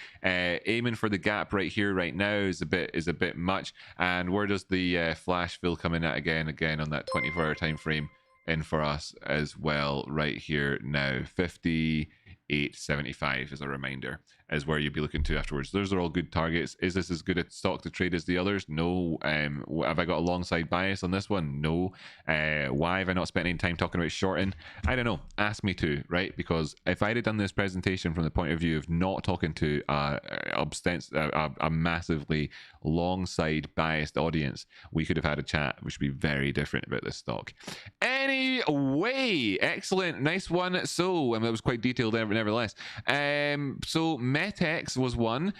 Aiming for the gap right here, right now is a bit much. And where does the flash fill come in at again on that 24-hour time frame in for us as well right here now? 58.75 as a reminder is where you'd be looking to afterwards. Those are all good targets. Is this as good a stock to trade as the others? No. Have I got a long side bias on this one? No. Why have I not spent any time talking about shorting? I don't know. Ask me to, right? Because if I'd have done this presentation from the point of view of not talking to a massively long side biased audience, we could have had a chat which would be very different about this stock. Anyway, excellent, nice one. So it was quite detailed nevertheless. So Metex was one.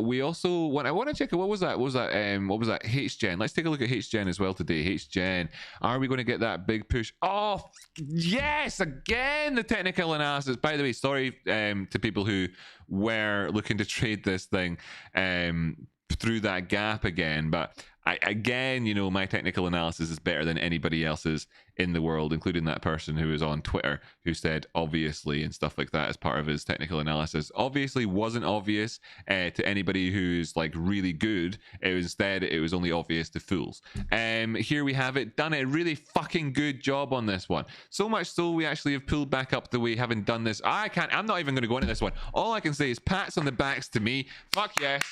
We also I want to check out what was that HGen. Let's take a look at HGen as well today. HGen, are we going to get that big push? Oh yes, again the technical analysis. By the way, sorry to people who were looking to trade this thing through that gap again, but again, you know, my technical analysis is better than anybody else's in the world, including that person who was on Twitter who said obviously and stuff like that as part of his technical analysis. Obviously wasn't obvious to anybody who's like really good. Instead, it was only obvious to fools. Here we have it, done a really fucking good job on this one. So much so we actually have pulled back up the way, having done this. I'm not even going to go into this one. All I can say is pats on the backs to me. Fuck yes.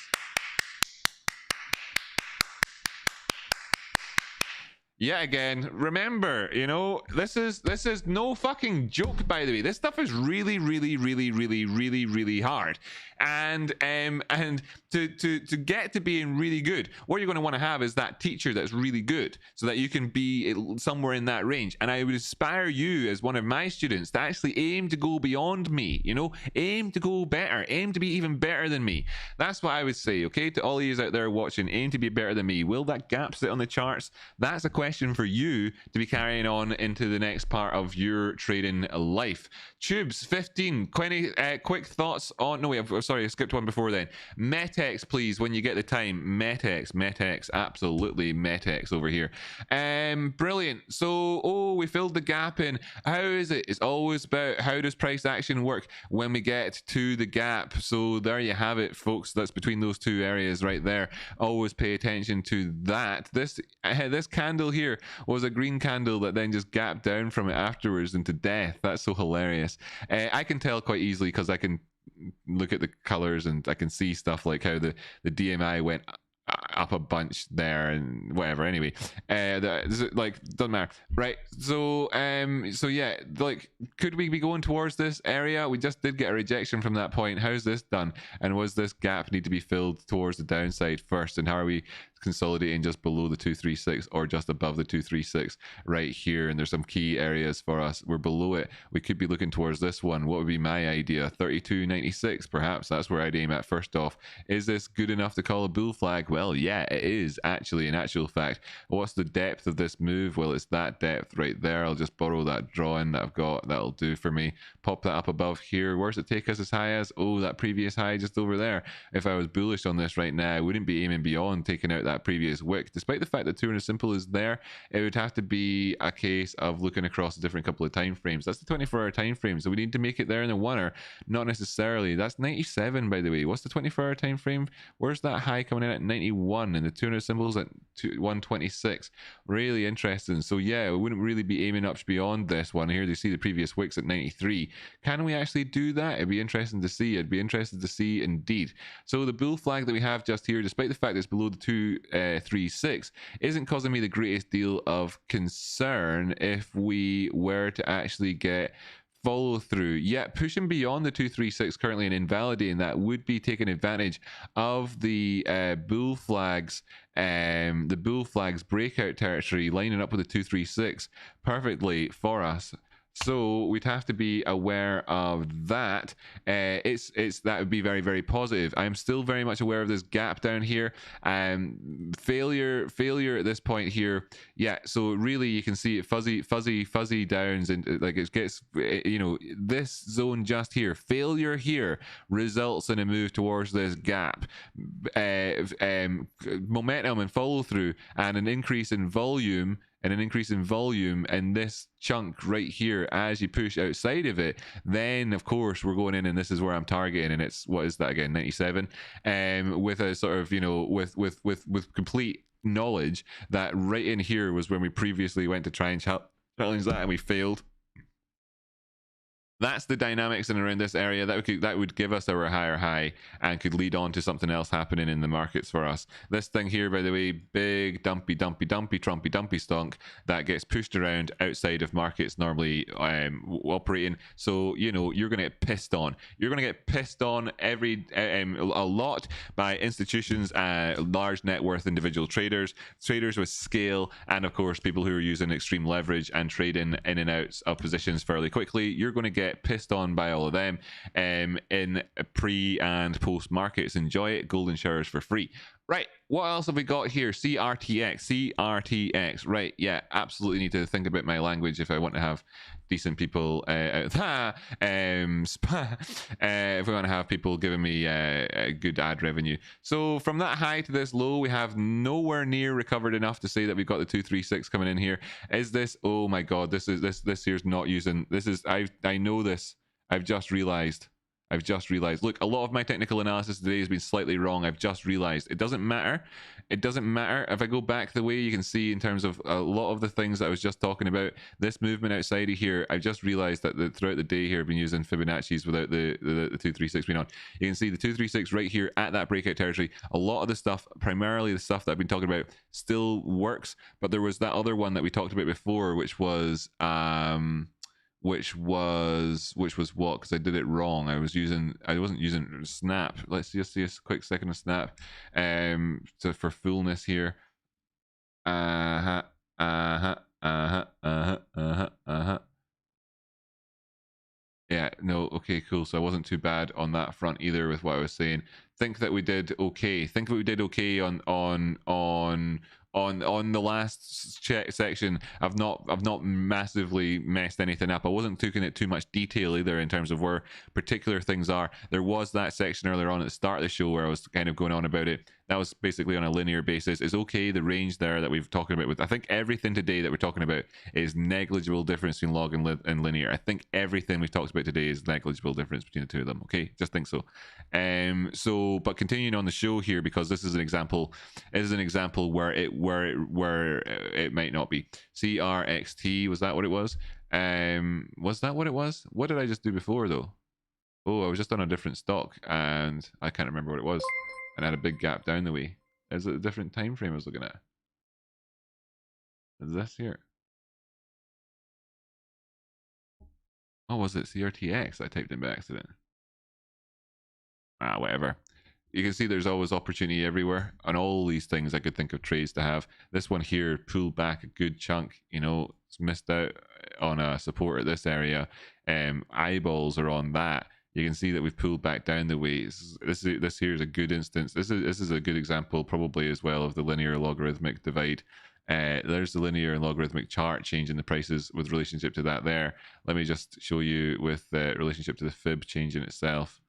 Yeah, again, remember, you know, this is no fucking joke, by the way. This stuff is really, really, really, really, really, really hard. And to get to being really good, what you're going to want to have is that teacher that's really good, so that you can be somewhere in that range. And I would aspire you as one of my students to actually aim to go beyond me, you know, aim to go better, aim to be even better than me. That's what I would say, okay, to all of you out there watching, aim to be better than me. Will that gap sit on the charts? That's a question for you to be carrying on into the next part of your trading life. Tubes 15, quick thoughts on, no wait, sorry, I skipped one before then. Metex, please, when you get the time. Metex, absolutely Metex over here. Brilliant. So, we filled the gap in. How is it? It's always about how does price action work when we get to the gap. So there you have it, folks. That's between those two areas right there. Always pay attention to that. This candle here was a green candle that then just gapped down from it afterwards into death. That's so hilarious. I can tell quite easily because I can look at the colors and I can see stuff like how the DMI went up a bunch there and whatever. Anyway, like doesn't matter, right? So yeah, like could we be going towards this area? We just did get a rejection from that point. How's this done? And was this gap need to be filled towards the downside first? And how are we consolidating just below the 236 or just above the 236 right here? And there's some key areas for us. We're below it. We could be looking towards this one. What would be my idea? 32.96 perhaps. That's where I'd aim at first off. Is this good enough to call a bull flag? Well, yeah, it is actually, in actual fact. What's the depth of this move? Well, it's that depth right there. I'll just borrow that drawing that I've got. That'll do for me. Pop that up above here. Where's it take us as high as? Oh, that previous high just over there. If I was bullish on this right now, I wouldn't be aiming beyond taking out that previous wick. Despite the fact that 200 simple is there, it would have to be a case of looking across a different couple of time frames. That's the 24-hour time frame, so we need to make it there in the 1 hour. Not necessarily. That's 97, by the way. What's the 24-hour time frame? Where's that high coming in at? 91, and the 200 symbols at 126. Really interesting. So yeah, we wouldn't really be aiming up beyond this one here. You see the previous wicks at 93. Can we actually do that? It'd be interesting to see. It'd be interesting to see indeed. So the bull flag that we have just here, despite the fact that it's below the 236, isn't causing me the greatest deal of concern if we were to actually get follow through. Yet pushing beyond the 236 currently and invalidating that would be taking advantage of the bull flags breakout territory, lining up with the 236 perfectly for us. So we'd have to be aware of that. That would be very, very positive. I'm still very much aware of this gap down here. Failure at this point here. Yeah, so really you can see it fuzzy downs, and like it gets, you know, this zone just here. Failure here results in a move towards this gap. Momentum and follow through and an increase in volume. And this chunk right here, as you push outside of it, then of course we're going in, and this is where I'm targeting, and it's, what is that again, 97, with a sort of, you know, with complete knowledge that right in here was when we previously went to try and challenge that and we failed. That's the dynamics in around this area. That would give us our higher high and could lead on to something else happening in the markets for us. This thing here, by the way, big dumpy trumpy stonk that gets pushed around outside of markets normally operating. So, you know, you're going to get pissed on. You're going to get pissed on a lot by institutions, large net worth individual traders with scale, and of course people who are using extreme leverage and trading in and out of positions fairly quickly. You're going to get pissed on by all of them in pre and post markets. Enjoy it. Golden showers for free. Right, what else have we got here? CRTX. Right, yeah, absolutely need to think about my language if I want to have decent people if we want to have people giving me a good ad revenue. So from that high to this low, we have nowhere near recovered enough to say that we've got the 236 coming in here. Is this, oh my god, this here's not using, this is, I know this, I've just realized I've just realized. Look, a lot of my technical analysis today has been slightly wrong. I've just realized. It doesn't matter. It doesn't matter. If I go back the way, you can see in terms of a lot of the things that I was just talking about, this movement outside of here, I've just realized that throughout the day here, I've been using Fibonacci's without the 236 being on. You can see the 236 right here at that breakout territory. A lot of the stuff, primarily the stuff that I've been talking about, still works, but there was that other one that we talked about before, which was what? Because I did it wrong. I wasn't using snap. Let's just see a quick second of snap for fullness here. Uh-huh. Yeah, no, okay, cool. So I wasn't too bad on that front either with what I was saying. Think that we did okay. Think that we did okay on the last check section. I've not massively messed anything up. I wasn't taking it too much detail either in terms of where particular things are. There was that section earlier on at the start of the show where I was kind of going on about it. That was basically on a linear basis. It's okay, the range there that we've talking about with, I think everything today that we're talking about is negligible difference between log and linear. I think everything we've talked about today is negligible difference between the two of them. Okay, just think so. But continuing on the show here, because this is an example, where it might not be. CRXT, was that what it was? Was that what it was? What did I just do before though? Oh, I was just on a different stock and I can't remember what it was. And I had a big gap down the way. Is it a different time frame I was looking at? Is this here? Oh, was it CRTX? I typed in by accident. Whatever. You can see there's always opportunity everywhere on all these things I could think of trades to have. This one here pulled back a good chunk, it's missed out on a support at this area. Eyeballs are on that. You can see that we've pulled back down the ways. This here is a good instance. This is a good example probably as well of the linear logarithmic divide. There's the linear and logarithmic chart changing the prices with relationship to that there. Let me just show you with relationship to the fib changing itself.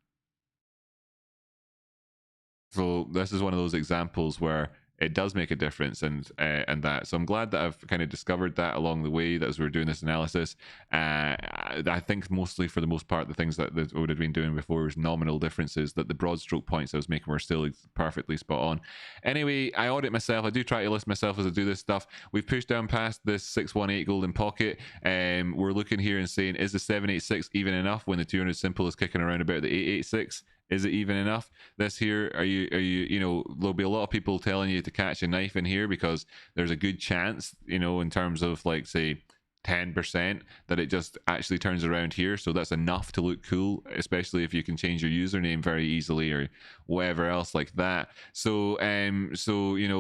So this is one of those examples where it does make a difference, and that. So I'm glad that I've kind of discovered that along the way that as we were doing this analysis. I think mostly for the most part, the things that I would have been doing before was nominal differences. That the broad stroke points I was making were still perfectly spot on. Anyway, I audit myself. I do try to list myself as I do this stuff. We've pushed down past this 618 golden pocket. We're looking here and saying, is the 786 even enough when the 200 simple is kicking around about the 886? Is it even enough? This here, are you, there'll be a lot of people telling you to catch a knife in here because there's a good chance, in terms of like, say, 10% that it just actually turns around here. So that's enough to look cool, especially if you can change your username very easily or whatever else like that. So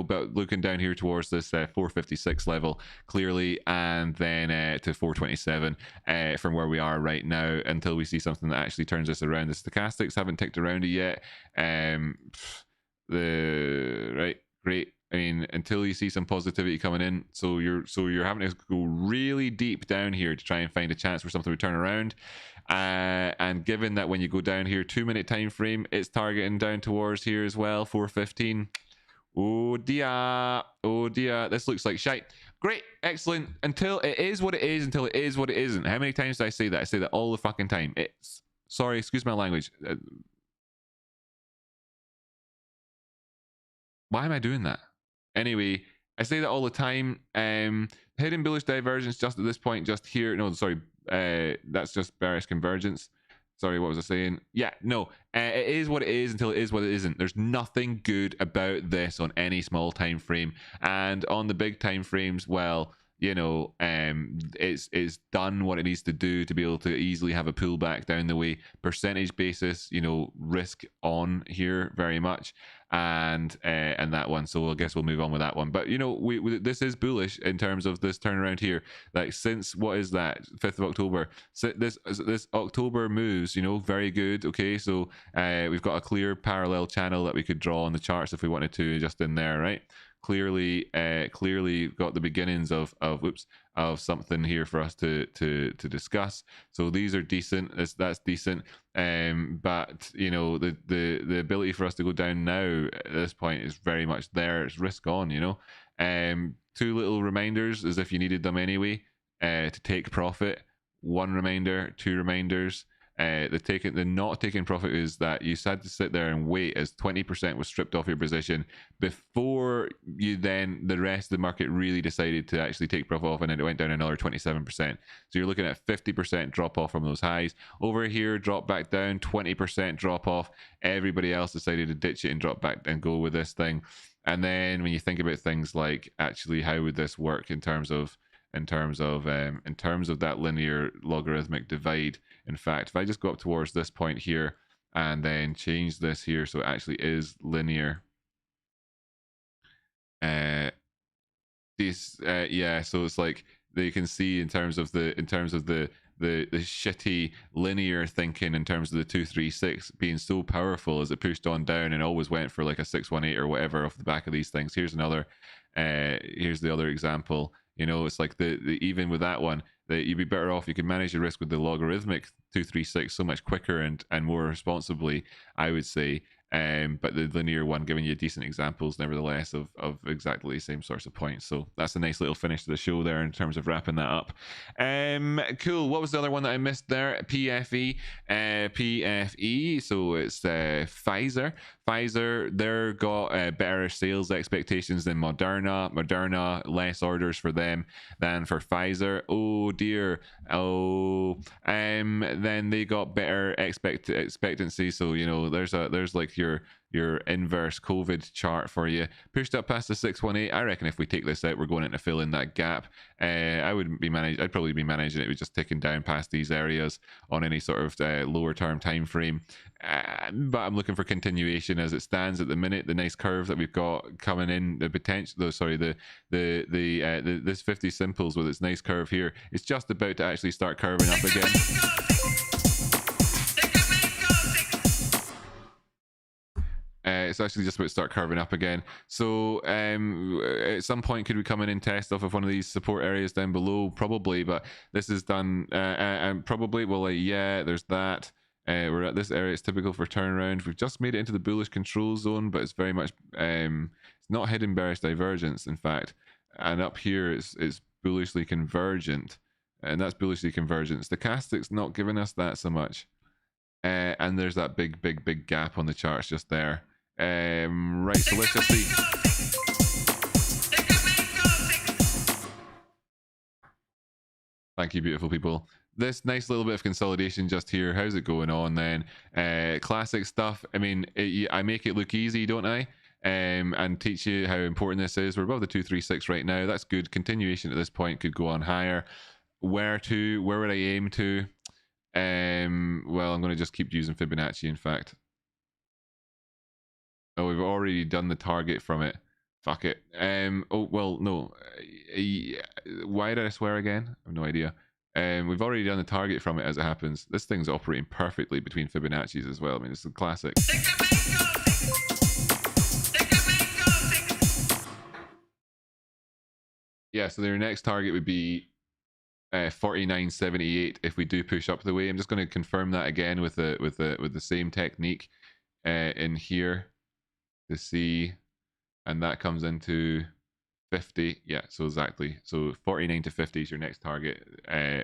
but looking down here towards this 456 level clearly, and then to 427 from where we are right now, until we see something that actually turns this around. The stochastics haven't ticked around it yet. Great. I mean, until you see some positivity coming in, so you're having to go really deep down here to try and find a chance for something to turn around. And given that when you go down here, 2-minute time frame, it's targeting down towards here as well, 415. Oh dear, this looks like shite. Great, excellent. Until it is what it is, until it is what it isn't. How many times do I say that? I say that all the fucking time. Sorry, excuse my language. Why am I doing that? Anyway, I say that all the time. Hidden bullish divergence just at this point, just here. No, sorry, that's just bearish convergence. Sorry, what was I saying? Yeah, no, it is what it is until it is what it isn't. There's nothing good about this on any small time frame, and on the big time frames, well, it's done what it needs to do to be able to easily have a pullback down the way. Percentage basis, risk on here very much, and that one. So I guess we'll move on with that one. But this is bullish in terms of this turnaround here. Like since what is that 5th of October? So this October moves, very good. Okay, so we've got a clear parallel channel that we could draw on the charts if we wanted to, just in there, right? Clearly got the beginnings of something here for us to discuss. So these are decent. That's decent. But the ability for us to go down now at this point is very much there. It's risk on. Two little reminders as if you needed them anyway to take profit. One reminder, two reminders. The not taking profit is that you had to sit there and wait as 20% was stripped off your position before you then the rest of the market really decided to actually take profit off, and then it went down another 27%. So you're looking at 50% drop off from those highs. Over here, drop back down, 20% drop off. Everybody else decided to ditch it and drop back and go with this thing. And then when you think about things like actually how would this work in terms of that linear logarithmic divide. In fact, if I just go up towards this point here and then change this here so it actually is linear. Yeah, so it's like you can see in terms of the shitty linear thinking in terms of the 236 being so powerful as it pushed on down and always went for like a 618 or whatever off the back of these things. Here's another here's the other example. You know, it's like the even with that one, that you'd be better off. You can manage your risk with the logarithmic 236 so much quicker and more responsibly, I would say. But the linear one giving you decent examples, nevertheless, of exactly the same sorts of points. So that's a nice little finish to the show there in terms of wrapping that up. Cool. What was the other one that I missed there? PFE. PFE. So it's Pfizer. Pfizer, they're got better sales expectations than Moderna. Moderna, less orders for them than for Pfizer. Oh dear. Oh. Then they got better expectancy. So you know, there's like your inverse COVID chart for you. Pushed up past the 618. I reckon if we take this out, we're going in to fill in that gap. I'd probably be managing it with just ticking down past these areas on any sort of lower term time frame. But I'm looking for continuation as it stands at the minute. The nice curve that we've got coming in, the potential, this 50 simples with its nice curve here, it's just about to actually start curving up again. It's actually just about to start curving up again. So at some point, could we come in and test off of one of these support areas down below? Probably, but this is done probably. Well, yeah, there's that. We're at this area. It's typical for turnaround. We've just made it into the bullish control zone, but it's very much it's not hidden bearish divergence, in fact. And up here, it's bullishly convergent, and that's bullishly convergent. Stochastic's not giving us that so much. And there's that big gap on the charts just there. Right, so let's just see. Thank you, beautiful people. This nice little bit of consolidation just here. How's it going on then? Classic stuff. I mean, I make it look easy, don't I? And teach you how important this is. We're above the 236 right now. That's good. Continuation at this point could go on higher. Where would I aim to? Well, I'm going to just keep using Fibonacci, in fact. Oh, we've already done the target from it. Fuck it. Oh, well, no. Why did I swear again? I have no idea. We've already done the target from it as it happens. This thing's operating perfectly between Fibonacci's as well. I mean, it's a classic. Yeah, so their next target would be 49.78 if we do push up the way. I'm just going to confirm that again with the same technique in here to see, and that comes into 50. Yeah, so exactly. So 49 to 50 is your next target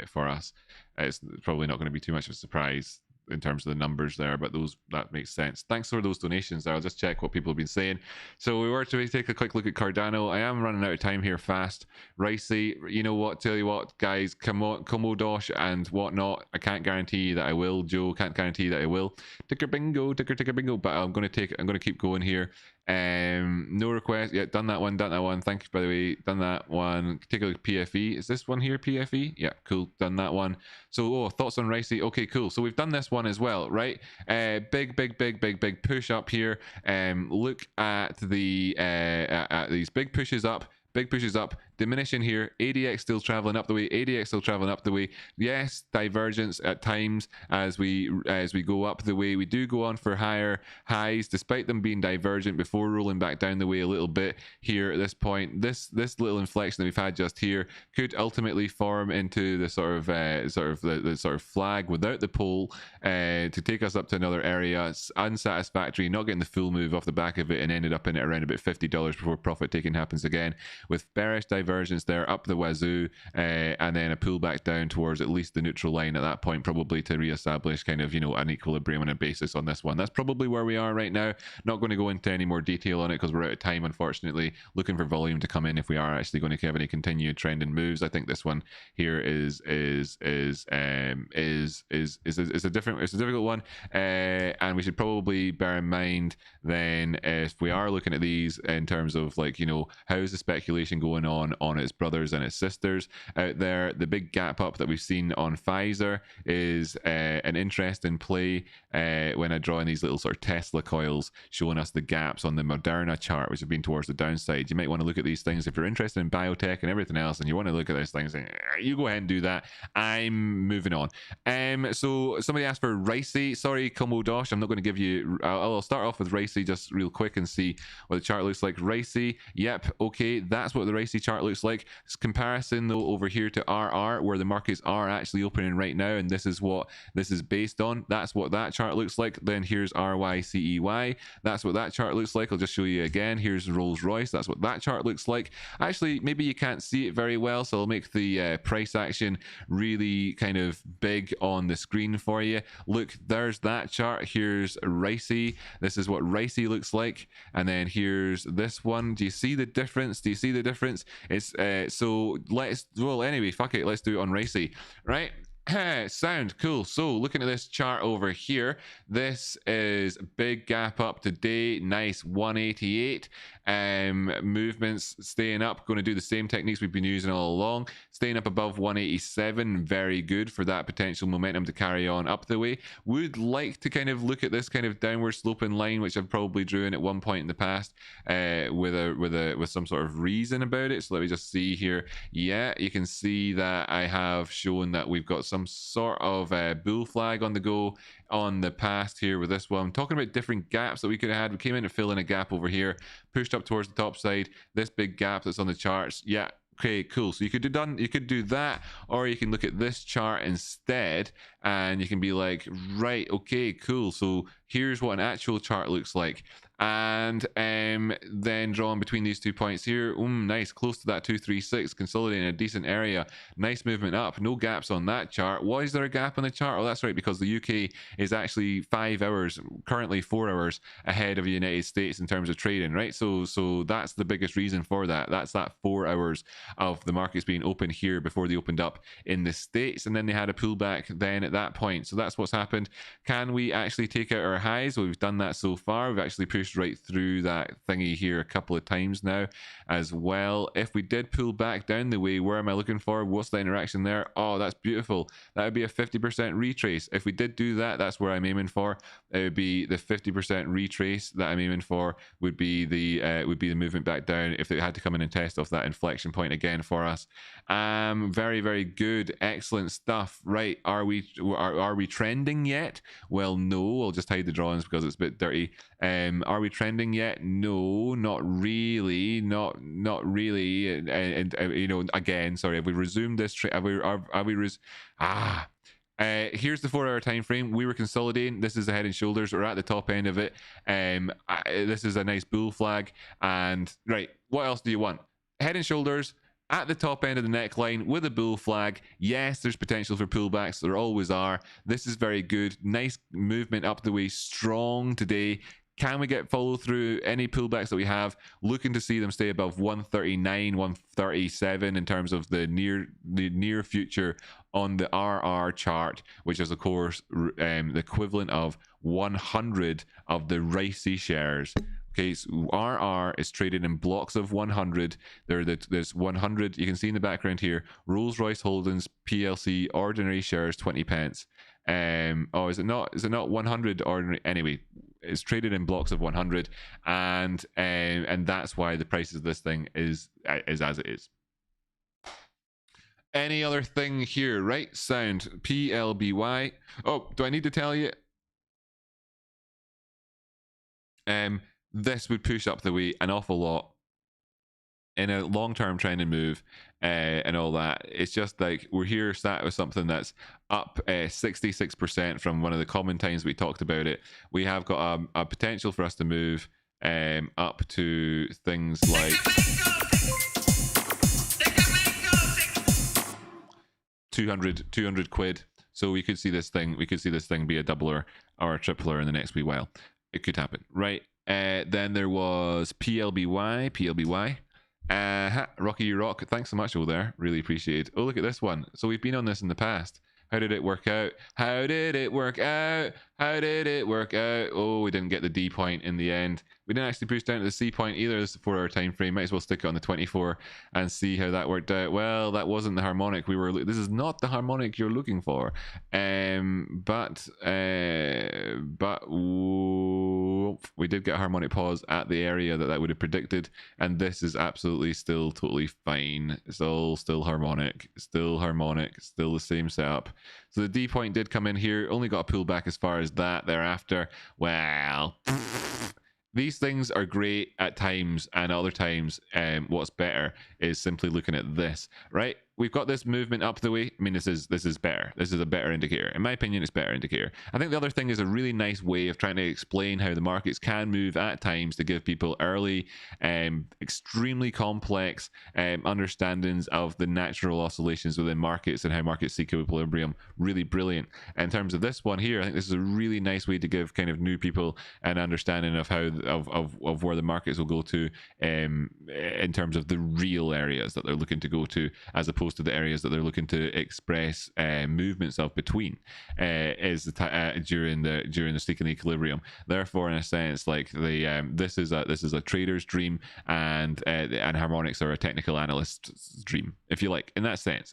for us. It's probably not going to be too much of a surprise in terms of the numbers there, but that makes sense. Thanks for those donations there. I'll just check what people have been saying. So we were to take a quick look at Cardano. I am running out of time here fast. Ricey, you know what? Tell you what, guys, Komodosh and whatnot. I can't guarantee that I will. Joe can't guarantee that I will. Ticker bingo. But I'm going to keep going here. No request. Yeah, done that one. Thank you, by the way. Done that one. Take a look at PFE. Is this one here PFE? Yeah, cool. Done that one. So, thoughts on Ricey? Okay, cool. So we've done this one as well, right? Big push up here. Look at the at these big pushes up. Diminishing here. ADX still traveling up the way. Yes, divergence at times as we go up the way. We do go on for higher highs despite them being divergent before rolling back down the way a little bit here at this point. This little inflection that we've had just here could ultimately form into the sort of flag without the pole to take us up to another area. It's unsatisfactory, not getting the full move off the back of it, and ended up in it around about $50 before profit taking happens again. with bearish divergence there up the wazoo, and then a pullback down towards at least the neutral line at that point, probably to reestablish kind of, you know, an equilibrium on a basis on this one. That's probably where we are right now. Not going to go into any more detail on it because we're out of time, unfortunately. Looking for volume to come in if we are actually going to have any continued trend and moves. I think this one here is a difficult one, and we should probably bear in mind then, if we are looking at these in terms of, like, you know, how's the speculation going on its brothers and its sisters out there. The big gap up that we've seen on Pfizer is an interesting play when I draw in these little sort of Tesla coils showing us the gaps on the Moderna chart, which have been towards the downside. You might want to look at these things if you're interested in biotech and everything else, and you want to look at these things. You go ahead and do that. I'm moving on. So somebody asked for Ricey. Sorry, Komodosh, I'm not going to give you. I'll start off with Ricey just real quick and see what the chart looks like. Ricey, yep, okay, that's what the Ricey chart looks like. This comparison though over here to RR, where the markets are actually opening right now, and this is what this is based on. That's what that chart looks like. Then here's RYCEY. That's what that chart looks like. I'll just show you again. Here's Rolls Royce. That's what that chart looks like. Actually, maybe you can't see it very well, so I'll make the price action really kind of big on the screen for you. Look, there's that chart. Here's Ricey. This is what Ricey looks like, and then here's this one. Do you see the difference? Do you see the difference? It's so anyway, fuck it, let's do it on Ricey, right? Sound cool. So looking at this chart over here, this is big gap up today. Nice 188. Movements staying up. Going to do the same techniques we've been using all along. Staying up above 187. Very good for that potential momentum to carry on up the way. Would like to kind of look at this kind of downward sloping line, which I've probably drew in at one point in the past, with some sort of reason about it. So let me just see here. Yeah, you can see that I have shown that we've got some sort of bull flag on the go on the past here with this one. I'm talking about different gaps that we could have had. We came in to fill in a gap over here, pushed up towards the top side. This big gap that's on the charts. Yeah. Okay, cool. So you could do that, or you can look at this chart instead, and you can be like, right, okay, cool. So here's what an actual chart looks like, and then drawing between these 2 points here. Nice, close to that 236, consolidating a decent area. Nice movement up. No gaps on that chart. Why is there a gap on the chart? Oh, that's right, because the UK is actually 5 hours, currently 4 hours ahead of the United States in terms of trading, right? So that's the biggest reason for that. That's that 4 hours of the markets being open here before they opened up in the States, and then they had a pullback then at that point. So that's what's happened. Can we actually take out our highs? Well, we've done that so far. We've actually pushed right through that thingy here a couple of times now as well. If we did pull back down the way, where am I looking for? What's the interaction there? Oh, that's beautiful. That would be a 50% retrace. If we did do that, that's where I'm aiming for. It would be the 50% retrace that I'm aiming for. Would be the movement back down if they had to come in and test off that inflection point again for us. Very, very good, excellent stuff. Right, are we trending yet? Well, no. I'll just hide the drawings because it's a bit dirty. Are we trending yet? No, not really, not really. And you know, again, sorry, have we resumed this trade? Here's the 4 hour time frame. We were consolidating. This is the head and shoulders. We're at the top end of it. This is a nice bull flag. And right, what else do you want? Head and shoulders at the top end of the neckline with a bull flag. Yes, there's potential for pullbacks. There always are. This is very good. Nice movement up the way. Strong today. Can we get follow through any pullbacks that we have? Looking to see them stay above 139, 137 in terms of the near future on the RR chart, which is of course the equivalent of 100 of the Ricey shares. Okay, so RR is traded in blocks of 100. There's 100. You can see in the background here, Rolls Royce Holdings PLC ordinary shares 20 pence. Oh, is it not 100 ordinary? Anyway, it's traded in blocks of 100, and that's why the price of this thing is as it is. Any other thing here, right? Sound PLBY. Oh, do I need to tell you? This would push up the way an awful lot in a long-term trending move, and all that. It's just like we're here sat with something that's up 66% from one of the common times we talked about it. We have got a potential for us to move up to things like 200 quid. So we could see this thing be a doubler or a tripler in the next wee while. It could happen, right? Then there was PLBY. Rocky Rock, thanks so much over there, really appreciate it. Oh, look at this one. So we've been on this in the past. How did it work out? How did it work out? How did it work out? Oh, we didn't get the D point in the end. We didn't actually push down to the C point either. This is a 4-hour time frame. Might as well stick it on the 24 and see how that worked out. Well, that wasn't the harmonic we were. This is not the harmonic you're looking for. But we did get a harmonic pause at the area that would have predicted, and this is absolutely still totally fine. It's all still harmonic, still the same setup. So the D point did come in here. Only got a pullback as far as that thereafter. Well. These things are great at times, and other times what's better is simply looking at this, right? We've got this movement up the way. I mean, this is better. This is a better indicator. In my opinion, it's a better indicator. I think the other thing is a really nice way of trying to explain how the markets can move at times to give people early, extremely complex understandings of the natural oscillations within markets and how markets seek equilibrium. Really brilliant. In terms of this one here, I think this is a really nice way to give kind of new people an understanding of how of where the markets will go to in terms of the real areas that they're looking to go to, as opposed to the areas that they're looking to express movements of between during the seeking equilibrium. Therefore, in a sense, like this is a trader's dream, and harmonics are a technical analyst's dream, if you like, in that sense.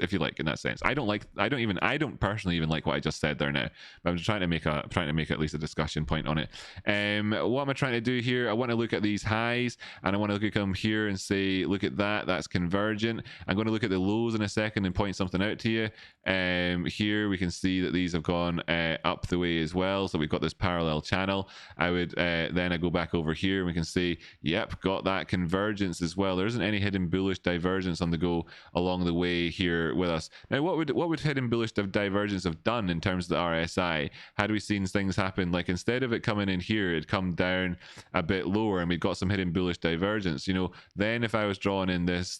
I don't personally even like what I just said there now, but I'm trying to make at least a discussion point on it. What am I trying to do here? I want to look at these highs, and I want to look at them here and say, look at that's convergent. I'm going to look at the lows in a second and point something out to you. Here we can see that these have gone up the way as well, so we've got this parallel channel. I would then I go back over here and we can see, yep, got that convergence as well. There isn't any hidden bullish divergence on the go along the way here with us. Now, what would hidden bullish divergence have done in terms of the RSI had we seen things happen like, instead of it coming in here, it'd come down a bit lower and we got some hidden bullish divergence? Then if I was drawing in this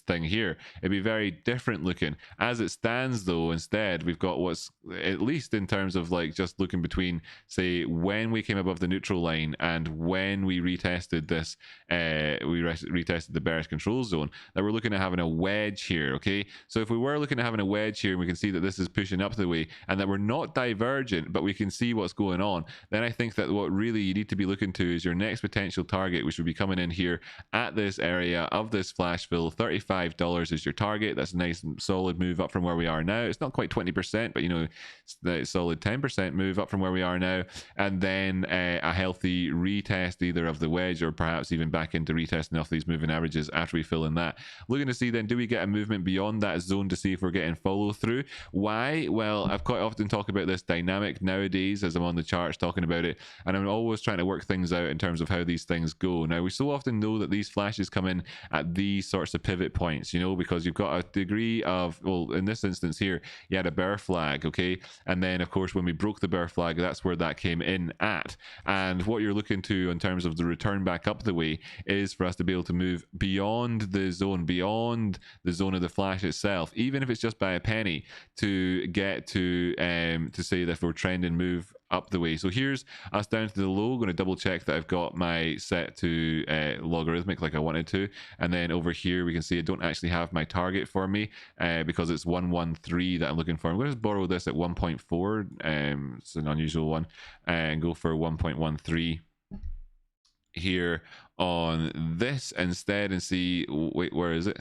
thing here, it'd be very different looking. As it stands though, instead we've got what's, at least in terms of like just looking between, say, when we came above the neutral line and when we retested this, retested the bearish control zone, that we're looking at having a wedge here. Okay, so if we were looking at having a wedge here and we can see that this is pushing up the way and that we're not divergent but we can see what's going on, then I think that what really you need to be looking to is your next potential target, which would be coming in here at this area of this flash fill. $35 is your target. That's a nice solid move up from where we are now. It's not quite 20%, but it's a solid 10% move up from where we are now, and then a healthy retest either of the wedge or perhaps even back into retesting off these moving averages after we fill in that. Looking to see then, do we get a movement beyond that zone to see if we're getting follow through? Why? Well, I've quite often talked about this dynamic nowadays as I'm on the charts talking about it, and I'm always trying to work things out in terms of how these things go. Now, we so often know that these flashes come in at these sorts of pivot points, because you've got a degree of, well, in this instance here, you had a bear flag, okay? And then, of course, when we broke the bear flag, that's where that came in at. And what you're looking to in terms of the return back up the way is for us to be able to move beyond the zone of the flash itself, even if it's just by a penny, to get to say that if we're trending, move up the way. So here's us down to the low. Going to double check that I've got my set to logarithmic like I wanted to, and then over here we can see I don't actually have my target for me because it's 113 that I'm looking for. I'm going to borrow this at 1.4. It's an unusual one, and go for 1.13 here on this instead and see, wait, where is it?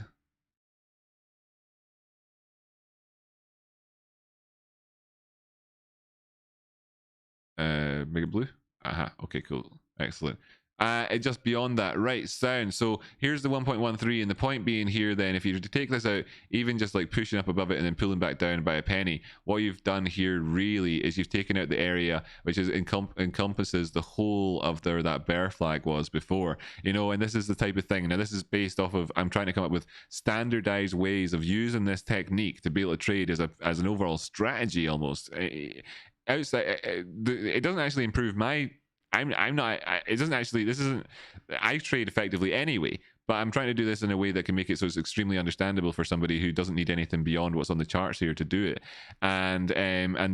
Make it blue. Aha. Okay, cool. Excellent. Just beyond that, right, sound. So here's the 1.13, and the point being here then, if you were to take this out, even just like pushing up above it and then pulling back down by a penny, what you've done here really is you've taken out the area which is encompasses the whole of where that bear flag was before, and this is the type of thing. Now, this is based off of, I'm trying to come up with standardized ways of using this technique to be able to trade as an overall strategy almost. Outside, it doesn't actually improve my I'm not. It doesn't actually. This isn't. I trade effectively anyway, but I'm trying to do this in a way that can make it so it's extremely understandable for somebody who doesn't need anything beyond what's on the charts here to do it. And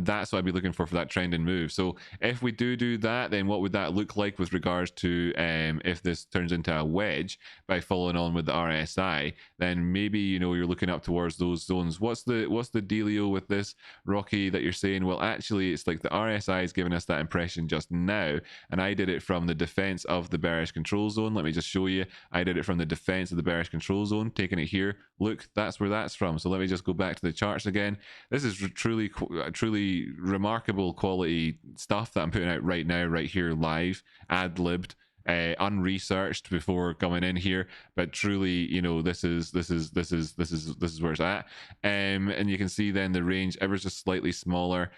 that's what I'd be looking for that trend and move. So if we do that, then what would that look like with regards to if this turns into a wedge by following on with the RSI? Then maybe you're looking up towards those zones. What's the dealio with this, Rocky, that you're saying? Well, actually, it's like the RSI is giving us that impression just now, and I did it from the defense of the bearish control zone. Let me just show you. I did it from the defense of the bearish control zone, taking it here. Look, that's where that's from. So let me just go back to the charts again. This is truly remarkable quality stuff that I'm putting out right now, right here, live, ad-libbed, unresearched before coming in here, but truly, this is where it's at. And you can see then the range ever just slightly smaller.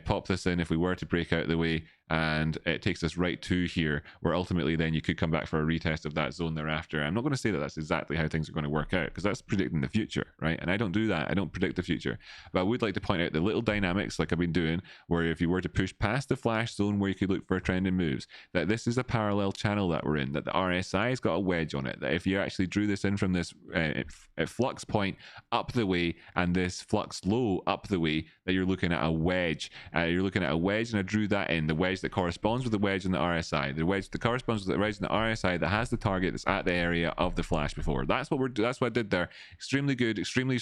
Pop this in if we were to break out the way, and it takes us right to here, where ultimately then you could come back for a retest of that zone thereafter. I'm not going to say that that's exactly how things are going to work out, because that's predicting the future, right? And I don't do that. I don't predict the future. But I would like to point out the little dynamics, like I've been doing, where if you were to push past the flash zone where you could look for trending moves, that this is a parallel channel that we're in, that the RSI has got a wedge on it, that if you actually drew this in from this flux point up the way and this flux low up the way, that you're looking at a wedge. You're looking at a wedge, and I drew that in, the wedge that corresponds with the wedge in the RSI, the wedge that corresponds with the wedge in the RSI that has the target that's at the area of the flash before. That's what I did there. Extremely good, extremely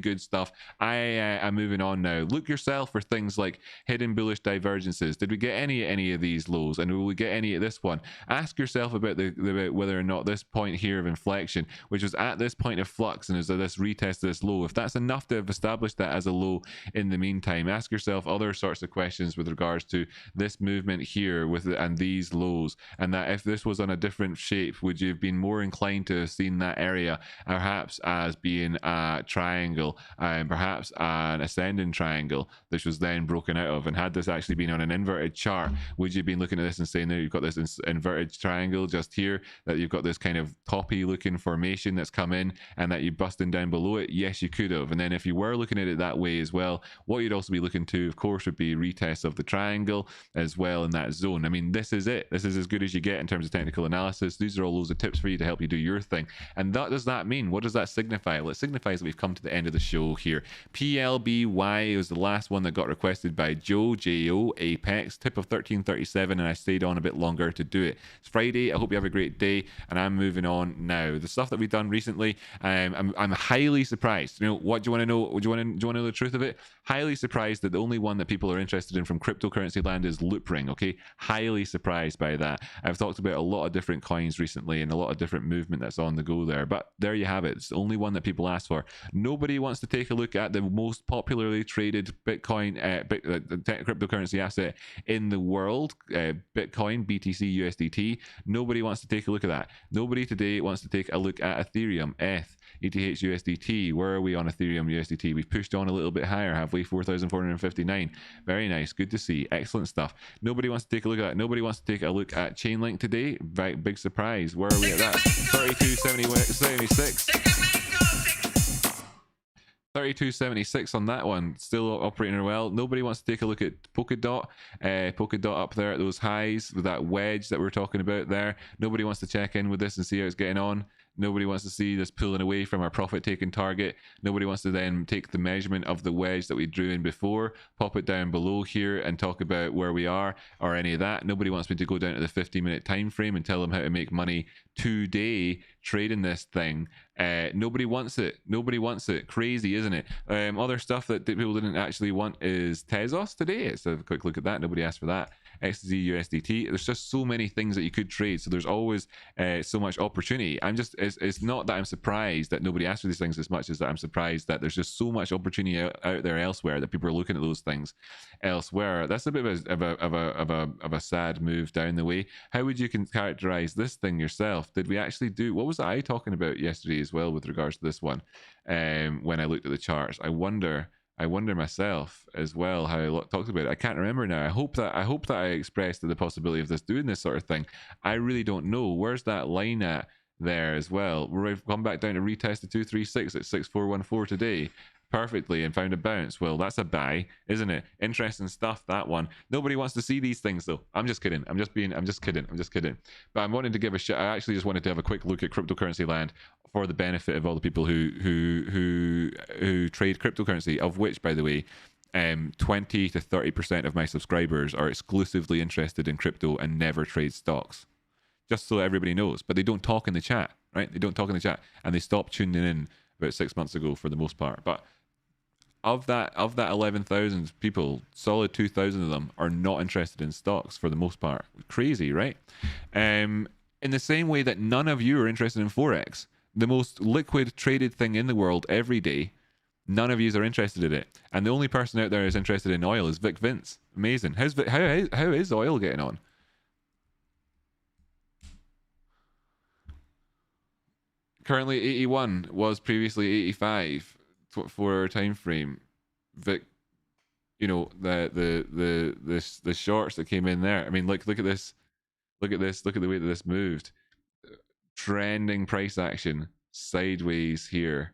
good stuff. I'm moving on now. Look yourself for things like hidden bullish divergences. Did we get any of these lows, and will we get any at this one? Ask yourself about whether or not this point here of inflection, which was at this point of flux and is this retest of this low, if that's enough to have established that as a low in the meantime. Ask yourself other sorts of questions with regards to this movement here and these lows, and that if this was on a different shape, would you have been more inclined to have seen that area perhaps as being a triangle, and perhaps an ascending triangle, which was then broken out of? And had this actually been on an inverted chart, would you have been looking at this and saying, there, you've got this inverted triangle just here, that you've got this kind of toppy looking formation that's come in, and that you're busting down below it? Yes, you could have. And then if you were looking at it that way as well, what you'd also be looking to, of course, would be retests of the triangle as well in that zone. I mean, this is it. This is as good as you get in terms of technical analysis. These are all loads of tips for you to help you do your thing. And what does that mean? What does that signify? Well, it signifies that we've come to the end of the show here. PLBY was the last one that got requested by Joe Apex, tip of 1337, and I stayed on a bit longer to do it. It's Friday. I hope you have a great day, and I'm moving on now. The stuff that we've done recently, I'm highly surprised. What do you want to know? Do you want to know the truth of it? Highly surprised that the only one that people are interested in from cryptocurrency land is Loopring. Okay, highly surprised by that. I've talked about a lot of different coins recently and a lot of different movement that's on the go there, but there you have it. It's the only one that people ask for. Nobody wants to take a look at the most popularly traded Bitcoin cryptocurrency asset in the world, Bitcoin, BTC, USDT. Nobody wants to take a look at that. Nobody today wants to take a look at Ethereum, ETH, USDT. Where are we on Ethereum, USDT? We've pushed on a little bit higher, have we? 4,459. Very nice. Good to see. Excellent stuff. Nobody wants to take a look at that. Nobody wants to take a look at Chainlink today. Very big surprise. Where are we at that? 32.76. 32.76 on that one, still operating well. Nobody wants to take a look at Polkadot. Polkadot up there at those highs with that wedge that we're talking about there. Nobody wants to check in with this and see how it's getting on. Nobody wants to see this pulling away from our profit taking target. Nobody wants to then take the measurement of the wedge that we drew in before, pop it down below here and talk about where we are or any of that. Nobody wants me to go down to the 50-minute time frame and tell them how to make money today trading this thing. Nobody wants it. Nobody wants it. Crazy, isn't it? Other stuff that people didn't actually want is Tezos today. Let's have a quick look at that. Nobody asked for that. XZ USDT. There's just so many things that you could trade, so there's always so much opportunity. It's not that I'm surprised that nobody asked for these things as much as that I'm surprised that there's just so much opportunity out there elsewhere that people are looking at those things elsewhere. That's a bit of a sad move down the way. How would you characterize this thing yourself? Did we actually do, what was I talking about yesterday as well with regards to this one? When I looked at the charts, I wonder myself as well how I talked about it. I can't remember now. I hope that I expressed the possibility of this doing this sort of thing. I really don't know. Where's that line at there as well? We've come back down to retest the 236 at 6414 today. perfectly and found a bounce. Well, that's a buy, isn't it? Interesting stuff, that one. Nobody wants to see these things though. I'm just kidding. I'm just kidding. But I wanted to give a shit. I actually just wanted to have a quick look at cryptocurrency land for the benefit of all the people who trade cryptocurrency, of which, by the way, 20 to 30% of my subscribers are exclusively interested in crypto and never trade stocks. Just so everybody knows. But they don't talk in the chat, right? They don't talk in the chat, and they stopped tuning in about 6 months ago for the most part. But of that 11,000 people, solid 2,000 of them are not interested in stocks for the most part. Crazy, right? In the same way that none of you are interested in Forex, the most liquid traded thing in the world every day. None of you are interested in it, and the only person out there who's interested in oil is Vic Vince. Amazing. How is oil getting on? Currently 81, was previously 85. 4-hour time frame. Vic, you know, the shorts that came in there. I mean, look at this. Look at this. Look at the way that this moved. Trending price action sideways here.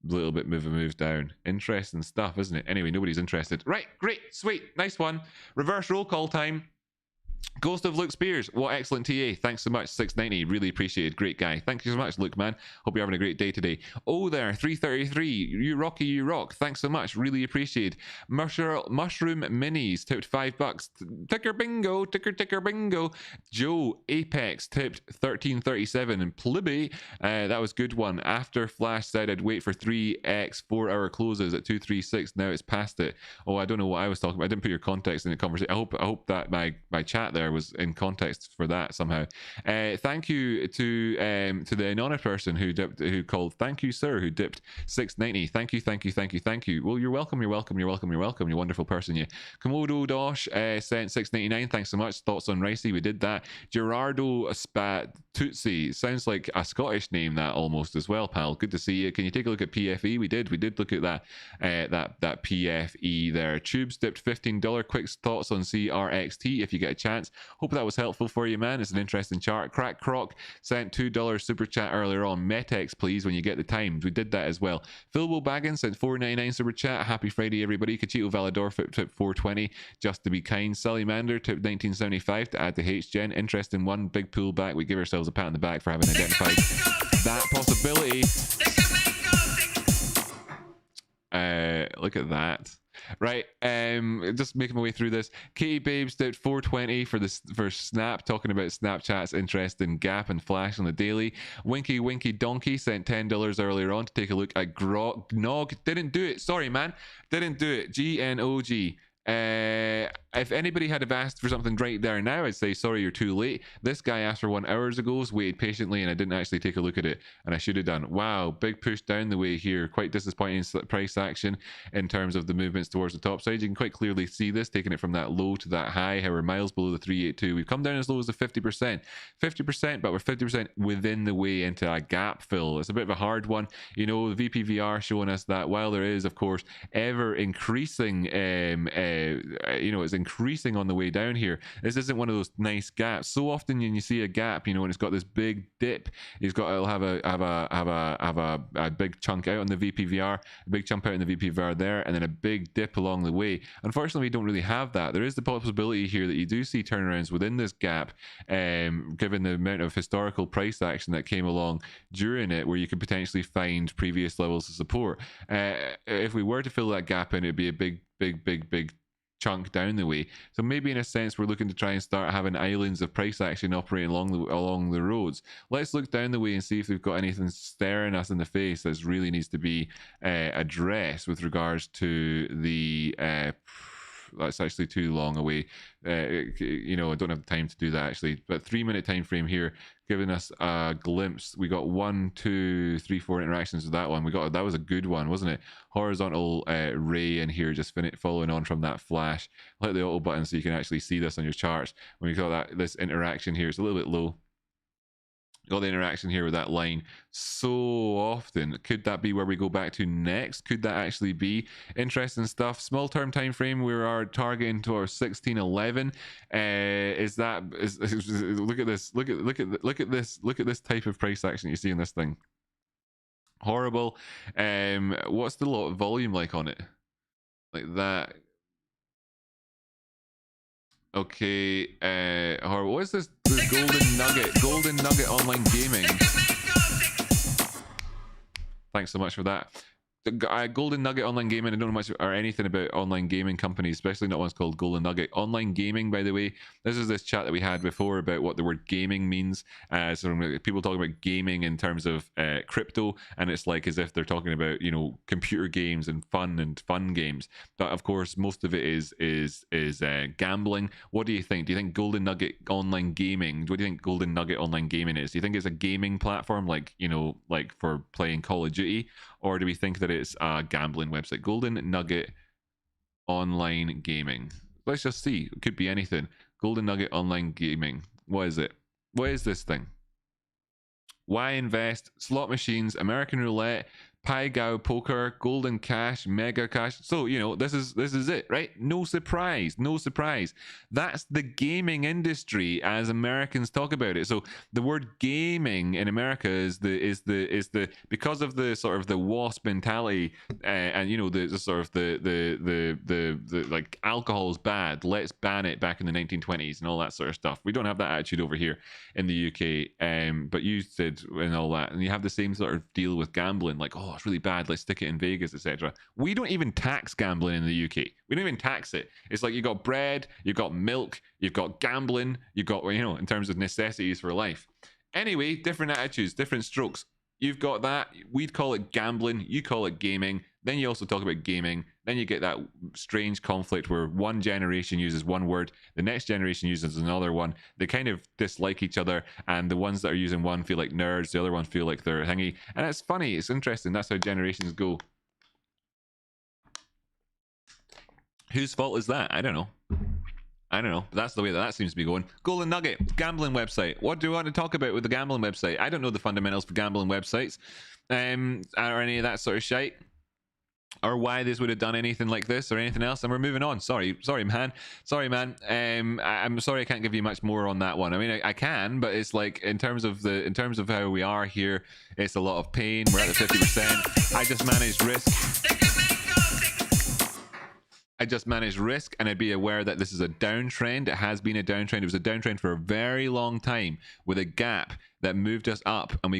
Little bit move down. Interesting stuff, isn't it? Anyway, nobody's interested. Right, great, sweet, nice one. Reverse roll call time. Ghost of Luke Spears, what excellent TA. Thanks so much. 690, really appreciated. Great guy. Thank you so much, Luke, man. Hope you're having a great day today. Oh, there, 333. You rocky, you rock. Thanks so much. Really appreciated. Mushroom Minis tipped $5. Ticker bingo, ticker bingo. Joe Apex tipped 1337. And Plibby, that was good one. After Flash said I'd wait for 3x 4-hour closes at 236. Now it's past it. Oh, I don't know what I was talking about. I didn't put your context in the conversation. I hope that my chat there was in context for that somehow. Thank you to the anonymous person who called. Thank you, sir, who dipped 690. Thank you. Well, you're welcome. You're a wonderful person. You Komodo Dosh sent 699. Thanks so much. Thoughts on Ricey? We did that. Gerardo Spat Tootsie, sounds like a Scottish name, that almost as well, pal. Good to see you. Can you take a look at PFE? We did look at that that PFE there. Tubes dipped $15. Quick thoughts on CRXT if you get a chance. Hope that was helpful for you, man. It's an interesting chart. Crack Croc sent $2 super chat earlier on. Metex, please, when you get the time. We did that as well. Philbo Baggins sent $4.99 super chat. Happy Friday, everybody. Cachito Valador tipped $4.20 just to be kind. Sallymander tipped $19.75 to add to H-Gen. Interesting one. Big pullback. We give ourselves a pat on the back for having identified that possibility. Look at that. Right, just making my way through this. Katie Babes did 420 for Snap, talking about Snapchat's interest in Gap and Flash on the daily. Winky Donkey sent $10 earlier on to take a look at Gnog. Didn't do it. Sorry, man. Didn't do it. GNOG. If anybody had have asked for something right there now, I'd say sorry, you're too late. This guy asked for 1 hour ago, waited patiently, and I didn't actually take a look at it, and I should have done. Wow, big push down the way here. Quite disappointing price action in terms of the movements towards the top side. You can quite clearly see this, taking it from that low to that high. How we're miles below the 382. We've come down as low as the 50%, but we're 50% within the way into a gap fill. It's a bit of a hard one, you know. The VPVR showing us that while there is, of course, ever increasing you know, it's increasing on the way down here. This isn't one of those nice gaps. So often when you see a gap, you know, and it's got this big dip, it'll have a big chunk out on the VPVR, a big chunk out in the VPVR there, and then a big dip along the way. Unfortunately, we don't really have that. There is the possibility here that you do see turnarounds within this gap, given the amount of historical price action that came along during it, where you could potentially find previous levels of support. If we were to fill that gap in, it'd be a big chunk down the way. So maybe in a sense we're looking to try and start having islands of price action operating along the roads. Let's look down the way and see if we've got anything staring us in the face that really needs to be addressed with regards to the that's actually too long away. You know, I don't have time to do that actually. But 3-minute time frame here, giving us a glimpse. We got 1, 2, 3, 4 interactions with that one. That was a good one, wasn't it? Horizontal ray in here, just following on from that flash. I'll hit the auto button so you can actually see this on your charts. When you got this interaction here, it's a little bit low. Got the interaction here with that line so often. Could that be where we go back to next? Could that actually be interesting stuff? Small term time frame, we are targeting to our 1611. Look at this. Look at this type of price action you see in this thing. Horrible. What's the volume like on it? Like that. Okay. Horrible. What is this? The Golden Nugget. Golden Nugget Online Gaming. Thanks so much for that. Golden Nugget Online Gaming. I don't know much or anything about online gaming companies, especially not one's called Golden Nugget. Online Gaming, by the way, this is this chat that we had before about what the word gaming means. So people talking about gaming in terms of crypto, and it's like as if they're talking about, you know, computer games and fun games. But of course, most of it is gambling. What do you think? Do you think Golden Nugget Online Gaming? What do you think Golden Nugget Online Gaming is? Do you think it's a gaming platform, like, you know, like for playing Call of Duty? Or do we think that it's a gambling website? Golden Nugget Online Gaming. Let's just see. It could be anything. Golden Nugget Online Gaming. What is it? What is this thing? Why invest? Slot machines, American roulette, Pai Gow poker, golden cash, mega cash. So, you know, this is it, right? No surprise, no surprise. That's the gaming industry as Americans talk about it. So the word gaming in America is the because of the sort of the WASP mentality, and you know, the sort of the like alcohol is bad, let's ban it, back in the 1920s and all that sort of stuff. We don't have that attitude over here in the UK, but you did and all that, and you have the same sort of deal with gambling, like, oh, it's really bad, let's stick it in Vegas, etc. We don't even tax gambling in the UK. We don't even tax it. It's like you got bread, you've got milk, you've got gambling, you've got, you know, in terms of necessities for life. Anyway, different attitudes, different strokes. You've got that. We'd call it gambling. You call it gaming. Then you also talk about gaming. Then you get that strange conflict where one generation uses one word, the next generation uses another one. They kind of dislike each other, and the ones that are using one feel like nerds, the other ones feel like they're thingy. And it's funny. It's interesting. That's how generations go. Whose fault is that? I don't know. I don't know. But that's the way that seems to be going. Golden Nugget, gambling website. What do you want to talk about with the gambling website? I don't know the fundamentals for gambling websites, or any of that sort of shite, or why this would have done anything like this or anything else. And we're moving on. Sorry, man. I'm sorry I can't give you much more on that one. I mean, I can, but it's like in terms of how we are here, it's a lot of pain. We're at the 50%. I just managed risk, and I'd be aware that this is a downtrend. It has been a downtrend. It was a downtrend for a very long time, with a gap that moved us up, and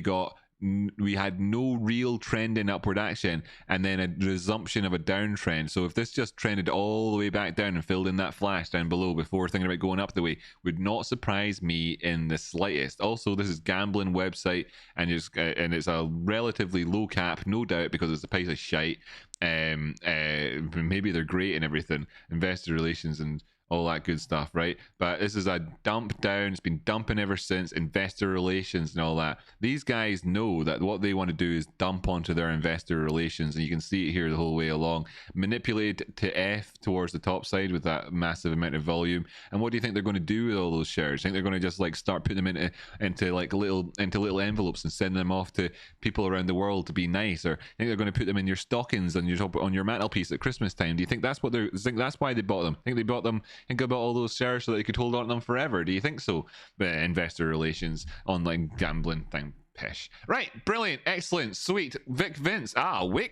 we had no real trend in upward action, and then a resumption of a downtrend. So if this just trended all the way back down and filled in that flash down below before thinking about going up the way, would not surprise me in the slightest. Also, this is gambling website, and it's a relatively low cap, no doubt, because it's a piece of shite. Maybe they're great and everything, investor relations and all that good stuff, right? But this is a dump down. It's been dumping ever since. Investor relations and all that. These guys know that what they want to do is dump onto their investor relations, and you can see it here the whole way along. Manipulate to F towards the top side with that massive amount of volume. And what do you think they're going to do with all those shares? I think they're going to just like start putting them into little envelopes and send them off to people around the world to be nice, or I think they're going to put them in your stockings on your mantelpiece at Christmas time. Do you think that's what that's why they bought them? I think they bought them. Think about all those shares so that they could hold on to them forever. Do you think so? But investor relations, online gambling thing. Pish. Right, brilliant, excellent, sweet. Vic Vince. We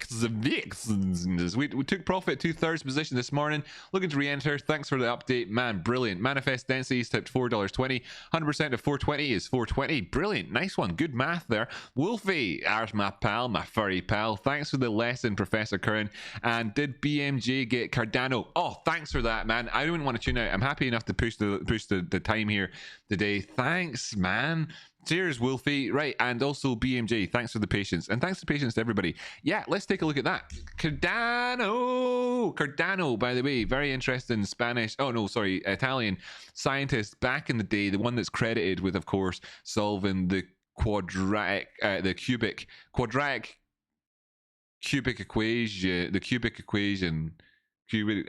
took profit 2/3 position this morning. Looking to re-enter. Thanks for the update, man. Brilliant. Manifest densities tipped $4.20. 100% of 420 is 420. Brilliant, nice one. Good math there. Wolfie, there's my pal, my furry pal. Thanks for the lesson, Professor Curran. And did BMJ get Cardano? Oh, thanks for that, man. I don't want to tune out. I'm happy enough to push the time here today. Thanks, man. Cheers, Wolfie. Right, and also BMJ, thanks for the patience. And thanks for the patience to everybody. Yeah, let's take a look at that. Cardano, by the way, very interesting Italian scientist back in the day, the one that's credited with, of course, solving the quadratic cubic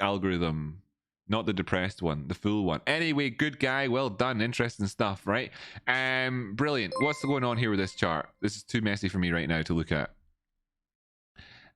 algorithm. Not the depressed one, the full one. Anyway, good guy, well done, interesting stuff, right? Brilliant. What's going on here with this chart? This is too messy for me right now to look at.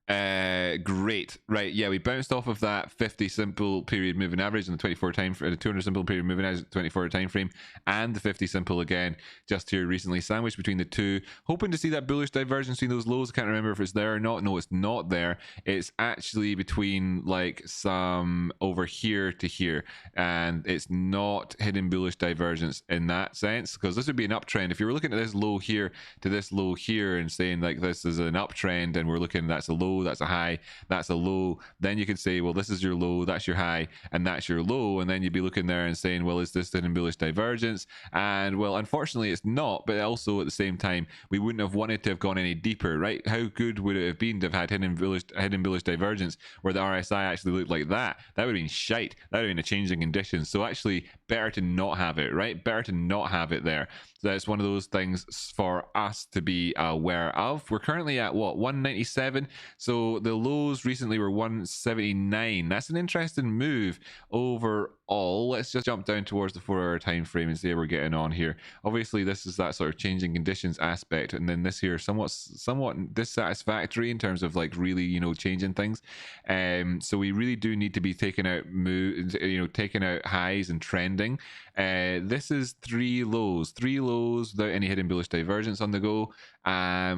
Great. Right. Yeah, we bounced off of that 50 simple period moving average and the 24 time the 200 simple period moving average 24 time frame and the 50 simple again just here recently sandwiched between the two, hoping to see that bullish divergence between those lows. I can't remember if it's there or not. No, it's not there. It's actually between like some over here to here, and it's not hidden bullish divergence in that sense, because this would be an uptrend. If you were looking at this low here to this low here and saying like this is an uptrend, and we're looking, that's a low, that's a high, that's a low, then you could say, well, this is your low, that's your high, and that's your low, and then you'd be looking there and saying, well, is this hidden bullish divergence? And well, unfortunately it's not, but also at the same time we wouldn't have wanted to have gone any deeper, right? How good would it have been to have had hidden bullish divergence where the RSI actually looked like that? That would have been shite. That would have been a change in conditions. So actually better to not have it, right? Better to not have it there. So that's one of those things for us to be aware of. We're currently at what, 197? So the lows recently were 179. That's an interesting move overall. Let's just jump down towards the 4-hour time frame and see how we're getting on here. Obviously this is that sort of changing conditions aspect, and then this here somewhat dissatisfactory in terms of like really, you know, changing things. So we really do need to be taking out moves, you know, taking out highs and trending. This is three lows without any hidden bullish divergence on the go.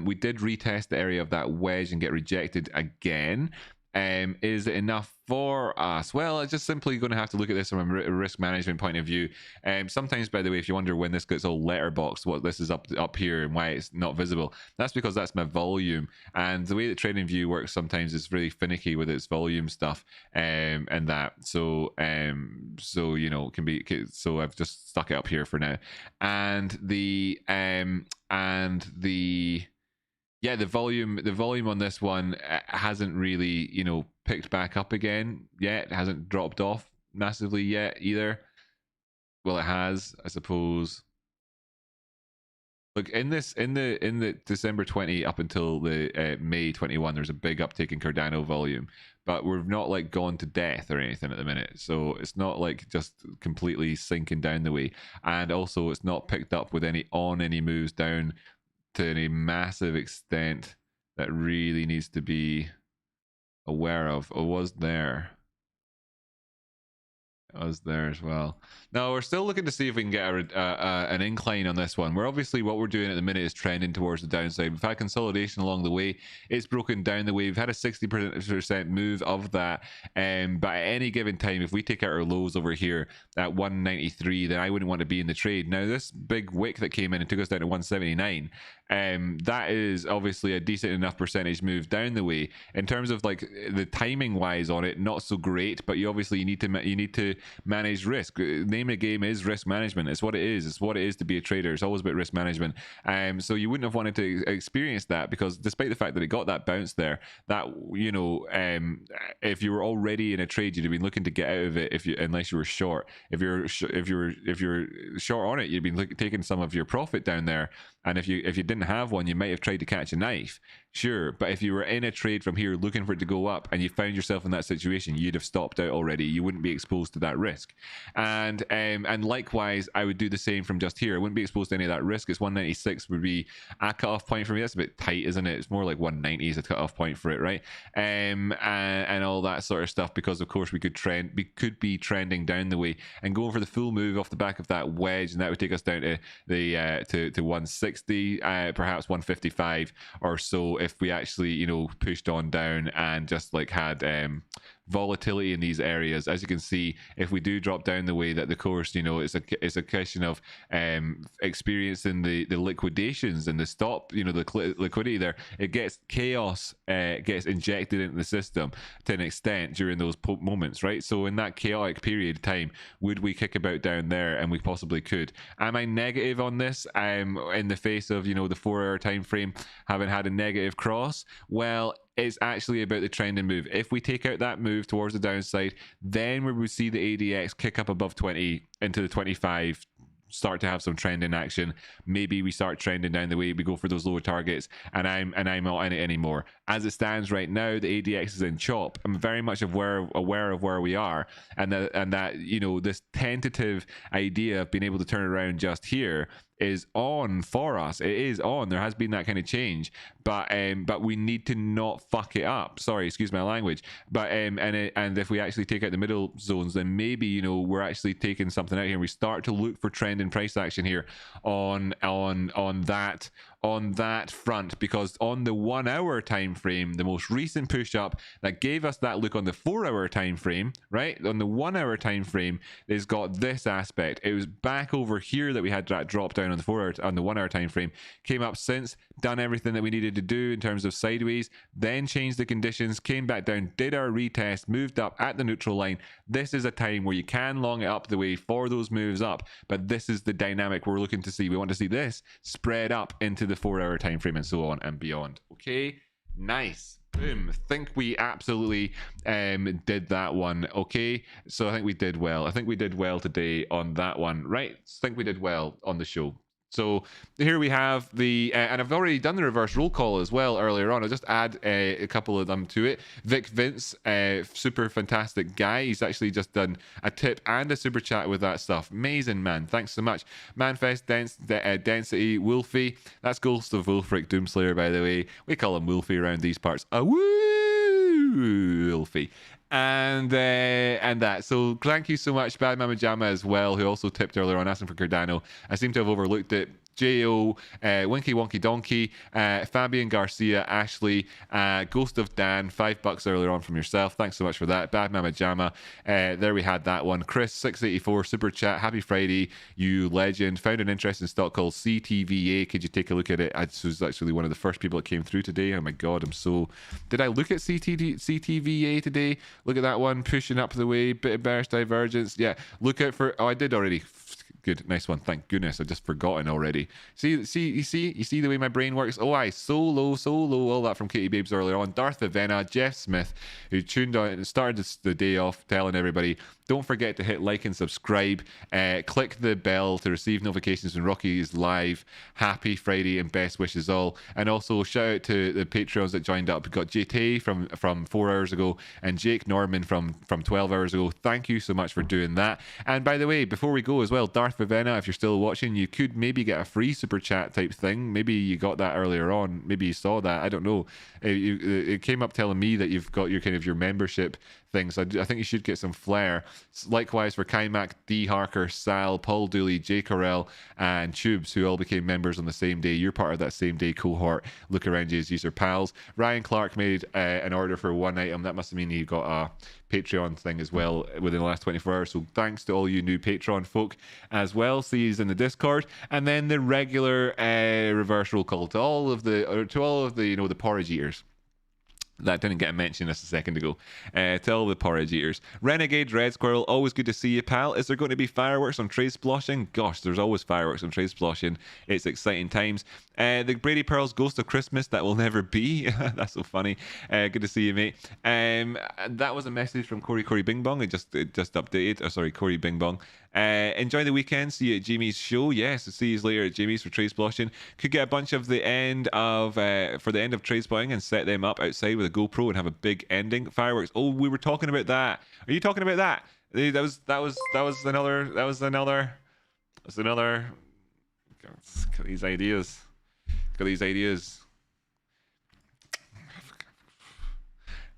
We did retest the area of that wedge and get rejected again. Is it enough for us? Well, it's just simply going to have to look at this from a risk management point of view. Sometimes, by the way, if you wonder when this gets all letterboxed, what this is up here and why it's not visible, that's because that's my volume. And the way that TradingView works sometimes is really finicky with its volume stuff, and that. So you know, so I've just stuck it up here for now. And the yeah, the volume on this one hasn't really, you know, picked back up again yet. It hasn't dropped off massively yet either. Well, it has, I suppose. Look, in the December 20 up until the May 21, there's a big uptick in Cardano volume, but we're not like gone to death or anything at the minute. So it's not like just completely sinking down the way, and also it's not picked up with any moves down to any massive extent that really needs to be aware of. Or was there? I was there as well. Now we're still looking to see if we can get an incline on this one. We're obviously, what we're doing at the minute is trending towards the downside. We've had consolidation along the way. It's broken down the way. We've had a 60% move of that. But at any given time, if we take out our lows over here at 193, then I wouldn't want to be in the trade. Now this big wick that came in and took us down to 179, that is obviously a decent enough percentage move down the way. In terms of like the timing wise on it, not so great, but you need to manage risk. Name of the game is risk management. It's what it is. It's what it is to be a trader. It's always about risk management. So you wouldn't have wanted to experience that, because despite the fact that it got that bounce there, that, you know, if you were already in a trade, you'd have been looking to get out of it unless you were short. If you're short on it, you'd been taking some of your profit down there. And if you didn't have one, you might have tried to catch a knife, sure. But if you were in a trade from here looking for it to go up and you found yourself in that situation, you'd have stopped out already. You wouldn't be exposed to that risk. And likewise, I would do the same from just here. I wouldn't be exposed to any of that risk. It's 196 would be a cutoff point for me. That's a bit tight, isn't it? It's more like 190 is a cutoff point for it, right? And all that sort of stuff, because of course we could be trending down the way and going for the full move off the back of that wedge, and that would take us down to the to 160. Perhaps 155 or so, if we actually, you know, pushed on down and just like had volatility in these areas. As you can see, if we do drop down the way that the course, you know, it's a question of experiencing the liquidations and the stop, you know, the liquidity there. It gets chaos, gets injected into the system to an extent during those moments, right? So in that chaotic period of time, would we kick about down there? And we possibly could. Am I negative on this in the face of, you know, the 4-hour time frame having had a negative cross? Well, it's actually about the trend and move. If we take out that move towards the downside, then we would see the ADX kick up above 20 into the 25, start to have some trend in action. Maybe we start trending down the way, we go for those lower targets, and I'm not in it anymore. As it stands right now, the ADX is in chop. I'm very much aware of where we are, and that, you know, this tentative idea of being able to turn around just here is on for us. It is on. There has been that kind of change, but we need to not fuck it up. Sorry, excuse my language. But and if we actually take out the middle zones, then maybe, you know, we're actually taking something out here. We start to look for trend and price action here on that front, because on the 1 hour time frame, the most recent push up that gave us that look on the 4 hour time frame, right, on the 1 hour time frame, it's got this aspect. It was back over here that we had that drop down on the 4 hour, on the 1 hour time frame, came up since, done everything that we needed to do in terms of sideways, then changed the conditions, came back down, did our retest, moved up at the neutral line. This is a time where you can long it up the way for those moves up, but this is the dynamic we're looking to see. We want to see this spread up into the 4 hour time frame and so on and beyond. Okay, nice. Boom. Think we absolutely did that one. Okay, so I think we did well. I think we did well today on that one, right? Think we did well on the show. So here we have the, and I've already done the reverse roll call as well earlier on. I'll just add a couple of them to it. Vic Vince, super fantastic guy. He's actually just done a tip and a super chat with that stuff. Amazing, man. Thanks so much. Manfest, Density, Wolfie. That's Ghost of Wolfric Doomslayer, by the way. We call him Wolfie around these parts. Wolfie. And that. So thank you so much, Bad Mama Jama as well, who also tipped earlier on, asking for Cardano. I seem to have overlooked it. J.O., Winky Wonky Donkey, Fabian Garcia, Ashley, Ghost of Dan, $5 earlier on from yourself. Thanks so much for that. Bad Mama Jama. There we had that one. Chris, 684, super chat. Happy Friday, you legend. Found an interesting stock called CTVA. Could you take a look at it? I was actually one of the first people that came through today. Oh my God, I'm so... Did I look at CTVA today? Look at that one, pushing up the way. Bit of bearish divergence. Yeah, look out for... Oh, I did already. Good, nice one. Thank goodness, I've just forgotten already. You see the way my brain works. Oh, so low. All that from Katie Babes earlier on. Darth Vivenna, Jeff Smith, who tuned on and started the day off telling everybody, don't forget to hit like and subscribe. Click the bell to receive notifications when Rocky is live. Happy Friday and best wishes all. And also shout out to the Patreons that joined up. We've got JT from 4 hours ago and Jake Norman from 12 hours ago. Thank you so much for doing that. And by the way, before we go as well, Darth Vivenna, if you're still watching, you could maybe get a free super chat type thing. Maybe you got that earlier on. Maybe you saw that. I don't know. It came up telling me that you've got your kind of your membership things. I think you should get some flair. Likewise for Kaimak, D. Harker, Sal, Paul Dooley, Jay Correll, and Tubes, who all became members on the same day. You're part of that same day cohort. Look around you as user pals. Ryan Clark made an order for one item. That must mean he got a Patreon thing as well within the last 24 hours. So thanks to all you new Patreon folk as well. See you in the Discord. And then the regular reverse roll call to all of the the porridge eaters. That didn't get a mention just a second ago. To all the porridge eaters. Renegade Red Squirrel, always good to see you, pal. Is there going to be fireworks on Trade Sploshing? Gosh, there's always fireworks on Trade Sploshing. It's exciting times. The Brady Pearls Ghost of Christmas, that will never be. That's so funny. Good to see you, mate. That was a message from Corey Bing Bong. It just updated. Oh, sorry, Corey Bing Bong. Enjoy the weekend. See you at Jamie's show. Yes, see you later at Jamie's for Trade Sploshing. Could get a bunch of the end of for the end of Trade Sploshing and set them up outside with a GoPro and have a big ending fireworks. Oh, we were talking about that. Are you talking about that? That was another. Got these ideas.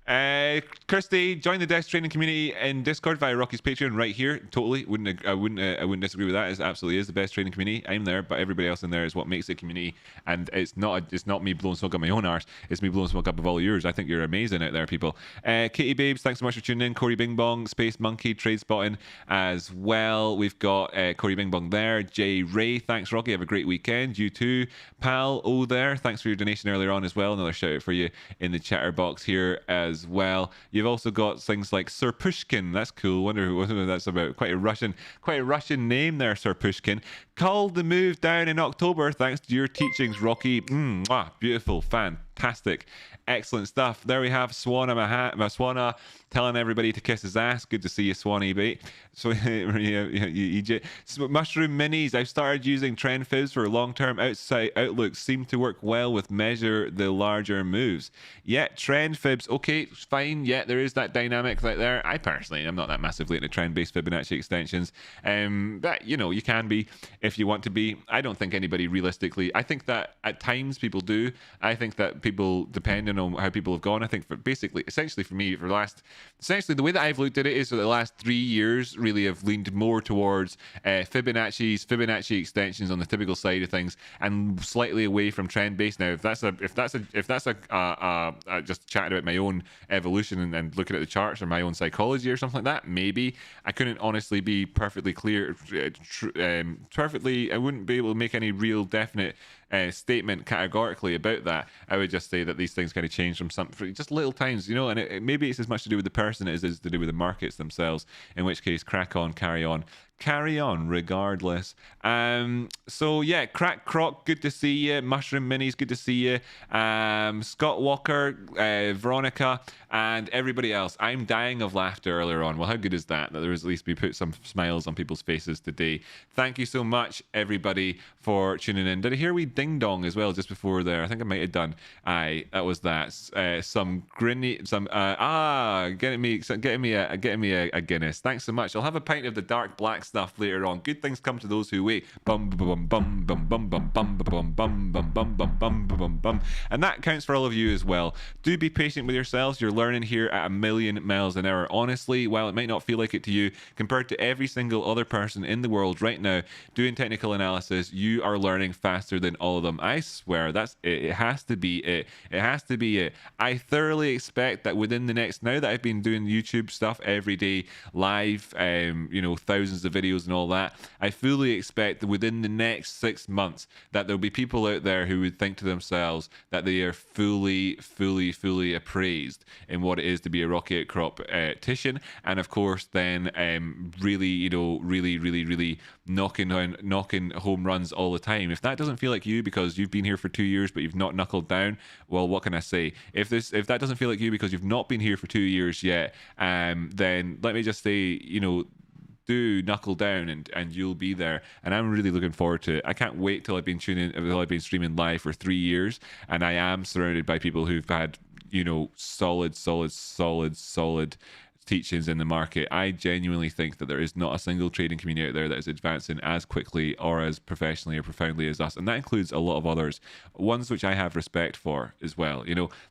Kirsty, join the desk training community in Discord via Rocky's Patreon right here. Totally, I wouldn't disagree with that. It absolutely is the best training community. I'm there, but everybody else in there is what makes it community. And it's not me blowing smoke up my own arse. It's me blowing smoke up of all yours. I think you're amazing out there, people. Katie Babes, thanks so much for tuning in. Corey Bing Bong, Space Monkey, Trade Spotting as well. We've got Corey Bing Bong there. Jay Ray, thanks Rocky. Have a great weekend. You too, pal. Oh, there. Thanks for your donation earlier on as well. Another shout out for you in the chatter box here as well. You've also got things like Sir Pushkin. That's cool. Wonder what that's about. Quite a Russian name there, Sir Pushkin. Called the move down in October thanks to your teachings, Rocky. Beautiful, Fantastic. Excellent stuff. There we have Swana telling everybody to kiss his ass. Good to see you, Swanee, mate. So, EJ. Mushroom minis. I've started using trend fibs for long-term outside outlooks. Seem to work well with measure the larger moves. Yeah, trend fibs. Okay, fine. Yeah, there is that dynamic right there. I personally am not that massively into trend-based Fibonacci extensions. But you can be if you want to be. I don't think anybody realistically. I think that at times people do. I think that people, depending on how people have gone, I think essentially for me, essentially the way that I've looked at it is that the last 3 years really have leaned more towards Fibonacci extensions on the typical side of things, and slightly away from trend based. Now, if that's just chatting about my own evolution and looking at the charts or my own psychology or something like that, maybe I couldn't honestly be perfectly clear. I wouldn't be able to make any real definite statement categorically about that. I would just say that these things kind of change from just little times, and maybe it's as much to do with the person as it is to do with the markets themselves, in which case crack on, carry on regardless. So yeah, Crack Croc, good to see you. Mushroom Minis, good to see you. Scott Walker, Veronica, and everybody else. I'm dying of laughter earlier on. Well, how good is that there was at least we put some smiles on people's faces today. Thank you so much, everybody, for tuning in. Did I hear we ding dong as well just before there? I think I might have done. Aye, that was that. Some getting me a Guinness. Thanks so much. I'll have a pint of the dark black stuff later on. Good things come to those who wait. Bum bum bum bum bum bum bum bum bum bum bum bum bum bum bum bum. And that counts for all of you as well. Do be patient with yourselves. You're learning here at 1,000,000 miles an hour. Honestly, while it might not feel like it to you, compared to every single other person in the world right now doing technical analysis, you are learning faster than all of them. I swear, that's it. It has to be it. It has to be it. I thoroughly expect that within the next, now that I've been doing YouTube stuff every day, live, thousands of videos and all that, I fully expect that within the next 6 months that there'll be people out there who would think to themselves that they are fully appraised in what it is to be a Rocky Outcrop tician, and of course then really knocking home runs all the time. If that doesn't feel like you because you've been here for 2 years but you've not knuckled down, well, what can I say? If that doesn't feel like you because you've not been here for 2 years yet, then let me just say, do knuckle down and you'll be there. And I'm really looking forward to it. I can't wait till I've been streaming live for 3 years, and I am surrounded by people who've had solid teachings in the market. I genuinely think that there is not a single trading community out there that is advancing as quickly or as professionally or profoundly as us, and that includes a lot of others, ones which I have respect for as well.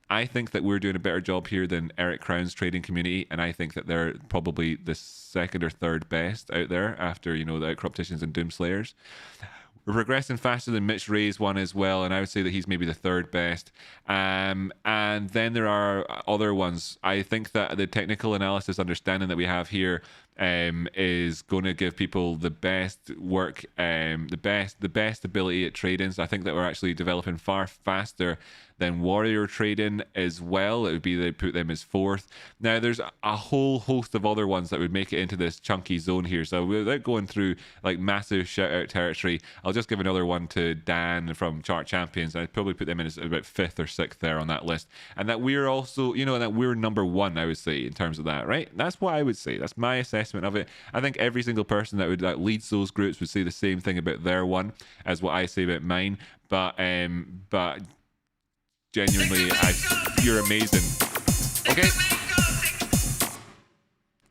I think that we're doing a better job here than Eric Crown's trading community, and I think that they're probably the second or third best out there after the Outcropticians and Doomslayers. We're progressing faster than Mitch Ray's one as well, and I would say that he's maybe the third best. And then there are other ones. I think that the technical analysis understanding that we have here is going to give people the best work, the best ability at trading. So I think that we're actually developing far faster than Warrior trading as well. It would be they put them as fourth. Now there's a whole host of other ones that would make it into this chunky zone here. So without going through like massive shout out territory, I'll just give another one to Dan from Chart Champions. I'd probably put them in as about 5th or 6th there on that list. And that we're also, that we're number 1, I would say, in terms of that, right? That's what I would say. That's my assessment of it. I think every single person that leads those groups would say the same thing about their one as what I say about mine. But genuinely, you're amazing. Okay,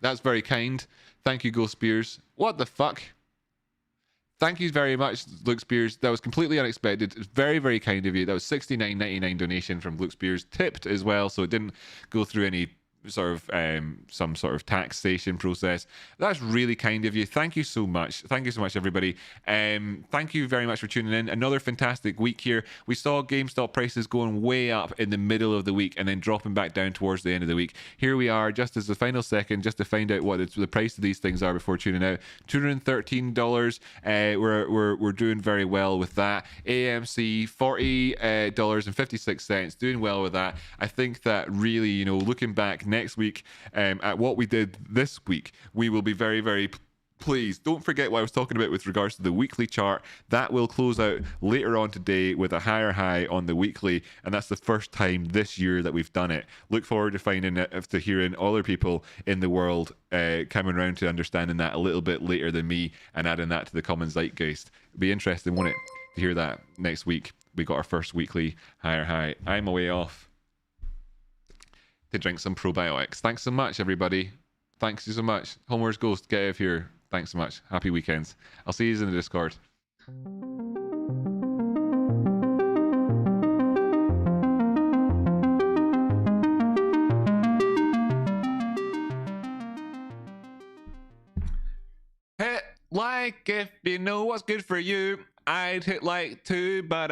that's very kind. Thank you, Go Spears. What the fuck? Thank you very much, Luke Spears. That was completely unexpected. It's very, very kind of you. That was $69.99 donation from Luke Spears, tipped as well, so it didn't go through any some sort of taxation process. That's really kind of you. Thank you so much. Thank you so much, everybody. Thank you very much for tuning in. Another fantastic week here. We saw GameStop prices going way up in the middle of the week and then dropping back down towards the end of the week. Here we are, just as the final second, just to find out what the price of these things are before tuning out. $213. We're doing very well with that. AMC $40.56. Doing well with that. I think that really, looking back next week at what we did this week, we will be very, very please don't forget what I was talking about with regards to the weekly chart. That will close out later on today with a higher high on the weekly, and that's the first time this year that we've done it. Look forward to finding it, to hearing other people in the world coming around to understanding that a little bit later than me and adding that to the common zeitgeist. It'll be interesting, won't it, to hear that next week. We got our first weekly higher high. I'm away off to drink some probiotics. Thanks so much, everybody. Thanks you so much. Homer's Ghost, get out of here. Thanks so much. Happy weekends. I'll see you in the Discord. Hit like if you know what's good for you. I'd hit like too, but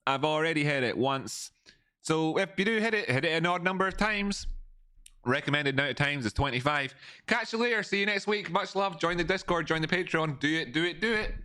I've already hit it once. So if you do hit it an odd number of times. Recommended amount of times is 25. Catch you later. See you next week. Much love. Join the Discord. Join the Patreon. Do it.